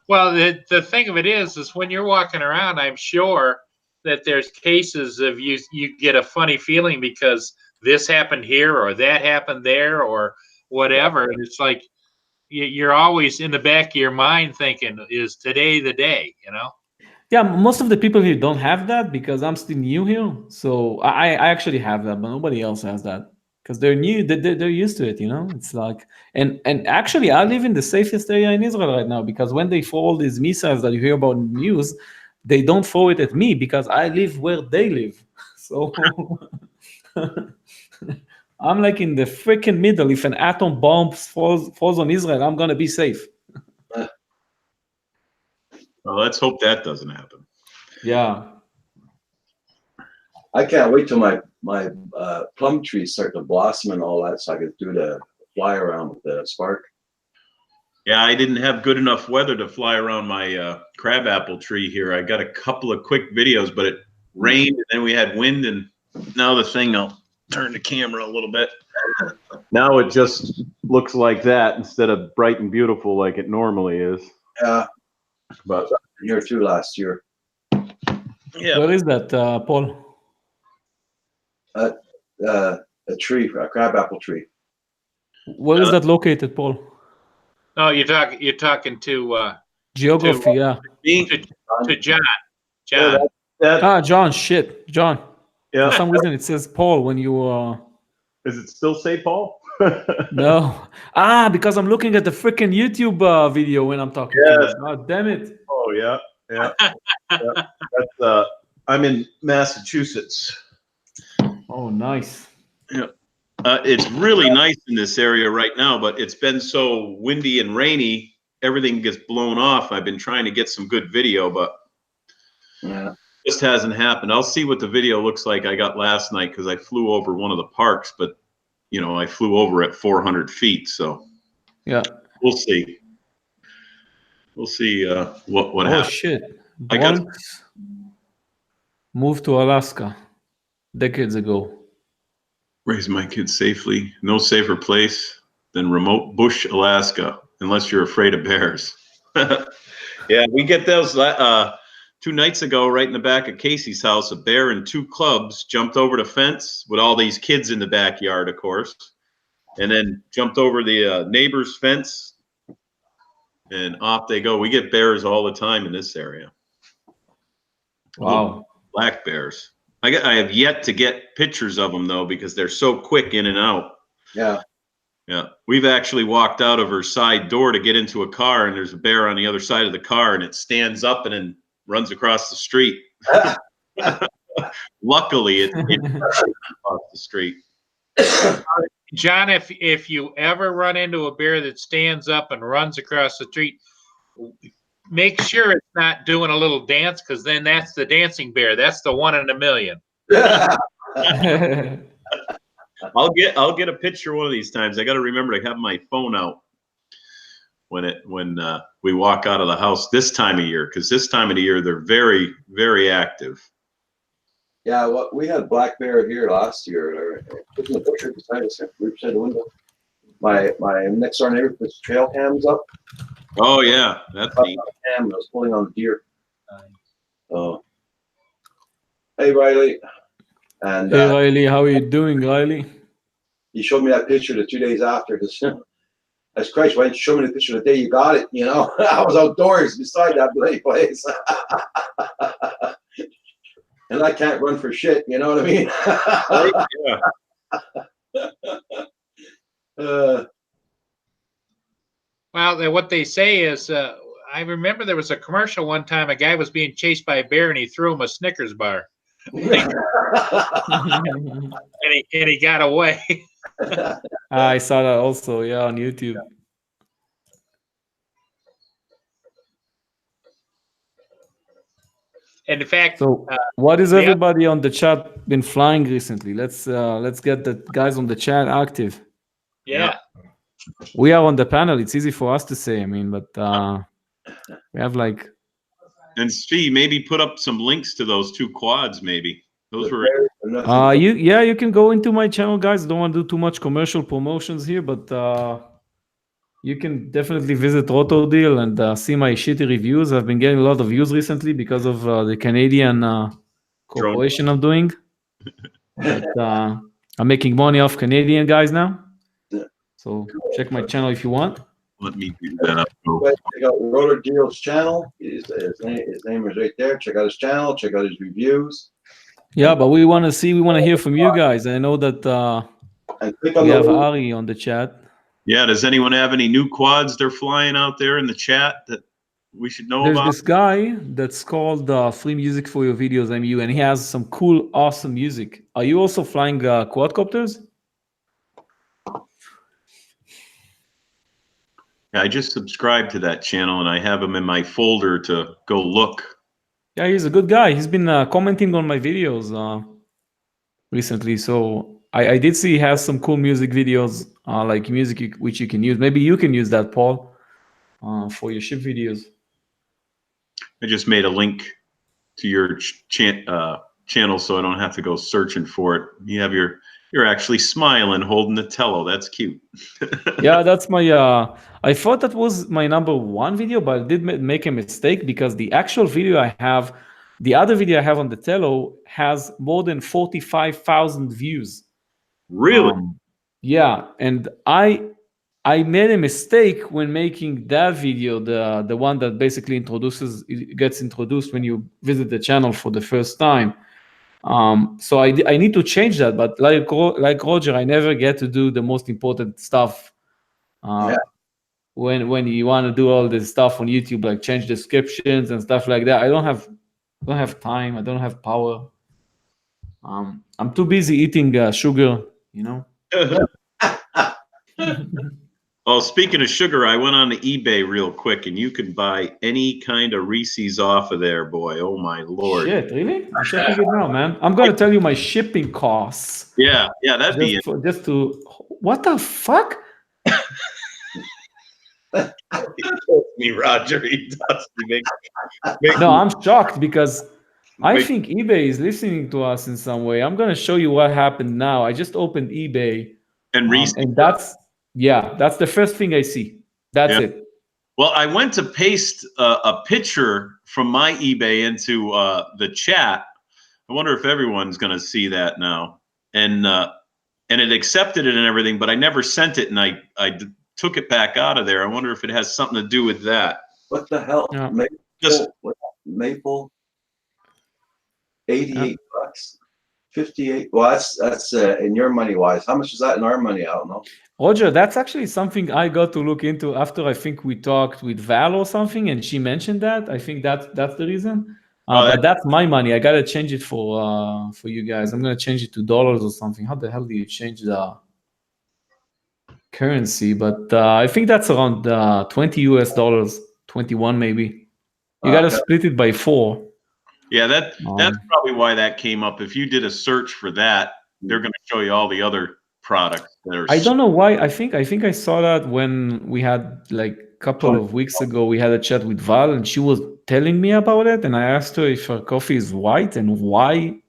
Well, the thing of it is when you're walking around, I'm sure that there's cases of you get a funny feeling because this happened here or that happened there or whatever. And it's like you're always in the back of your mind thinking, is today the day, you know? Yeah, most of the people here don't have that because I'm still new here. So I actually have that, but nobody else has that because they're new. They're used to it, It's like, and actually, I live in the safest area in Israel right now because when they throw all these missiles that you hear about in the news, they don't throw it at me because I live where they live. So I'm like in the freaking middle. If an atom bomb falls on Israel, I'm gonna be safe. Well, let's hope that doesn't happen. Yeah. I can't wait till my plum trees start to blossom and all that, so I could do the fly around with the spark. Yeah, I didn't have good enough weather to fly around my crabapple tree here. I got a couple of quick videos, but it rained and then we had wind, and now the thing, I'll turn the camera a little bit. Now it just looks like that instead of bright and beautiful like it normally is. Yeah. But Here too last year. yeah. Where is that, Paul? A tree, a crabapple tree. Where is that located, Paul? No, you're talking to Geography, yeah. to John. John, shit. John. Yeah. For some reason it says Paul when you Does it still say Paul? No. Because I'm looking at the freaking YouTube video when I'm talking to you. God damn it. Oh yeah. That's I'm in Massachusetts. Oh, nice. Yeah. It's really nice in this area right now, but it's been so windy and rainy, everything gets blown off. I've been trying to get some good video, but just hasn't happened. I'll see what the video looks like I got last night because I flew over one of the parks, but I flew over at 400 feet, so yeah, we'll see. We'll see what happens. Oh shit! Bronx moved to Alaska decades ago. Raise my kids safely. No safer place than remote bush, Alaska, unless you're afraid of bears. Yeah, we get those. 2 nights ago, right in the back of Casey's house, a bear and 2 cubs jumped over the fence with all these kids in the backyard, of course, and then jumped over the neighbor's fence, and off they go. We get bears all the time in this area. Wow. Black bears. I have yet to get pictures of them though because they're so quick in and out. Yeah. Yeah. We've actually walked out of her side door to get into a car, and there's a bear on the other side of the car, and it stands up and then runs across the street. Luckily, it across the street. John, if you ever run into a bear that stands up and runs across the street, make sure it's not doing a little dance, because then that's the dancing bear. That's the 1 in a million. I'll get a picture one of these times. I got to remember to have my phone out when we walk out of the house this time of year, because this time of the year they're very, very active. Yeah, well, we had black bear here last year. In the bushes beside us, right beside the window. my next door neighbor puts trail cams up. Oh yeah, that's neat. Cam, I was pulling on the deer. Hey Riley, and Hey Riley, how are you doing, Riley? he showed me that picture the 2 days after. Because that's Christ, why didn't you show me the picture the day you got it? You know, I was outdoors beside that bloody place. And I can't run for shit, you know what I mean? Yeah. Well, what they say is, I remember there was a commercial one time. A guy was being chased by a bear, and he threw him a Snickers bar, and he got away. I saw that also, yeah, on YouTube. And in fact, So, what is yeah. everybody on the chat been flying recently? Let's get the guys on the chat active. yeah. We are on the panel. It's easy for us to say. I mean, but we have like. And Steve, maybe put up some links to those 2 quads. Maybe those were. You can go into my channel, guys. Don't want to do too much commercial promotions here, but you can definitely visit RotoDeal and see my shitty reviews. I've been getting a lot of views recently because of the Canadian corporation I'm doing. But, I'm making money off Canadian guys now. So check my channel if you want. Let me do that. Check out Rotor Deal's channel. His name is right there. Check out his channel. Check out his reviews. Yeah, but we want to hear from you guys. I know that And click on we the have link. Ari on the chat. Yeah. Does anyone have any new quads they're flying out there in the chat that we should know There's about? this guy that's called Free Music for Your Videos, MU, and he has some cool, awesome music. Are you also flying quadcopters? I just subscribed to that channel and I have him in my folder to go look. Yeah, he's a good guy. He's been commenting on my videos recently. So I did see he has some cool music videos, like music which you can use. Maybe you can use that, Paul, for your ship videos. I just made a link to your channel so I don't have to go searching for it. You're actually smiling, holding the Tello. That's cute. Yeah, that's my. I thought that was my #1 video, but I did make a mistake because the actual video I have, the other video I have on the Tello has more than 45,000 views. Really? Yeah, and I made a mistake when making that video, the one that basically gets introduced when you visit the channel for the first time. So I need to change that, but like Roger, I never get to do the most important stuff. When you want to do all this stuff on YouTube, like change descriptions and stuff like that, I don't have time. I don't have power. I'm too busy eating sugar, you know. Oh, speaking of sugar, I went on to eBay real quick, and you can buy any kind of Reese's off of there, boy. Oh my Lord! Shit, really? I'm checking it now, man. I'm gonna tell you my shipping costs. Yeah, that'd be it. Just to what the fuck? Me, Roger. He does. No, I'm shocked because I think eBay is listening to us in some way. I'm gonna show you what happened now. I just opened eBay, and Reese, and that's the first thing I see. That's it. Well, I went to paste a picture from my eBay into the chat. I wonder if everyone's gonna see that now, and it accepted it and everything, but I never sent it, and I took it back out of there. I wonder if it has something to do with that. What the hell? Yeah. Maple, 88 bucks, 58. Well, that's in your money wise. How much is that in our money? I don't know. Roger, that's actually something I got to look into after I think we talked with Val or something, and she mentioned that. I think that's the reason. But that's my money. I gotta change it for you guys. I'm gonna change it to dollars or something. How the hell do you change the currency? But I think that's around $20 US, 21 maybe. You gotta split it by 4. Yeah, that's probably why that came up. If you did a search for that, they're going to show you all the other products that are. I don't know why. I think I saw that when we had like a couple of weeks ago. We had a chat with Val, and she was telling me about it. And I asked her if her coffee is white and why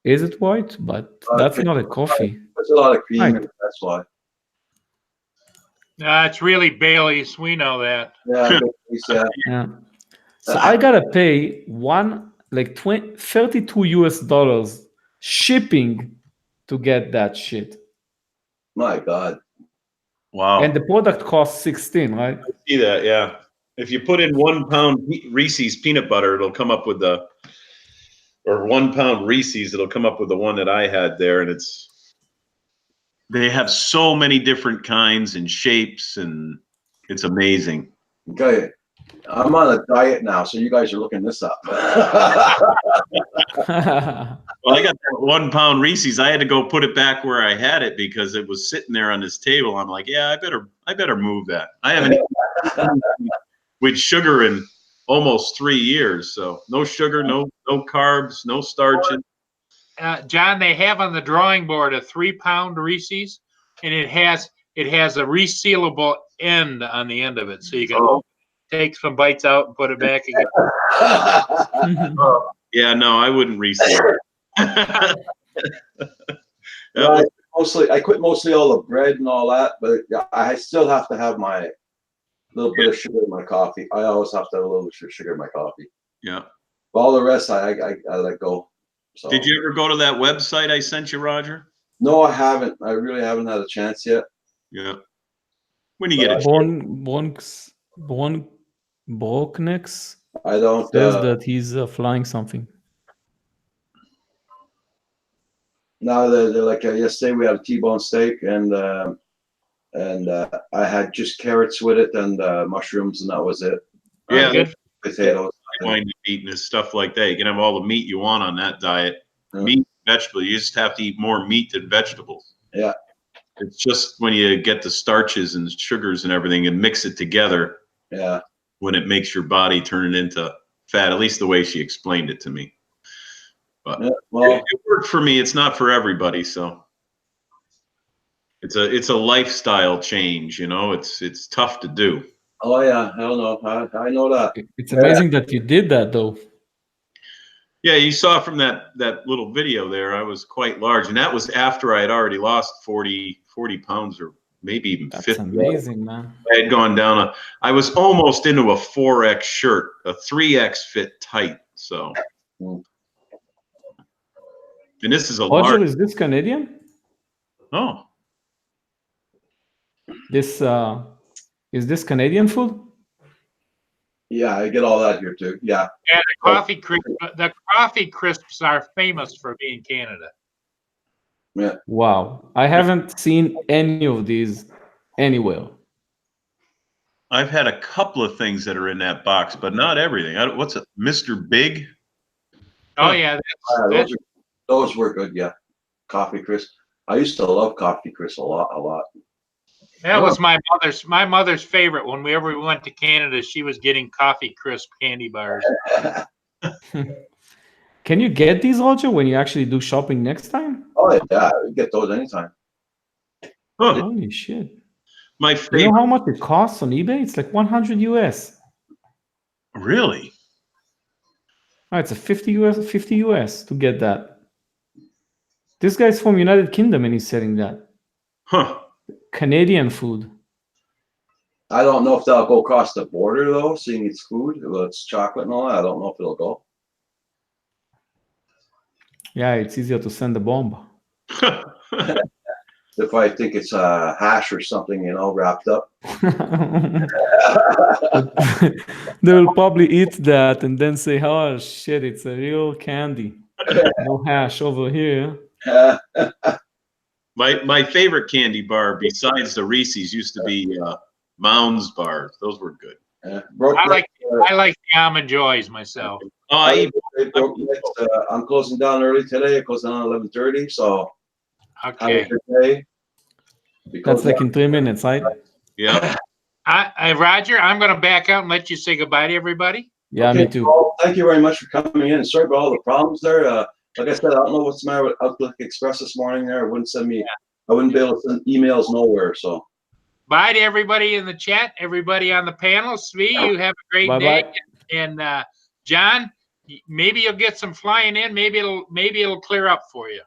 is it white. But that's not a coffee. There's a lot of cream in it, that's why. It's really Bailey's. We know that. Yeah, yeah. Yeah. So I gotta pay 32 US dollars shipping to get that shit. My God. Wow. And the product costs 16, right? See that? Yeah. If you put in 1 pound Reese's peanut butter, it'll come up with or 1 pound Reese's, it'll come up with the one that I had there. And they have so many different kinds and shapes, and it's amazing. Okay. I'm on a diet now, so you guys are looking this up. Well, I got that 1 pound Reese's. I had to go put it back where I had it because it was sitting there on this table. I'm like, yeah, I better move that. I haven't eaten with sugar in almost 3 years. So no sugar, no carbs, no starches. John, they have on the drawing board a 3-pound Reese's, and it has a resealable end on the end of it, so you can take some bites out and put it back again. Yeah, no, I wouldn't reseal it. I quit mostly all the bread and all that, but I still have to have my little bit of sugar in my coffee. I always have to have a little bit of sugar in my coffee. Yeah. All the rest, I let go. So. Did you ever go to that website I sent you, Roger? No, I haven't. I really haven't had a chance yet. Yeah. When you get a Brocknex I don't. says that he's flying something. No, they're like yesterday we had a T-bone steak and I had just carrots with it and mushrooms and that was it. Yeah, good. Potatoes. Wind up eating is stuff like that. You can have all the meat you want on that diet. Yeah. Meat, vegetables. You just have to eat more meat than vegetables. Yeah. It's just when you get the starches and sugars and everything and mix it together. Yeah. When it makes your body turn it into fat, at least the way she explained it to me. But Yeah, well, it worked for me. It's not for everybody, so it's a lifestyle change. You know, it's tough to do. oh yeah, I don't know. I know that. It's amazing that you did that, though. Yeah, you saw from that little video there, I was quite large, and that was after I had already lost 40 pounds or maybe even That's 50. amazing, man. I had gone down I was almost into a 4X shirt. A 3X fit tight. So, Mm. and this is a Roger, large. is this Canadian? Oh, This is this Canadian food? Yeah, I get all that here too. Yeah. And the coffee crisps are famous for being Canada. Wow, I haven't seen any of these anywhere. I've had a couple of things that are in that box, but not everything. What's it, Mr. Big? Oh yeah, Those were good. Yeah. Coffee crisp. I used to love coffee crisp a lot. that was my mother's favorite. Whenever we went to Canada, she was getting coffee crisp candy bars. Can you get these, Roger, when you actually do shopping next time? Oh yeah, we get those anytime. Huh. Holy shit. My You know favorite. how much it costs on eBay? It's like 100 US. Really? Oh, it's a 50 US to get that. This guy's from United Kingdom and he's selling that. Huh. Canadian food. I don't know if that'll go across the border though, seeing it's food. Well, it's chocolate and all that. I don't know if it'll go. Yeah, it's easier to send a bomb. If I think it's hash or something, wrapped up. They will probably eat that and then say, oh shit, it's a real candy. No hash over here. My favorite candy bar besides the Reese's used to be Mounds bars. Those were good. I like the Almond Joys myself. Oh, I eat I'm closing down early today. It goes down at 11:30. So have a Okay. good day. That's like in 3 minutes, right? yeah. Roger, I'm going to back out and let you say goodbye to everybody. Yeah, Okay, me too. well, thank you very much for coming in. Sorry about all the problems there. Like I said, I don't know what's the matter with Outlook Express this morning there. It wouldn't send me, I wouldn't be able to send emails nowhere. So Bye to everybody in the chat, everybody on the panel. Svi, you have a great Bye-bye. day. And John, maybe you'll get some flying in. Maybe it'll clear up for you.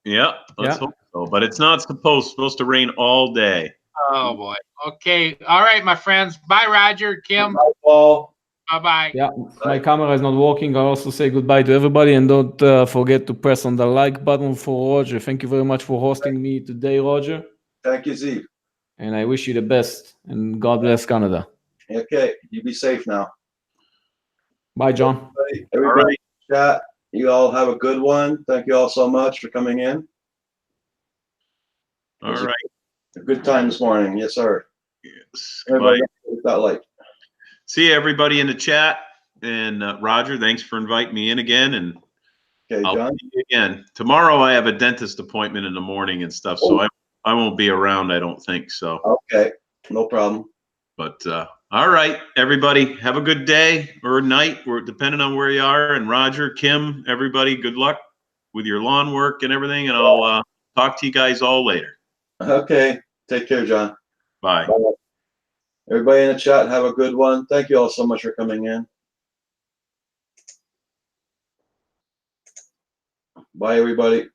Yeah. Let's hope so. But it's not supposed to rain all day. Oh boy. Okay. All right, my friends. Bye, Roger, Kim. Bye, Paul. Bye-bye. Yeah, my camera is not working. I also say goodbye to everybody, and don't forget to press on the like button for Roger. Thank you very much for hosting me today, Roger. Thank you, Z. And I wish you the best. And God bless Canada. Okay, you be safe now. Bye, John. Everybody, chat. You all have a good one. Thank you all so much for coming in. All right. A good time this morning. Yes, sir. Yes. Everybody, Goodbye. hit that like. See everybody in the chat. And Roger, thanks for inviting me in again. And Okay, I'll John. see you again. Tomorrow I have a dentist appointment in the morning and stuff, so I won't be around, I don't think so. Okay, no problem. But all right, everybody, have a good day or night, or depending on where you are. And Roger, Kim, everybody, good luck with your lawn work and everything. And I'll talk to you guys all later. Okay, take care, John. Bye. Bye. Everybody in the chat, have a good one. Thank you all so much for coming in. Bye, everybody.